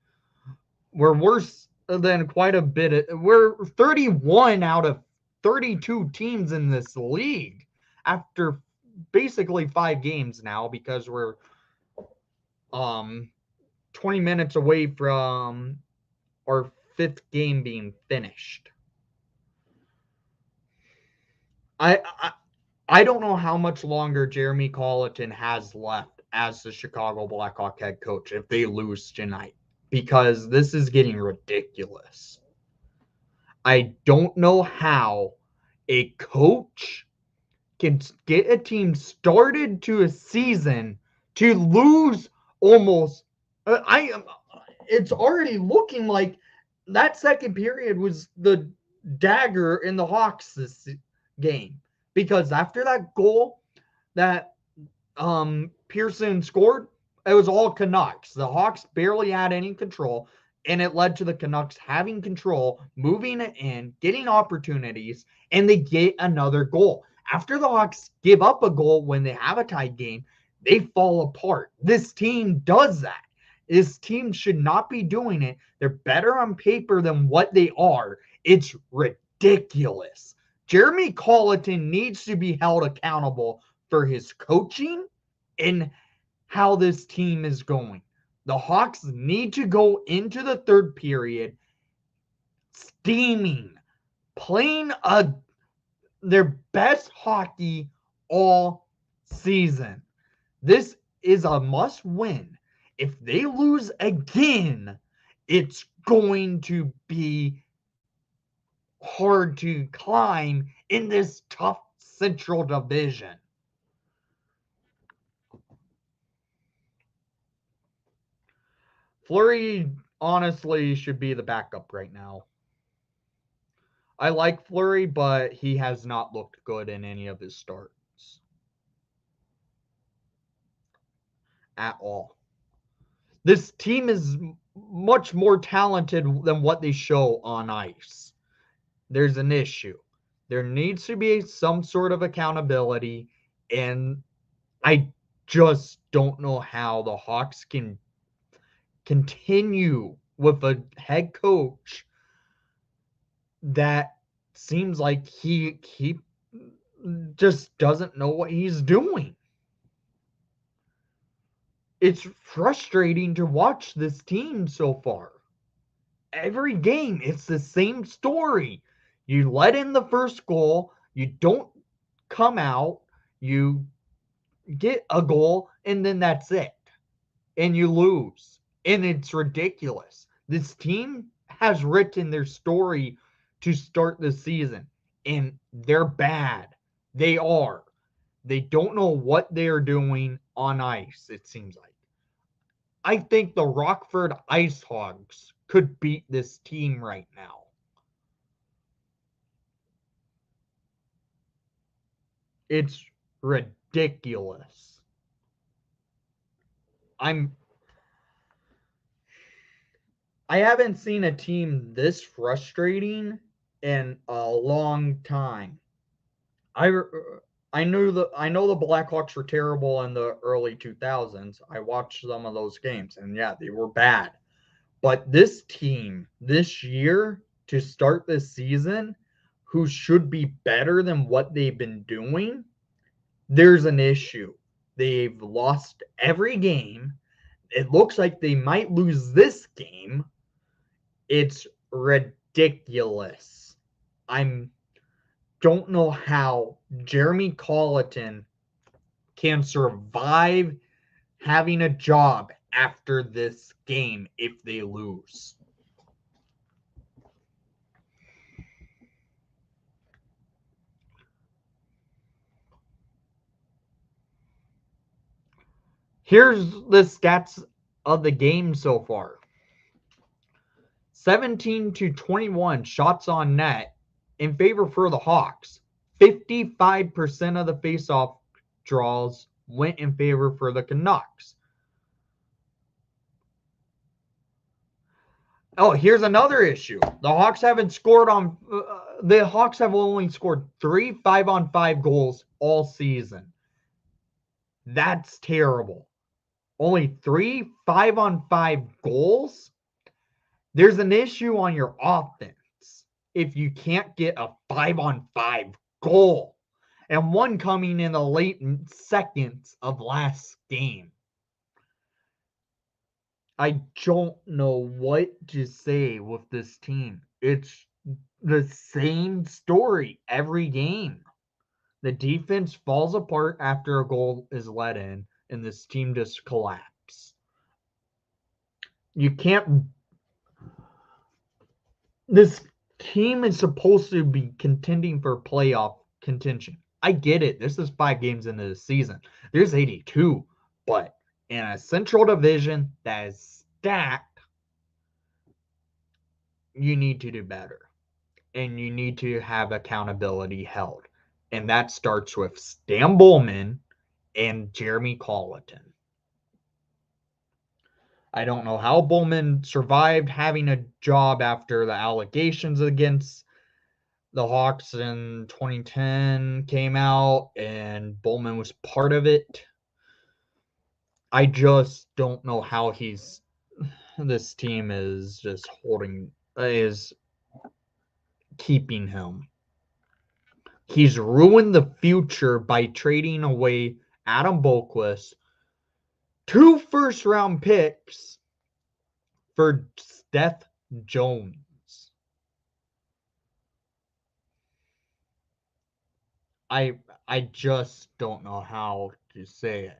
We're worse than quite a bit. We're 31 out of 32 teams in this league after basically 5 games now, because we're 20 minutes away from our 5th game being finished. I don't know how much longer Jeremy Colleton has left as the Chicago Blackhawk head coach if they lose tonight, because this is getting ridiculous. I don't know how a coach can get a team started to a season to lose almost. It's already looking like that second period was the dagger in the Hawks this game, because after that goal that Pearson scored, it was all Canucks. The Hawks barely had any control, and it led to the Canucks having control, moving it in, getting opportunities, and they get another goal. After the Hawks give up a goal when they have a tied game, they fall apart. This team does that. This team should not be doing it. They're better on paper than what they are. It's ridiculous. Jeremy Colleton needs to be held accountable for his coaching and how this team is going. The Hawks need to go into the third period steaming, playing their best hockey all season. This is a must win. If they lose again, it's going to be hard to climb in this tough Central Division. Fleury honestly should be the backup right now. I like Fleury, but he has not looked good in any of his starts at all. This team is much more talented than what they show on ice. There's an issue. There needs to be some sort of accountability, and I just don't know how the Hawks can continue with a head coach that seems like he just doesn't know what he's doing. It's frustrating to watch this team so far. Every game, it's the same story. You let in the first goal, you don't come out, you get a goal, and then that's it. And you lose. And it's ridiculous. This team has written their story to start the season, and they're bad. They are. They don't know what they're doing on ice, it seems like. I think the Rockford Ice Hogs could beat this team right now. It's ridiculous. I haven't seen a team this frustrating in a long time. I I know the Blackhawks were terrible in the early 2000s. I watched some of those games, and yeah, they were bad. But this team this year to start this season, who should be better than what they've been doing, there's an issue. They've lost every game. It looks like they might lose this game. It's ridiculous. I don't know how Jeremy Colleton can survive having a job after this game if they lose. Here's the stats of the game so far. 17-21 shots on net in favor for the Hawks. 55% of the faceoff draws went in favor for the Canucks. Oh, here's another issue. The Hawks haven't scored on. The Hawks have only scored 3 5-on-5 goals all season. That's terrible. Only 3 5-on-5 goals? There's an issue on your offense if you can't get a 5-on-5 goal. And one coming in the late seconds of last game. I don't know what to say with this team. It's the same story every game. The defense falls apart after a goal is let in, and this team just collapses. You can't. This team is supposed to be contending for playoff contention. I get it. This is 5 games into the season. There's 82, but in a central division that is stacked, you need to do better. And you need to have accountability held. And that starts with Stan Bowman and Jeremy Colleton. I don't know how Bowman survived having a job after the allegations against the Hawks in 2010 came out and Bowman was part of it. I just don't know how this team is just is keeping him. He's ruined the future by trading away Adam Boqvist, 2 first-round picks for Seth Jones. I just don't know how to say it.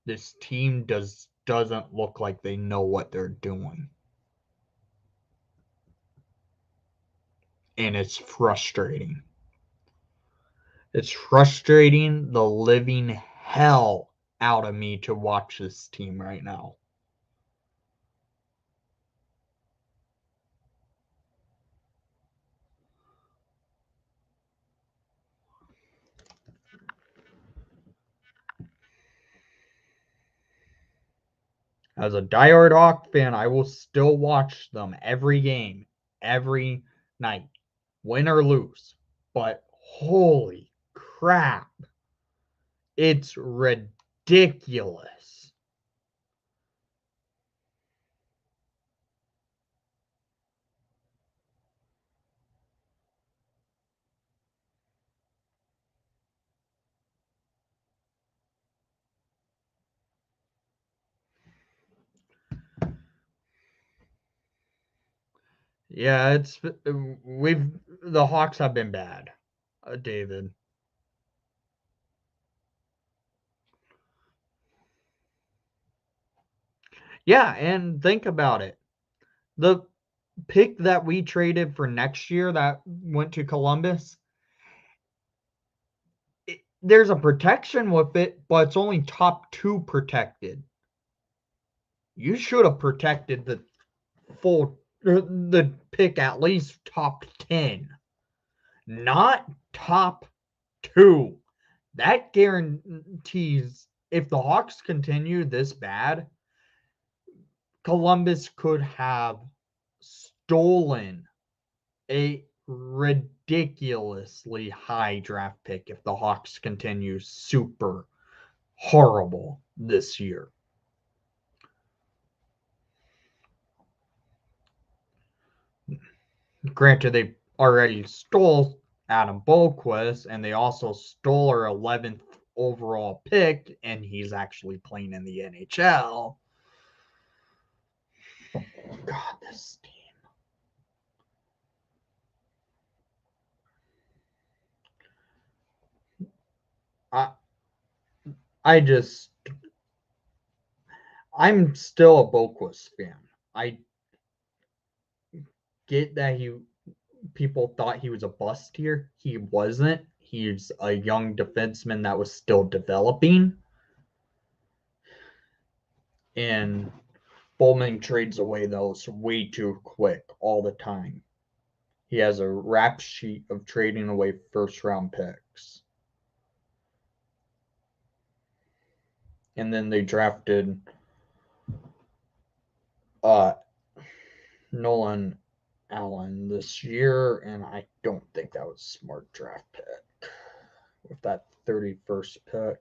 This team doesn't look like they know what they're doing. And it's frustrating. It's frustrating the living hell out of me to watch this team right now. As a diehard Hawk fan, I will still watch them every game, every night, win or lose. But holy crap, it's ridiculous. Yeah, the Hawks have been bad, David. Yeah, and think about it. The pick that we traded for next year that went to Columbus, there's a protection with it, but it's only top 2 protected. You should have protected the pick at least top 10, not top 2. That guarantees if the Hawks continue this bad, Columbus could have stolen a ridiculously high draft pick if the Hawks continue super horrible this year. Granted, they already stole Adam Boqvist, and they also stole our 11th overall pick, and he's actually playing in the NHL. God, this team. I'm still a Boqvist fan. I get that people thought he was a bust here. He wasn't. He's a young defenseman that was still developing. And Bowman trades away those way too quick all the time. He has a rap sheet of trading away first round picks. And then they drafted Nolan Allen this year, and I don't think that was a smart draft pick with that 31st pick.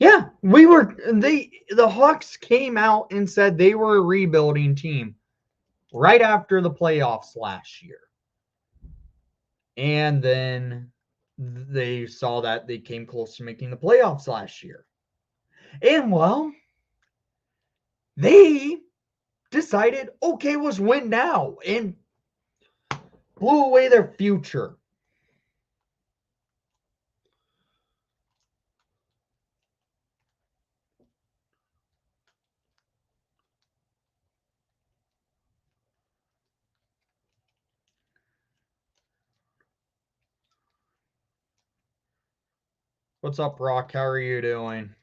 Yeah, the Hawks came out and said they were a rebuilding team right after the playoffs last year. And then they saw that they came close to making the playoffs last year. And well, they decided, okay, let's win now, and blew away their future. What's up, Rock? How are you doing?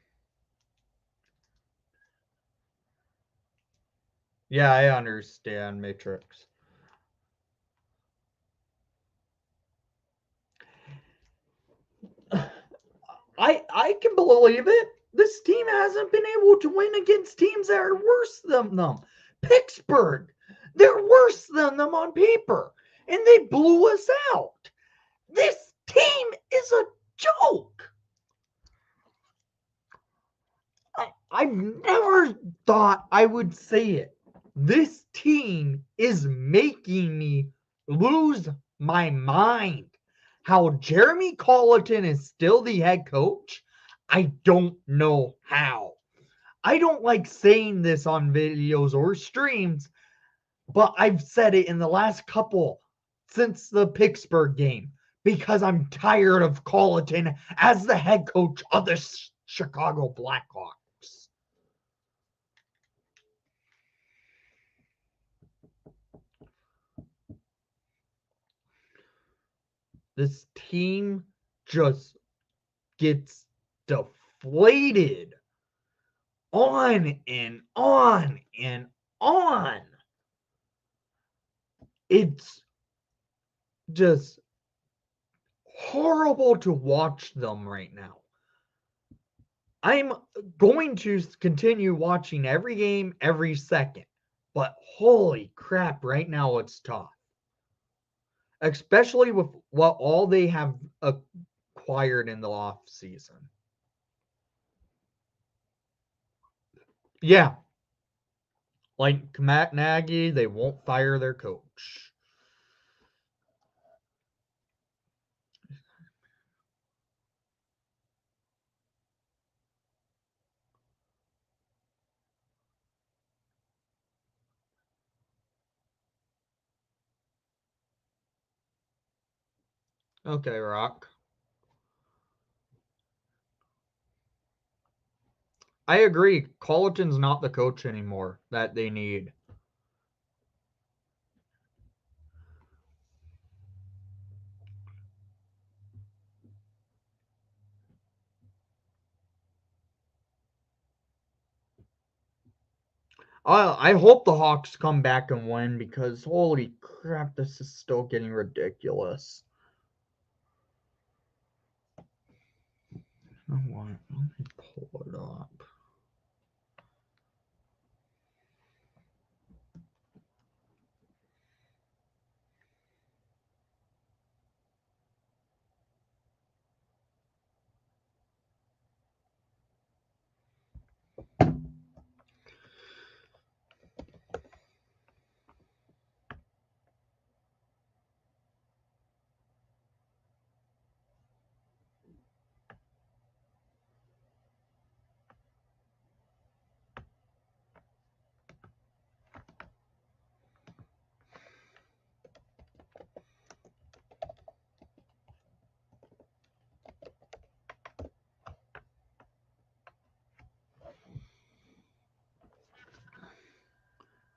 Yeah, I understand, Matrix. I can believe it. This team hasn't been able to win against teams that are worse than them. Pittsburgh, they're worse than them on paper, and they blew us out. This team is a joke. I've never thought I would say it. This team is making me lose my mind. How Jeremy Colleton is still the head coach, I don't know how. I don't like saying this on videos or streams, but I've said it in the last couple since the Pittsburgh game because I'm tired of Colleton as the head coach of the Chicago Blackhawks. This team just gets deflated on and on and on. It's just horrible to watch them right now. I'm going to continue watching every game every second, but holy crap, right now it's tough. Especially with what all they have acquired in the off season. Yeah. Like Matt Nagy, they won't fire their coach. Okay, Rock. I agree. Colleton's not the coach anymore that they need. I hope the Hawks come back and win because holy crap, this is still getting ridiculous. You know what? Let me pull it up.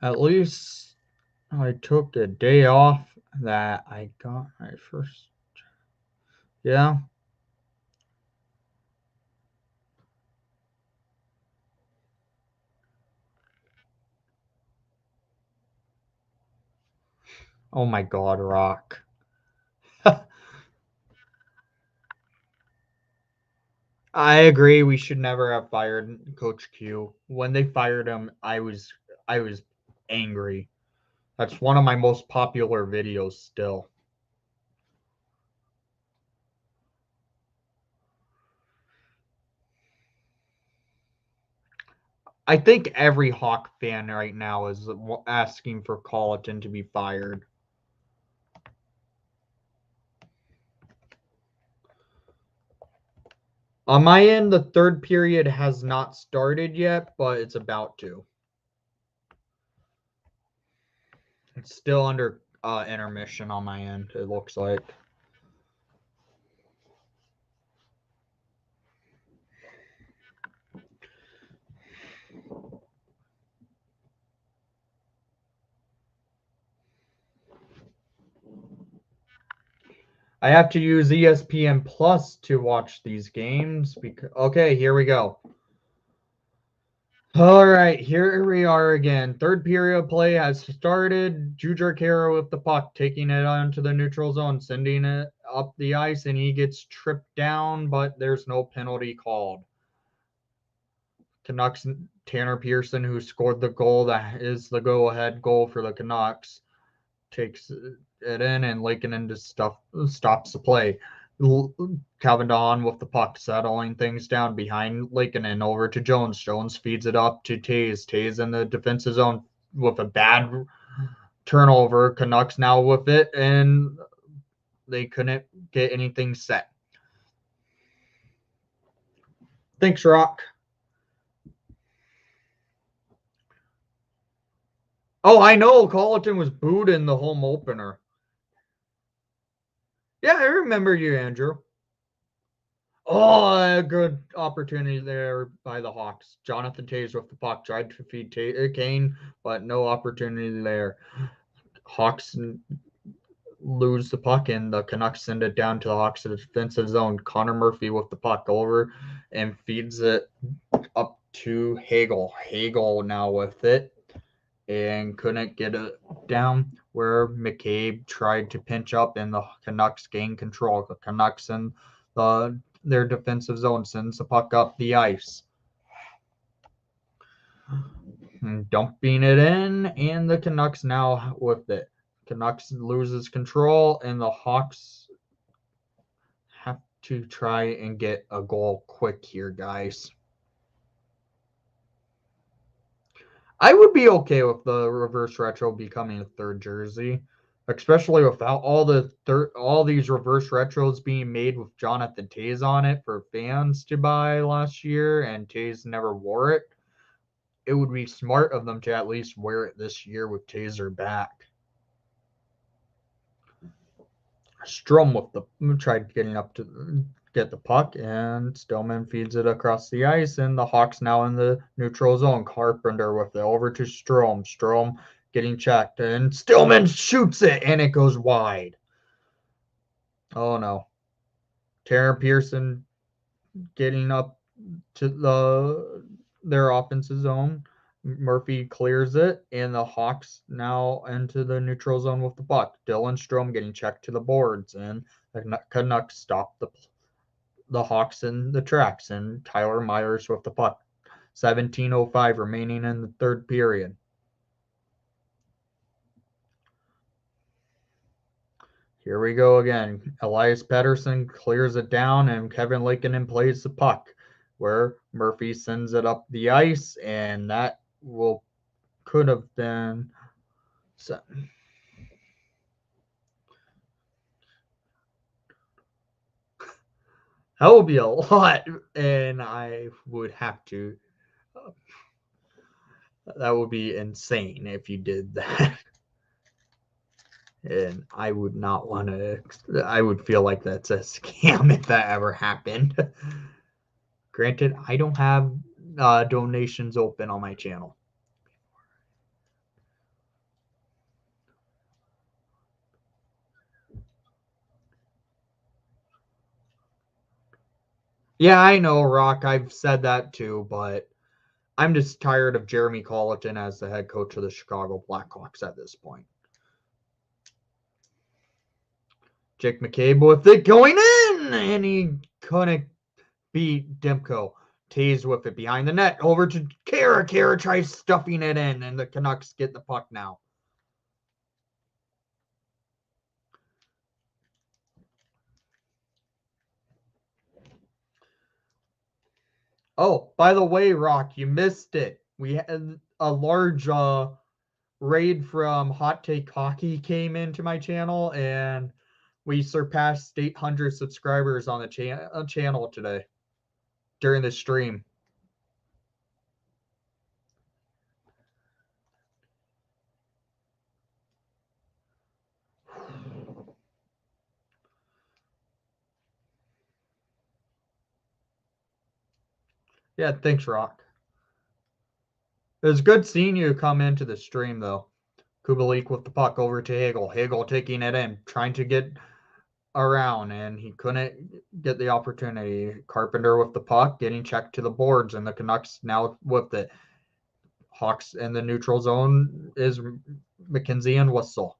At least I took a day off that I got my first. Yeah. Oh my God, Rock. I agree. We should never have fired Coach Q. When they fired him, I was angry. That's one of my most popular videos still. I think every Hawk fan right now is asking for Colleton to be fired. On my end, the third period has not started yet, but it's about to. It's still under intermission on my end, it looks like. I have to use ESPN Plus to watch these games because okay, here we go. All right, here we are again. Third period play has started. Jujhar Khaira with the puck, taking it onto the neutral zone, sending it up the ice, and he gets tripped down, but there's no penalty called. Canucks Tanner Pearson, who scored the goal that is the go-ahead goal for the Canucks, takes it in, and Lakeinen just stops the play. Calvin Dawn with the puck, settling things down behind Lakeinen over to Jones. Jones feeds it up to Taze. Taze in the defensive zone with a bad turnover. Canucks now with it, and they couldn't get anything set. Thanks, Rock. Oh, I know. Colleton was booed in the home opener. Yeah, I remember you, Andrew. Oh, a good opportunity there by the Hawks. Jonathan Toews with the puck tried to feed Kane, but no opportunity there. Hawks lose the puck, and the Canucks send it down to the Hawks' defensive zone. Connor Murphy with the puck over and feeds it up to Hagel. Hagel now with it and couldn't get it down where McCabe tried to pinch up and the Canucks gain control. The Canucks in their defensive zone sends the puck up the ice. Dumping it in, and the Canucks now with it. Canucks loses control, and the Hawks have to try and get a goal quick here, guys. I would be okay with the reverse retro becoming a third jersey, especially without all these reverse retros being made with Jonathan Toews on it for fans to buy last year, and Toews never wore it. It would be smart of them to at least wear it this year with Taser back. Strom with the tried getting up to get the puck, and Stillman feeds it across the ice, and the Hawks now in the neutral zone. Carpenter with it over to Strom. Strom getting checked, and Stillman shoots it, and it goes wide. Oh no. Taryn Pearson getting up to their offensive zone. Murphy clears it, and the Hawks now into the neutral zone with the puck. Dylan Strome getting checked to the boards, and the Canucks stop the Hawks in the tracks, and Tyler Myers with the puck. 17:05 remaining in the third period. Here we go again. Elias Pettersson clears it down, and Kevin Lakeinen plays the puck, where Murphy sends it up the ice, and that could have been. That would be a lot, and I would have to. That would be insane if you did that. And I would not want to. I would feel like that's a scam if that ever happened. Granted, I don't have donations open on my channel. Yeah, I know, Rock. I've said that too, but I'm just tired of Jeremy Colleton as the head coach of the Chicago Blackhawks at this point. Jake McCabe with it going in, and he couldn't beat Demko. Taves with it behind the net, over to Kara. Kara tries stuffing it in, and the Canucks get the puck now. Oh, by the way, Rock, you missed it. We had a large raid from Hot Take Hawkey came into my channel, and we surpassed 800 subscribers on the channel today during the stream. Yeah, thanks, Rock. It was good seeing you come into the stream, though. Kubalik with the puck over to Hagel. Hagel taking it in, trying to get around, and he couldn't get the opportunity. Carpenter with the puck, getting checked to the boards, and the Canucks now with it. Hawks in the neutral zone is McKenzie and Whistle.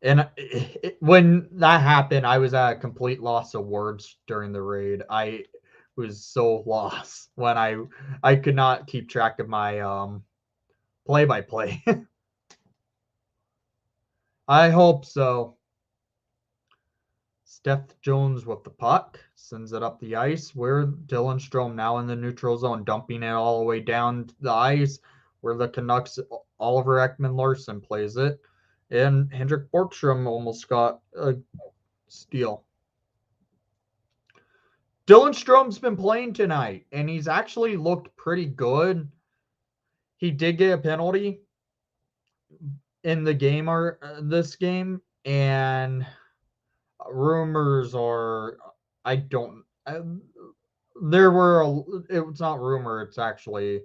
And when that happened, I was at a complete loss of words during the raid. I was so lost when I could not keep track of my play-by-play. I hope so. Steph Jones with the puck, sends it up the ice, where Dylan Strome now in the neutral zone, dumping it all the way down the ice, where the Canucks, Oliver Ekman-Larsson plays it, and Hendrik Borgstrom almost got a steal. Dylan Strome's been playing tonight, and he's actually looked pretty good. He did get a penalty in the game, or this game, and rumors are, I don't. There were it's not rumor, it's actually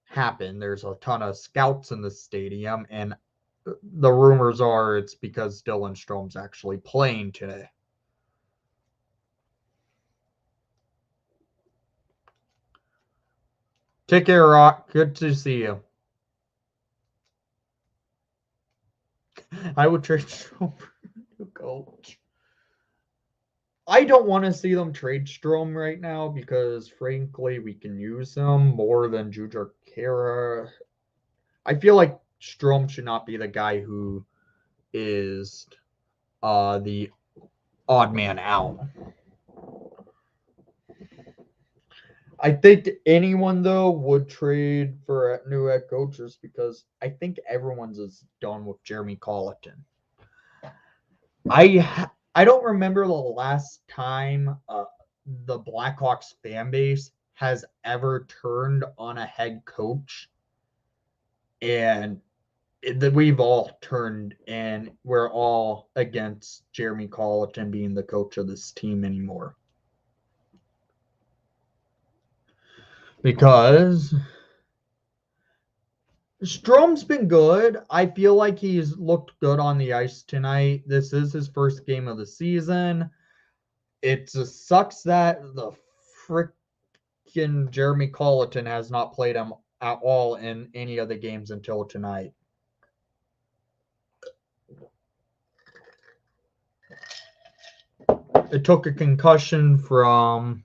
happened. There's a ton of scouts in the stadium, and the rumors are it's because Dylan Strome's actually playing today. Take care, Rock. Good to see you. I would trade Strome for coach. I don't want to see them trade Strome right now because, frankly, we can use him more than Jujhar Khaira. I feel like Strome should not be the guy who is the odd man out. I think anyone, though, would trade for a new head coaches because I think everyone's is done with Jeremy Colleton. I don't remember the last time the Blackhawks fan base has ever turned on a head coach And we've all turned, and we're all against Jeremy Colleton being the coach of this team anymore. Because Strom's been good. I feel like he's looked good on the ice tonight. This is his first game of the season. It just sucks that the freaking Jeremy Colleton has not played him at all in any of the games until tonight. It took a concussion from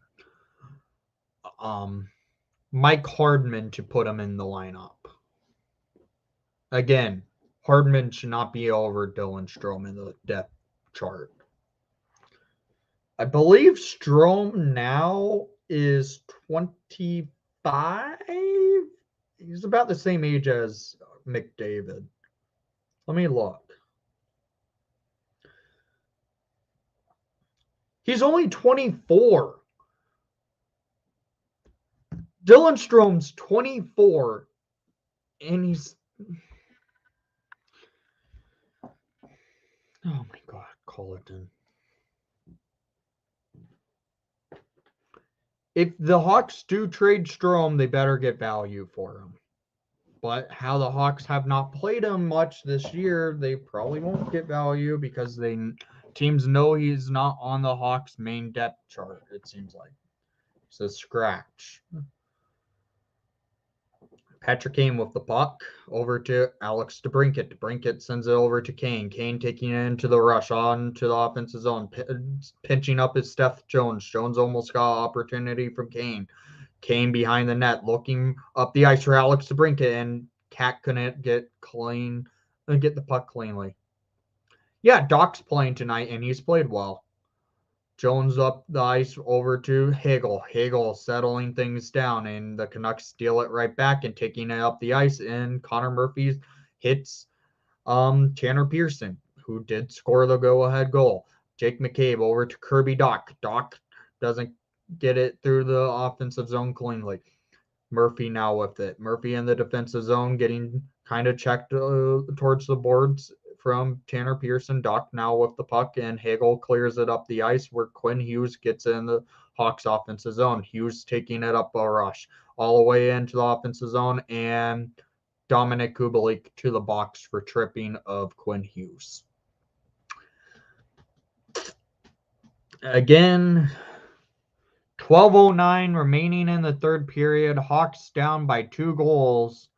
Mike Hardman to put him in the lineup. Again, Hardman should not be over Dylan Strome in the depth chart. I believe Strome now is 25. He's about the same age as McDavid. Let me look. He's only 24. Dylan Strome's 24, and he's... Oh my God, Colleton. If the Hawks do trade Strome, they better get value for him. But how the Hawks have not played him much this year, they probably won't get value because teams know he's not on the Hawks' main depth chart, it seems like. It's a scratch. Patrick Kane with the puck over to Alex DeBrincat. DeBrincat sends it over to Kane. Kane taking it into the rush on to the offensive zone, pinching up his Steph Jones. Jones almost got an opportunity from Kane. Kane behind the net, looking up the ice for Alex DeBrincat, and Cat couldn't get the puck cleanly. Yeah, Doc's playing tonight, and he's played well. Jones up the ice over to Hagel. Hagel settling things down, and the Canucks steal it right back and taking it up the ice. And Connor Murphy hits Tanner Pearson, who did score the go-ahead goal. Jake McCabe over to Kirby Dach. Dach doesn't get it through the offensive zone cleanly. Murphy now with it. Murphy in the defensive zone getting kind of checked towards the boards from Tanner Pearson. Dach now with the puck, and Hagel clears it up the ice where Quinn Hughes gets in the Hawks offensive zone. Hughes taking it up a rush all the way into the offensive zone, and Dominic Kubalik to the box for tripping of Quinn Hughes. Again, 12:09 remaining in the third period. Hawks down by 2 goals.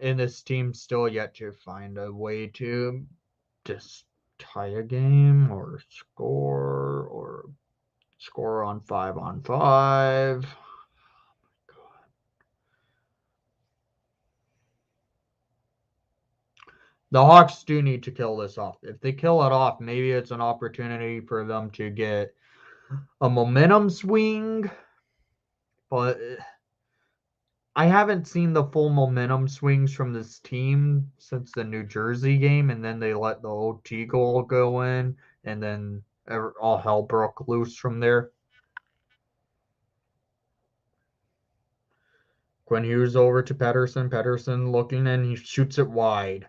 And this team still yet to find a way to just tie a game or score on 5-on-5. The Hawks do need to kill this off. If they kill it off, maybe it's an opportunity for them to get a momentum swing. But I haven't seen the full momentum swings from this team since the New Jersey game, and then they let the OT goal go in, and then all hell broke loose from there. Quinn Hughes over to Pettersson. Pettersson looking, and he shoots it wide.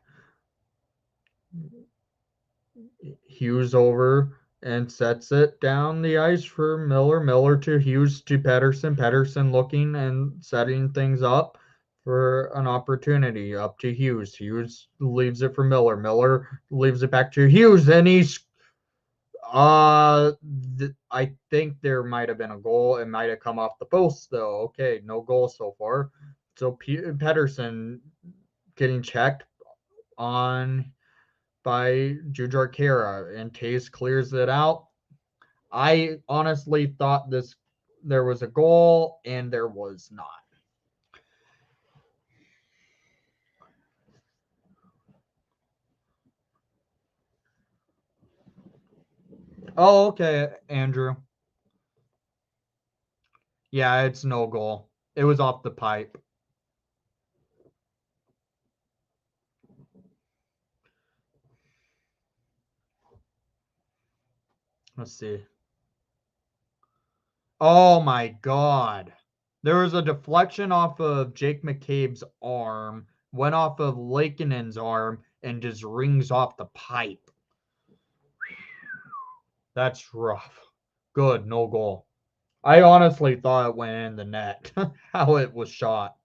Hughes over and sets it down the ice for Miller. Miller to Hughes to Pettersson. Pettersson looking and setting things up for an opportunity up to Hughes. Hughes leaves it for Miller. Miller leaves it back to Hughes, and he's I think there might have been a goal. It might have come off the post though. Okay, no goal so far. So Pettersson getting checked on by Jujhar Khaira, and Taze clears it out. I honestly thought there was a goal, and there was not. Oh, okay, Andrew. Yeah, it's no goal. It was off the pipe. Let's see. Oh my God. There was a deflection off of Jake McCabe's arm went off of Lakinen's arm and just rings off the pipe. That's rough. Good, no goal. I honestly thought it went in the net, how it was shot.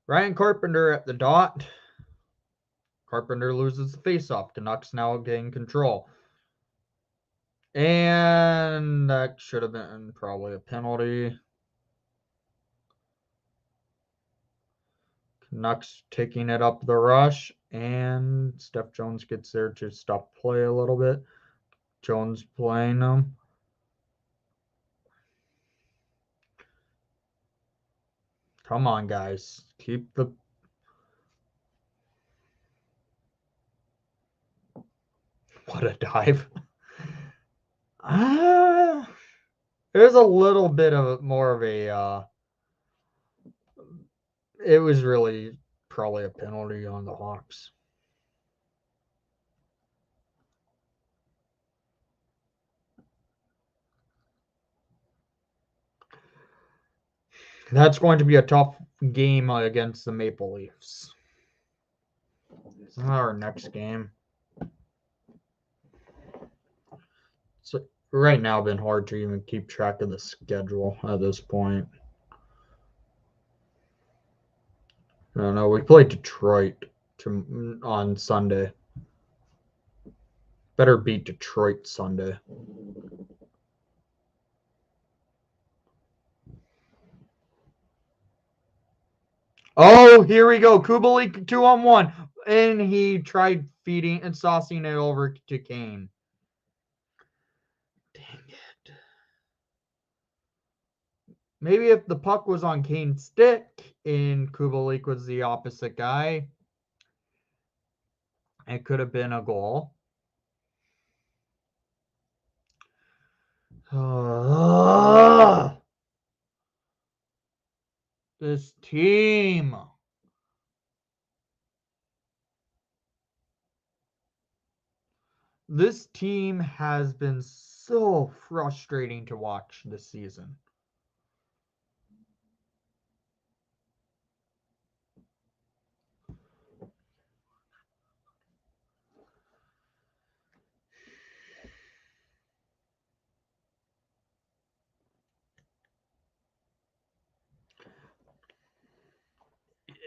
Ryan Carpenter at the dot. Carpenter loses the faceoff. Canucks now gain control. And that should have been probably a penalty. Canucks taking it up the rush, and Steph Jones gets there to stop play a little bit. Jones playing them. Come on, guys. Keep the... What a dive. There's a little bit of more of a... it was really probably a penalty on the Hawks. That's going to be a tough game against the Maple Leafs. It's not our next game. So right now, been hard to even keep track of the schedule at this point. I don't know. We played Detroit on Sunday. Better beat Detroit Sunday. Oh, here we go. Kubalik 2-on-1. And he tried feeding and saucing it over to Kane. Dang it. Maybe if the puck was on Kane's stick and Kubalik was the opposite guy, it could have been a goal. This team. This team has been so frustrating to watch this season.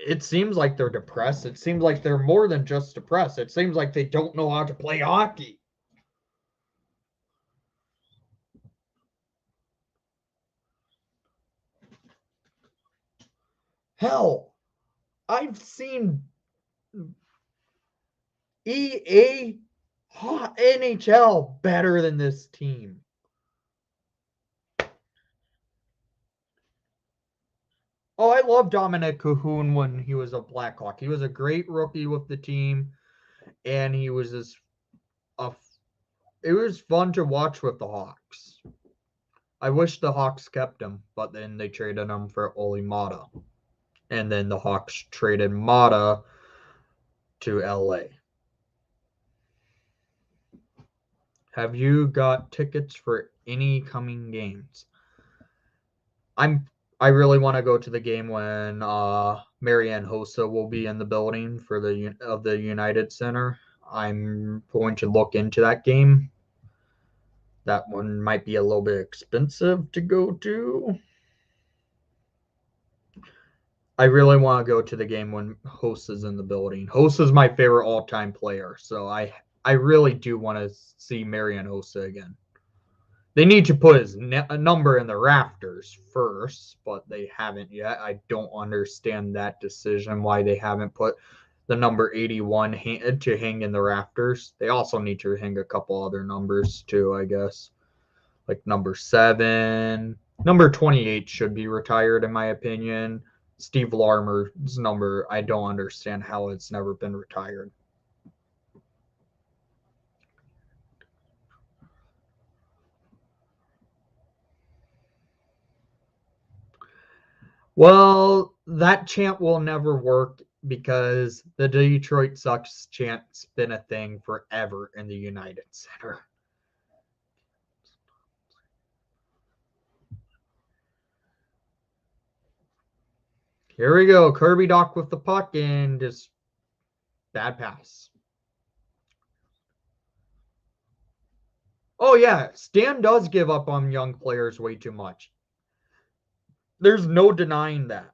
It seems like they're depressed. It seems like they're more than just depressed. It seems like they don't know how to play hockey. Hell, I've seen EA NHL better than this team. Oh, I love Dominic Cahoon when he was a Blackhawk. He was a great rookie with the team, and he was it was fun to watch with the Hawks. I wish the Hawks kept him, but then they traded him for Oli Mata. And then the Hawks traded Mata to LA. Have you got tickets for any coming games? I really want to go to the game when Marianne Hossa will be in the building for the United Center. I'm going to look into that game. That one might be a little bit expensive to go to. I really want to go to the game when Hossa is in the building. Hossa is my favorite all-time player, so I really do want to see Marianne Hossa again. They need to put his number in the rafters first, but they haven't yet. I don't understand that decision, why they haven't put the number 81 to hang in the rafters. They also need to hang a couple other numbers too, I guess. Like number 7. Number 28 should be retired, in my opinion. Steve Larmer's number, I don't understand how it's never been retired. Well, that chant will never work because the Detroit sucks chant's been a thing forever in the United Center. Here we go. Kirby Dach with the puck and just bad pass. Oh, yeah. Stan does give up on young players way too much. There's no denying that.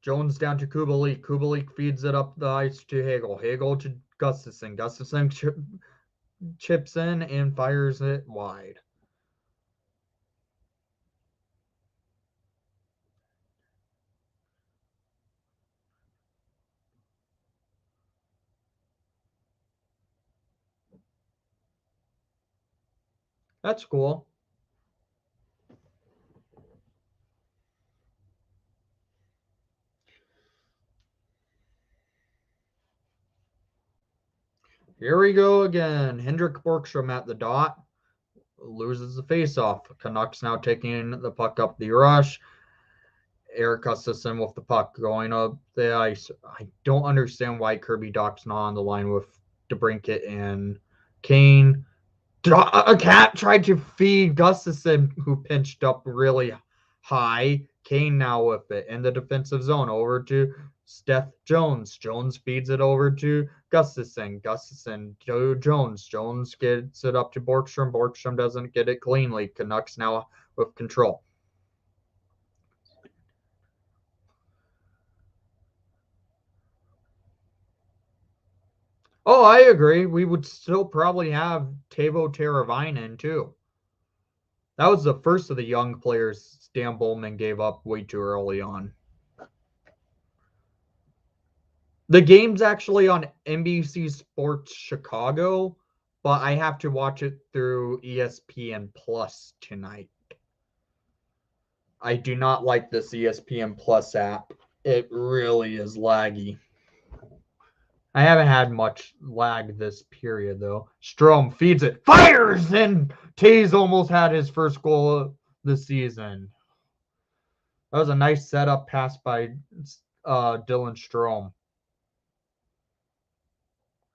Jones down to Kubalik. Kubalik feeds it up the ice to Hagel. Hagel to Gustafson. Gustafson chips in and fires it wide. That's cool. Here we go again. Hendrik Borgstrom at the dot. Loses the faceoff. Canucks now taking the puck up the rush. Eric Gustafson with the puck going up the ice. I don't understand why Kirby Dach's not on the line with DeBrincat and Kane. A cat tried to feed Gustafson, who pinched up really high. Kane now with it in the defensive zone over to Steph Jones. Jones feeds it over to Gustafson. Gustafson to Jones. Jones gets it up to Borgstrom. Borgstrom doesn't get it cleanly. Canucks now with control. Oh, I agree. We would still probably have Teuvo Teravainen too. That was the first of the young players Stan Bowman gave up way too early on. The game's actually on NBC Sports Chicago, but I have to watch it through ESPN Plus tonight. I do not like this ESPN Plus app. It really is laggy. I haven't had much lag this period, though. Strome feeds it, fires, and Taze almost had his first goal of the season. That was a nice setup pass by Dylan Strome.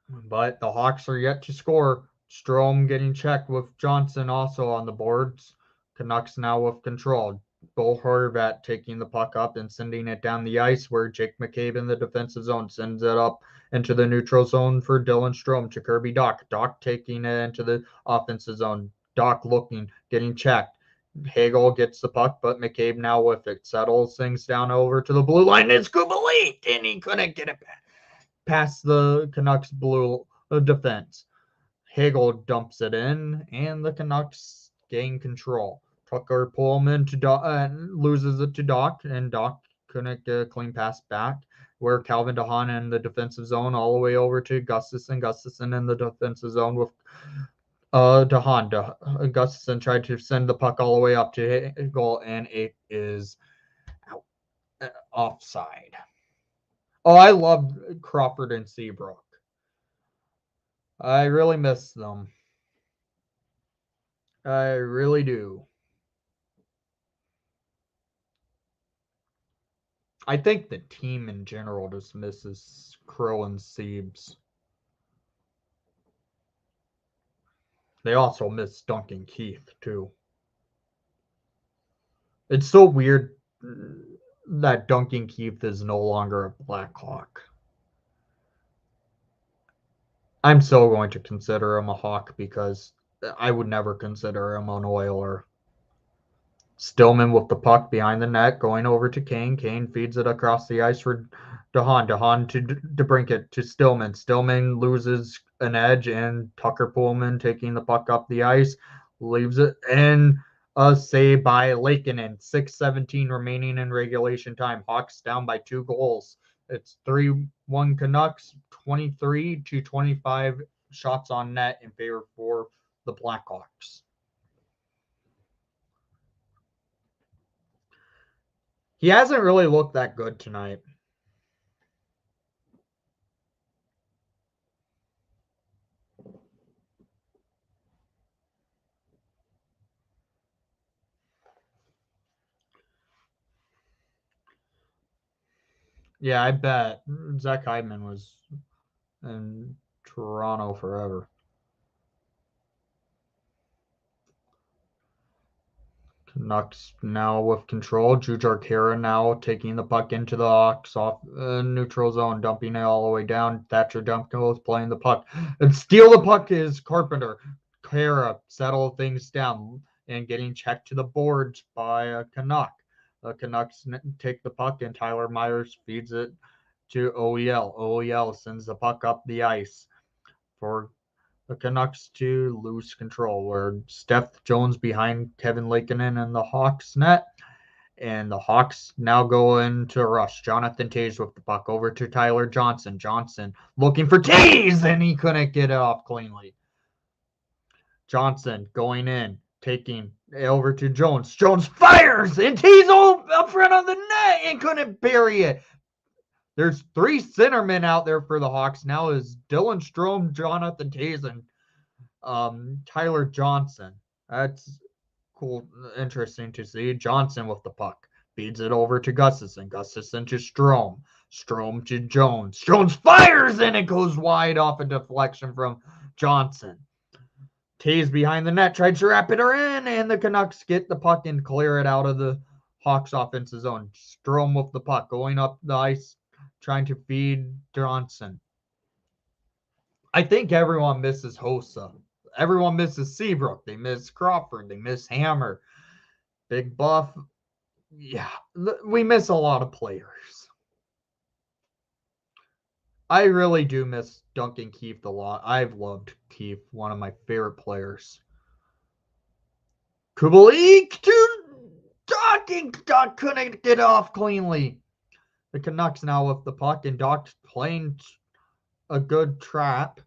But the Hawks are yet to score. Strome getting checked with Johnson also on the boards. Canucks now with control. Bo Horvat taking the puck up and sending it down the ice where Jake McCabe in the defensive zone sends it up into the neutral zone for Dylan Strome to Kirby Dach. Dach taking it into the offensive zone. Dach looking, getting checked. Hagel gets the puck, but McCabe now with it settles things down over to the blue line. It's Kubalik, and he couldn't get it past the Canucks blue defense. Hagel dumps it in, and the Canucks gain control. Tucker Pullman to loses it to Dach, and Dach couldn't get a clean pass back. Where Calvin DeHaan in the defensive zone all the way over to Gustafson. Gustafson in the defensive zone with DeHaan. Gustafson tried to send the puck all the way up to goal, and it is out, offside. Oh, I love Crawford and Seabrook. I really miss them. I really do. I think the team in general just misses Crow and Siebes. They also miss Duncan Keith, too. It's so weird that Duncan Keith is no longer a Blackhawk. I'm still going to consider him a Hawk because I would never consider him an Oiler. Stillman with the puck behind the net, going over to Kane. Kane feeds it across the ice for DeHaan. DeHaan to DeBrincat to Stillman. Stillman loses an edge, and Tucker Pullman taking the puck up the ice leaves it in a save by Lakeinen. 6:17 remaining in regulation time. Hawks down by 2 goals. It's 3-1 Canucks, 23-25 shots on net in favor for the Blackhawks. He hasn't really looked that good tonight. Yeah, I bet Zach Hyman was in Toronto forever. Canucks now with control. Jujar now taking the puck into the Hawks off neutral zone, dumping it all the way down. Thatcher Dumko playing the puck. And steal the puck is Carpenter. Kara settle things down and getting checked to the boards by a Canuck. The Canucks take the puck and Tyler Myers feeds it to OEL. OEL sends the puck up the ice for the Canucks to lose control, where Steph Jones behind Kevin Lakeinen in the Hawks net, and the Hawks now go into a rush. Jonathan Toews with the puck over to Tyler Johnson. Johnson looking for Toews, and he couldn't get it off cleanly. Johnson going in, taking it over to Jones. Jones fires, and Toews up front of the net and couldn't bury it. There's 3 centermen out there for the Hawks now is Dylan Strome, Jonathan Toews, and Tyler Johnson. That's cool, interesting to see. Johnson with the puck. Feeds it over to Gustafson. Gustafson to Strome. Strome to Jones. Jones fires and it goes wide off a deflection from Johnson. Toews behind the net. Tried to wrap it in, and the Canucks get the puck and clear it out of the Hawks offensive zone. Strome with the puck. Going up the ice. Trying to feed Johnson. I think everyone misses Hossa. Everyone misses Seabrook. They miss Crawford. They miss Hammer. Big Buff. Yeah, we miss a lot of players. I really do miss Duncan Keith a lot. I've loved Keith, one of my favorite players. Kubalik to Doc couldn't get off cleanly. The Canucks now with the puck, and Doc playing a good trap.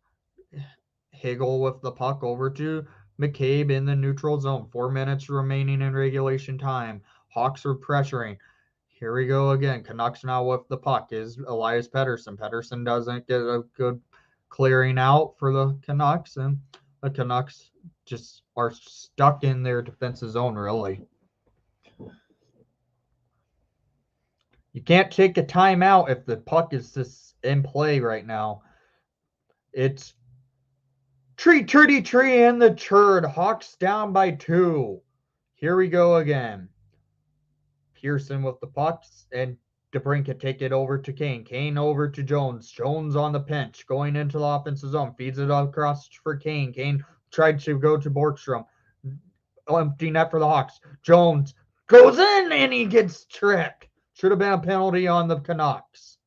Hagel with the puck over to McCabe in the neutral zone. 4 minutes remaining in regulation time. Hawks are pressuring. Here we go again. Canucks now with the puck is Elias Pettersson. Pettersson doesn't get a good clearing out for the Canucks, and the Canucks just are stuck in their defensive zone, really. You can't take a timeout if the puck is just in play right now. It's Tree in the churd. Hawks down by 2. Here we go again. Pearson with the pucks, and DeBrincat take it over to Kane. Kane over to Jones. Jones on the pinch, going into the offensive zone. Feeds it across for Kane. Kane tried to go to Borgstrom. Empty net for the Hawks. Jones goes in, and he gets tripped. Should have been a penalty on the Canucks.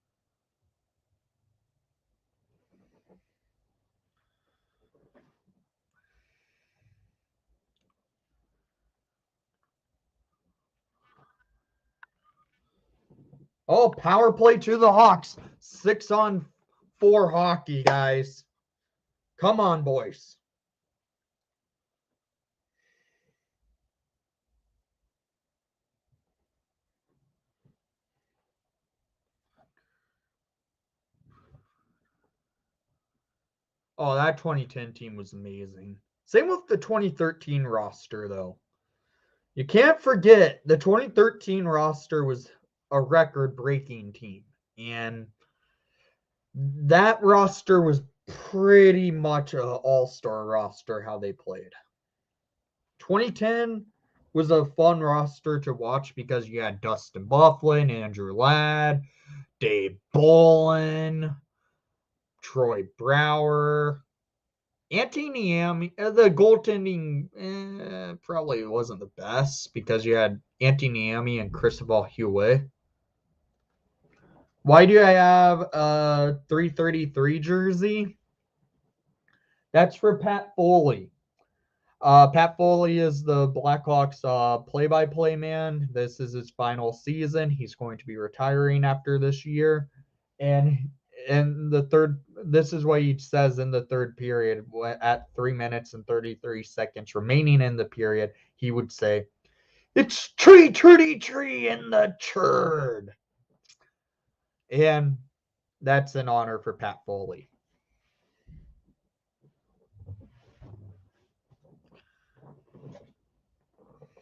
Oh, power play to the Hawks. 6-on-4 hockey, guys. Come on, boys. Oh, that 2010 team was amazing. Same with the 2013 roster, though. You can't forget the 2013 roster was a record-breaking team. And that roster was pretty much an all-star roster, how they played. 2010 was a fun roster to watch because you had Dustin Byfuglien, Andrew Ladd, Dave Bolin, Troy Brouwer, Antti Niemi. The goaltending probably wasn't the best because you had Antti Niemi and Cristobal Huet. Why do I have a 333 jersey? That's for Pat Foley. Pat Foley is the Blackhawks play-by-play man. This is his final season. He's going to be retiring after this year. And this is what he says in the third period. At 3 minutes and 33 seconds remaining in the period, he would say, "It's tree in the churd." And that's an honor for Pat Foley.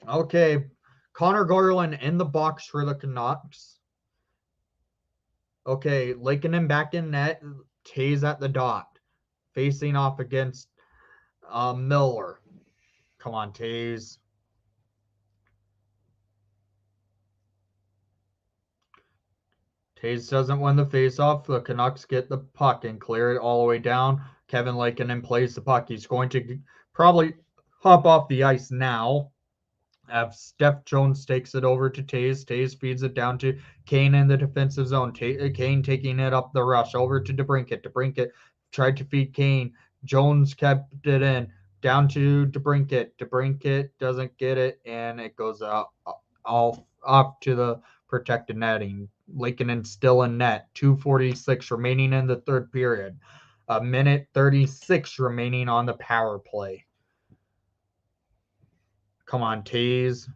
Okay, Connor Garland in the box for the Canucks. Okay, Lakeinen back in net. Toews at the dot. Facing off against Miller. Come on, Toews. Taves doesn't win the faceoff. The Canucks get the puck and clear it all the way down. Kevin Lankinen plays the puck. He's going to probably hop off the ice now. Steph Jones takes it over to Taves. Taves feeds it down to Kane in the defensive zone. Kane taking it up the rush over to DeBrincat. DeBrincat tried to feed Kane. Jones kept it in. Down to DeBrincat. DeBrincat doesn't get it, and it goes all up to the protected netting. Lankinen still in net. 2:46 remaining in the third period. A minute 36 remaining on the power play. Come on, Taves.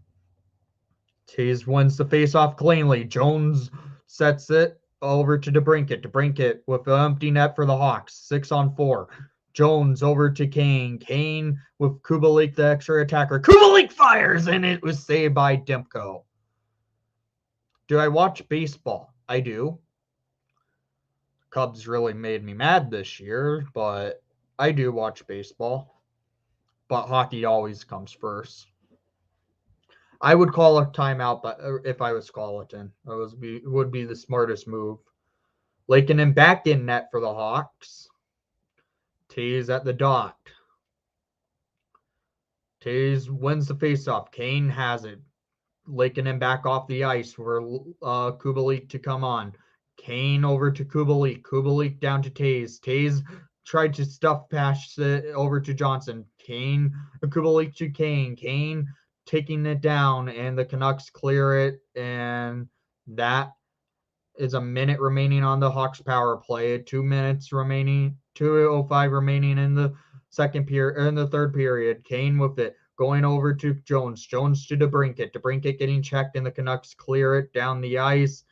Taves wins the faceoff cleanly. Jones sets it over to DeBrincat. DeBrincat with an empty net for the Hawks. 6-on-4. Jones over to Kane. Kane with Kubalik, the extra attacker. Kubalik fires, and it was saved by Demko. Do I watch baseball? I do. Cubs really made me mad this year, but I do watch baseball. But hockey always comes first. I would call a timeout, but if I was Colleton, it would be the smartest move. Lankinen back in net for the Hawks. Taves at the dot. Taves wins the faceoff. Kane has it. Lankinen back off the ice for Kubalik to come on. Kane over to Kubalik. Kubalik down to Taves. Taves tried to stuff pass it over to Johnson. Kubalik to Kane. Kane taking it down, and the Canucks clear it, and that is a minute remaining on the Hawks power play. 2 minutes remaining, 2:05 remaining in the third period. Kane with it, going over to Jones. Jones to DeBrincat. DeBrincat getting checked, and the Canucks clear it down the ice.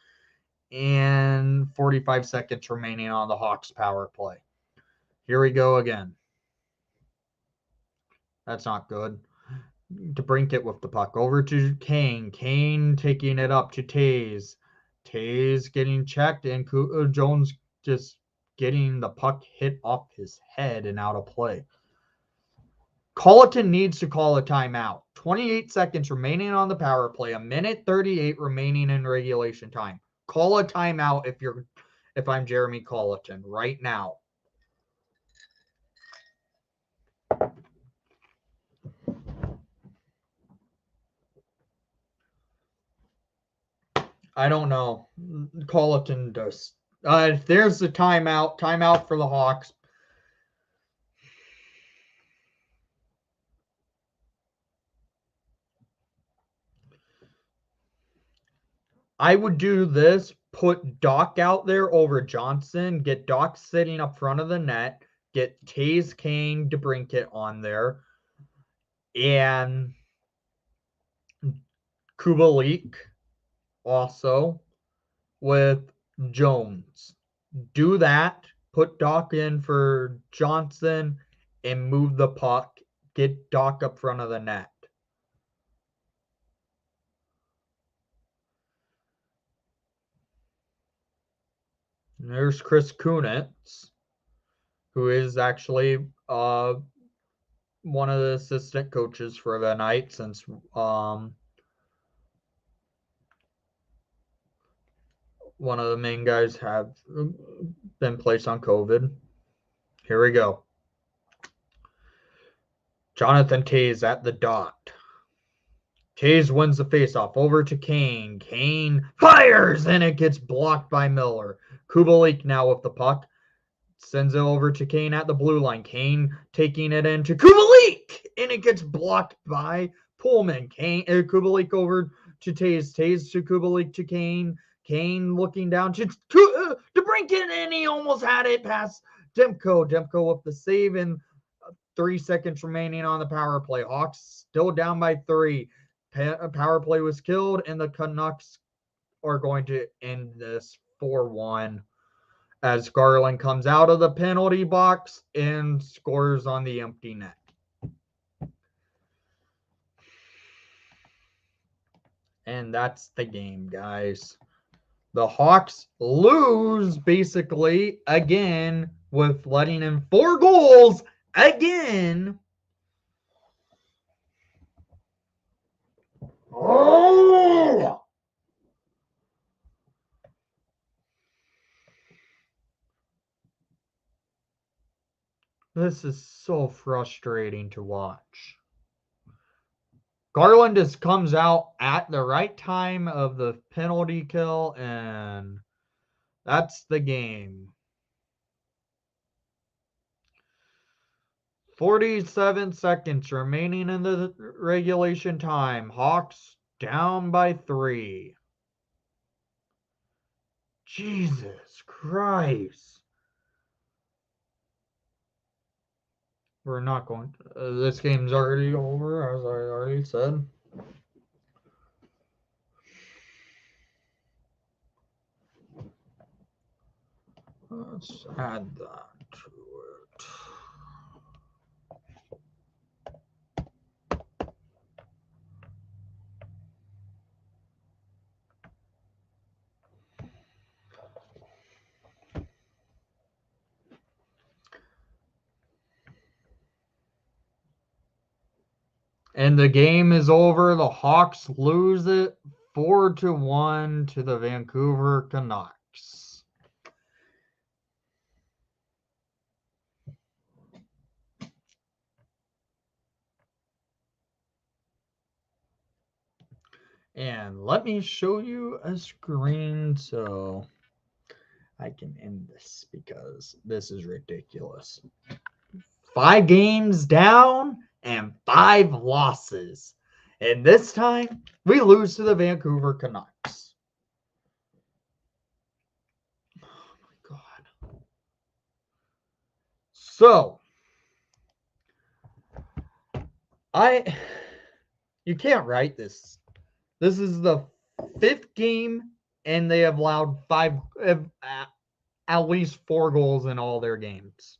And 45 seconds remaining on the Hawks power play. Here we go again. That's not good. DeBrincat with the puck over to Kane. Kane taking it up to Taves. Taves getting checked, and Jones just getting the puck hit off his head and out of play. Colleton needs to call a timeout. 28 seconds remaining on the power play. A minute 38 remaining in regulation time. Call a timeout if I'm Jeremy Colleton right now. I don't know. Colleton does. There's the timeout. Timeout for the Hawks. I would do this. Put Doc out there over Johnson. Get Doc sitting up front of the net. Get Taves, Kane, DeBrincat on there. And Kubalik also with Jones. Do that. Put Doc in for Johnson and move the puck. Get Doc up front of the net. And there's Chris Kunitz, who is actually one of the assistant coaches for the night since one of the main guys have been placed on COVID. Here we go. Jonathan Taves at the dot. Taves wins the faceoff over to Kane. Kane fires, and it gets blocked by Miller. Kubalik now with the puck. Sends it over to Kane at the blue line. Kane taking it into Kubalik, and it gets blocked by Pullman. Kubalik over to Taves. Taves to Kubalik to Kane. Kane looking down to DeBrincat, and he almost had it past Demko. Demko with the save, and 3 seconds remaining on the power play. Hawks still down by 3. Power play was killed, and the Canucks are going to end this 4-1 as Garland comes out of the penalty box and scores on the empty net. And that's the game, guys. The Hawks lose basically again with letting in 4 goals again. Oh! This is so frustrating to watch. Garland just comes out at the right time of the penalty kill, and that's the game. 47 seconds remaining in the regulation time. Hawks down by 3. Jesus Christ. We're not going to, this game's already over, as I already said. Let's add that to it. And the game is over. The Hawks lose it 4-1 to the Vancouver Canucks. And let me show you a screen so I can end this because this is ridiculous. 5 games down and 5 losses. And this time, we lose to the Vancouver Canucks. Oh my God. So, you can't write this. This is the 5th game, and they have allowed at least 4 goals in all their games.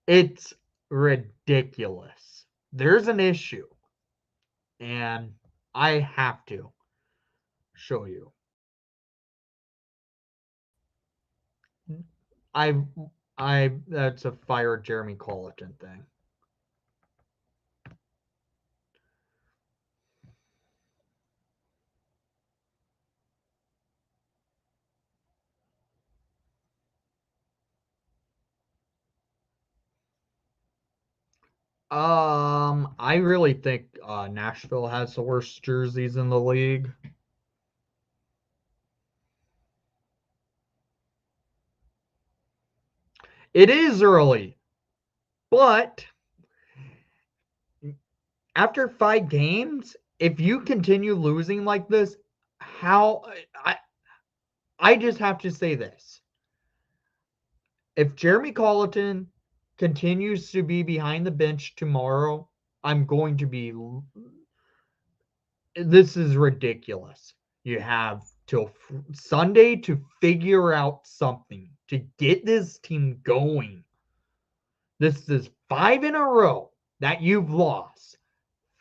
It's ridiculous. There's an issue, and I have to show you. That's a fire Jeremy Colleton thing. I really think Nashville has the worst jerseys in the league. It is early, but after 5 games, if you continue losing like this, I just have to say this. If Jeremy Colleton continues to be behind the bench tomorrow, I'm going to be. This is ridiculous. You have till Sunday to figure out something to get this team going. This is 5 in a row that you've lost.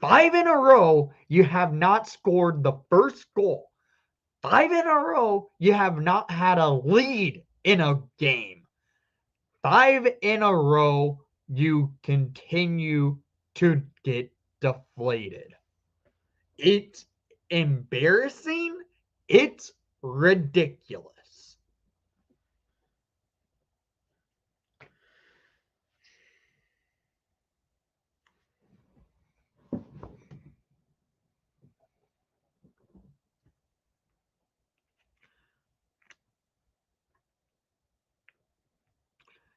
5 in a row, you have not scored the first goal. 5 in a row, you have not had a lead in a game. 5 in a row, you continue to get deflated. It's embarrassing. It's ridiculous.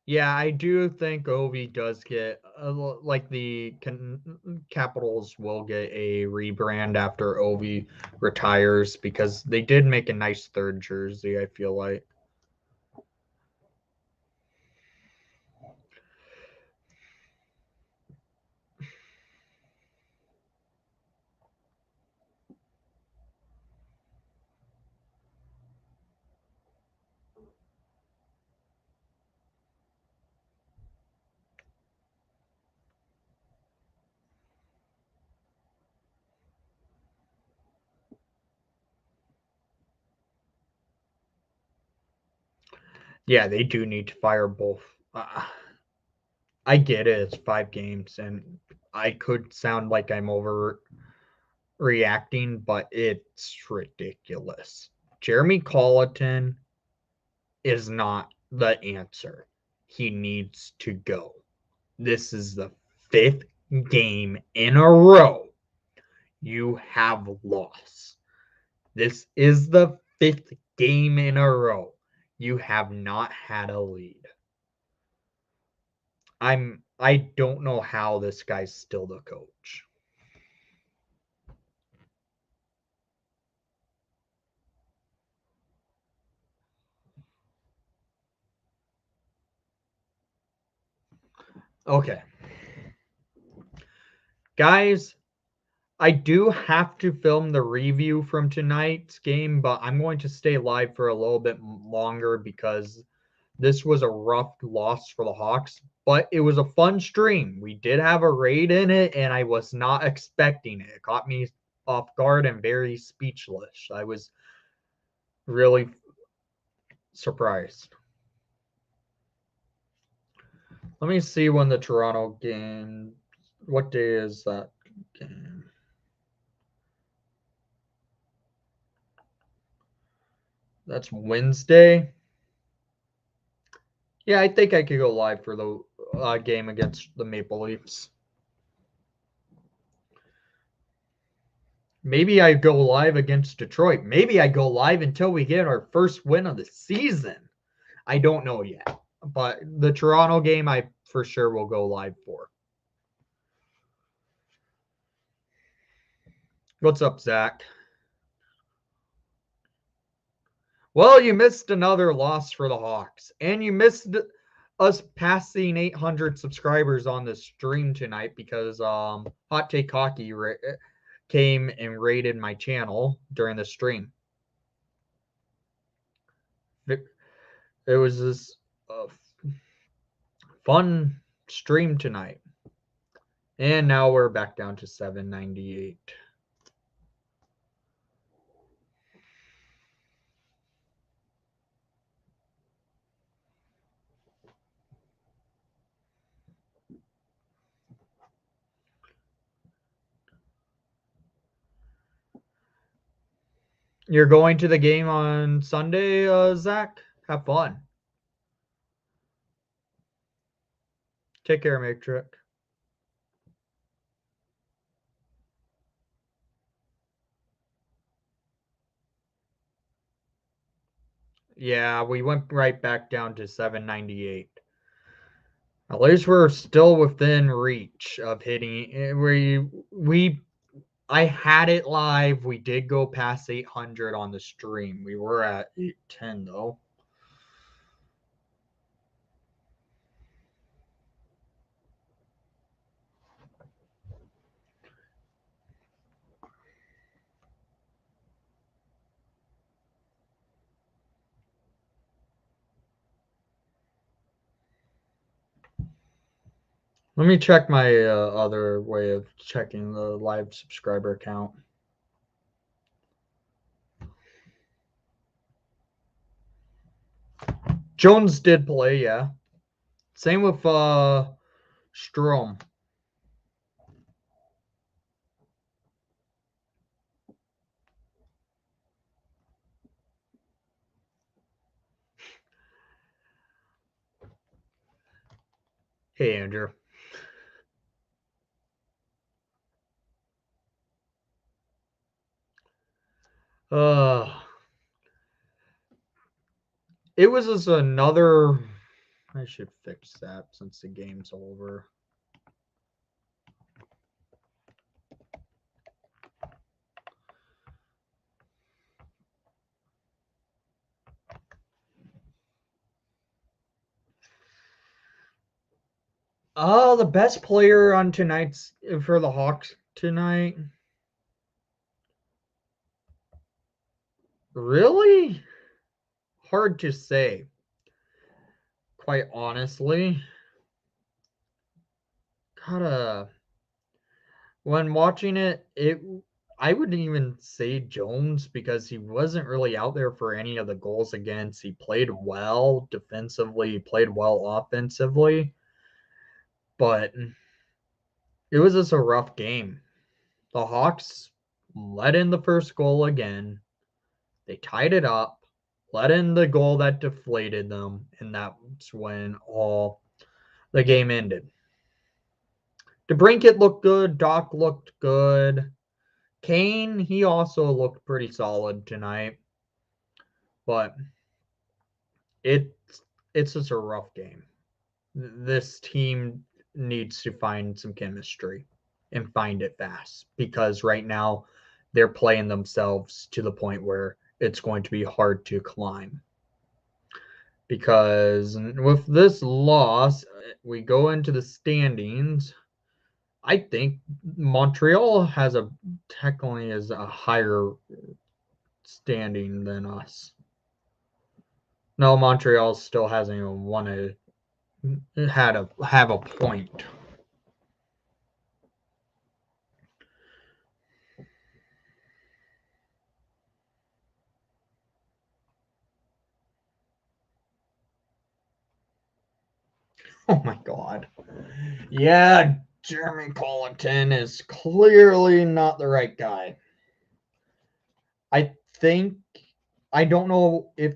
Yeah, I do think Ovi does get like the Capitals will get a rebrand after Ovi retires because they did make a nice third jersey, I feel like. Yeah, they do need to fire both. I get it. It's 5 games, and I could sound like I'm overreacting, but it's ridiculous. Jeremy Colleton is not the answer. He needs to go. This is the 5th game in a row you have lost. This is the 5th game in a row you have not had a lead. I don't know how this guy's still the coach. Okay. Guys, I do have to film the review from tonight's game, but I'm going to stay live for a little bit longer because this was a rough loss for the Hawks, but it was a fun stream. We did have a raid in it, and I was not expecting it. It caught me off guard and very speechless. I was really surprised. Let me see when the Toronto game. What day is that game? That's Wednesday. Yeah, I think I could go live for the game against the Maple Leafs. Maybe I go live against Detroit. Maybe I go live until we get our first win of the season. I don't know yet. But the Toronto game, I for sure will go live for. What's up, Zach? Well, you missed another loss for the Hawks, and you missed us passing 800 subscribers on the stream tonight because Hot Take Hawkey came and raided my channel during the stream. It was this fun stream tonight, and now we're back down to 798. You're going to the game on Sunday, Zach? Have fun. Take care, Matrix. Yeah, we went right back down to 798. At least we're still within reach of hitting. I had it live. We did go past 800 on the stream. We were at 810 though. Let me check my other way of checking the live subscriber count. Jones did play, yeah. Same with Strom. Hey, Andrew. It was just another. I should fix that since the game's over. The best player on tonight's for the Hawks tonight. Really? Hard to say. Quite honestly. Gotta when watching it, I wouldn't even say Jones because he wasn't really out there for any of the goals against. He played well defensively, he played well offensively, but it was just a rough game. The Hawks let in the first goal again. They tied it up let in the goal that deflated them, and that's when all the game ended. DeBrincat looked good. Doc looked good. Kane, he also looked pretty solid tonight. But it's just a rough game. This team needs to find some chemistry and find it fast because right now they're playing themselves to the point where it's going to be hard to climb. Because with this loss, we go into the standings. I think Montreal has a technically is a higher standing than us. No, Montreal still hasn't even won have a point. Oh my god. Yeah, Jeremy Colleton is clearly not the right guy. I think I don't know if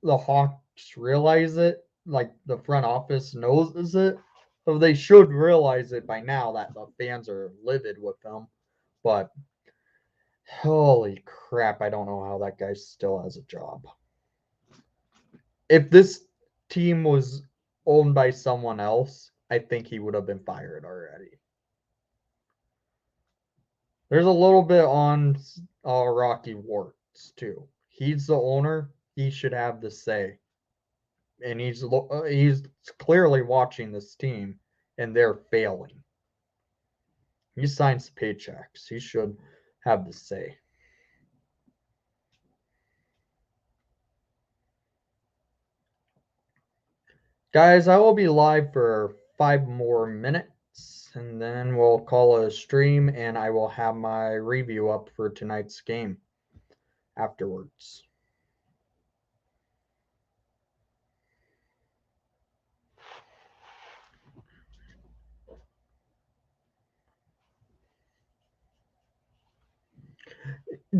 the Hawks realize it, like the front office knows it. So they should realize it by now that the fans are livid with them. But holy crap, I don't know how that guy still has a job. If this team was owned by someone else, I think he would have been fired already. There's a little bit on Rocky Warts too. He's the owner. He should have the say, and he's clearly watching this team, and they're failing. He signs paychecks. He should have the say. Guys, I will be live for 5 more minutes, and then we'll call it a stream, and I will have my review up for tonight's game afterwards.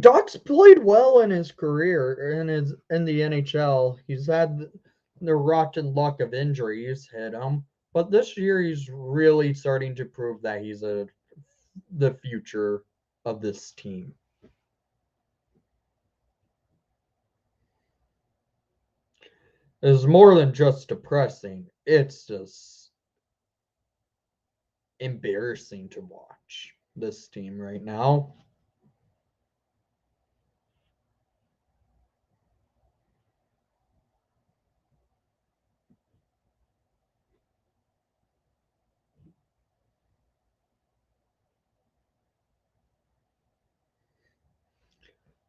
Doc's played well in his career in the NHL. He's had the rotten luck of injuries hit him, but this year he's really starting to prove that he's the future of this team. It's more than just depressing. It's just embarrassing to watch this team right now.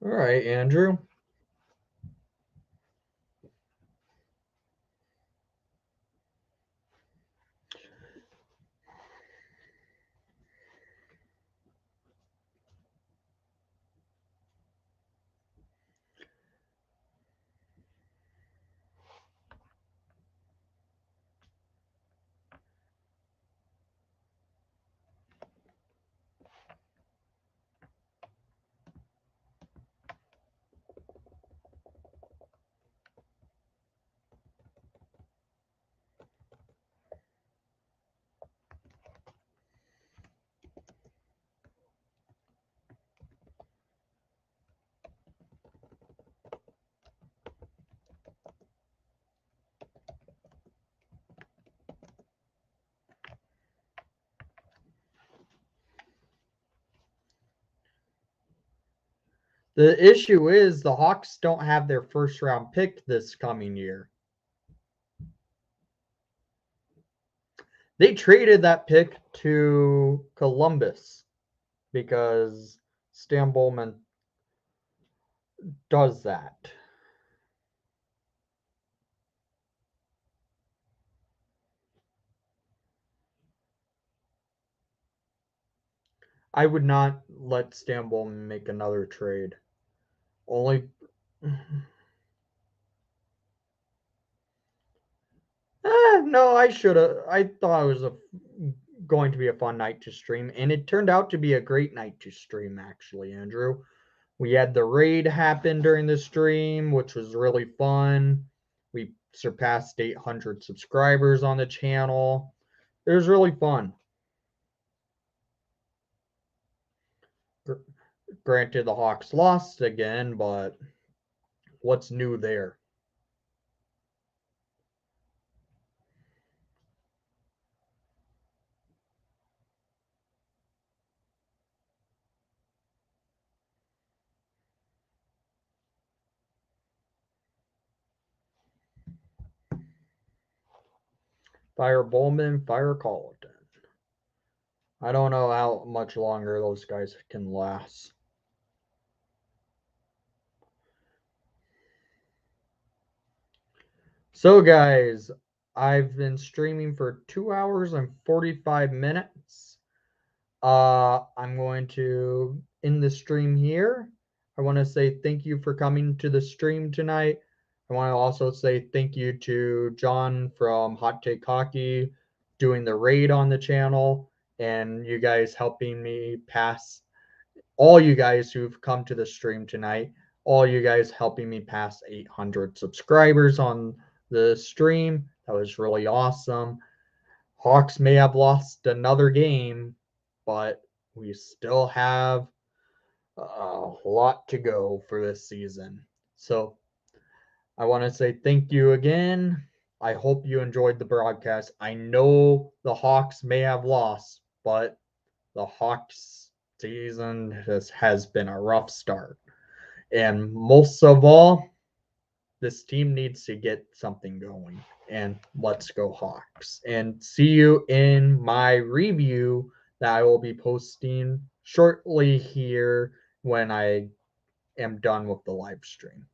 All right, Andrew. The issue is the Hawks don't have their first round pick this coming year. They traded that pick to Columbus because Stan Bowman does that. I would not let Stan Bowman make another trade. Only. No, I should have. I thought it was going to be a fun night to stream, and it turned out to be a great night to stream, actually, Andrew. We had the raid happen during the stream, which was really fun. We surpassed 800 subscribers on the channel. It was really fun. Granted, the Hawks lost again, but what's new there? Fire Bowman, fire Colleton. I don't know how much longer those guys can last. So, guys, I've been streaming for 2 hours and 45 minutes. I'm going to end the stream here. I want to say thank you for coming to the stream tonight. I want to also say thank you to John from Hot Take Hawkey doing the raid on the channel, and you guys helping me pass, all you guys who've come to the stream tonight, all you guys helping me pass 800 subscribers on the stream. That was really awesome. Hawks may have lost another game, but we still have a lot to go for this season. So I want to say thank you again. I hope you enjoyed the broadcast. I know the Hawks may have lost, but the Hawks season has been a rough start. And most of all, this team needs to get something going. And let's go Hawks. And see you in my review that I will be posting shortly here when I am done with the live stream.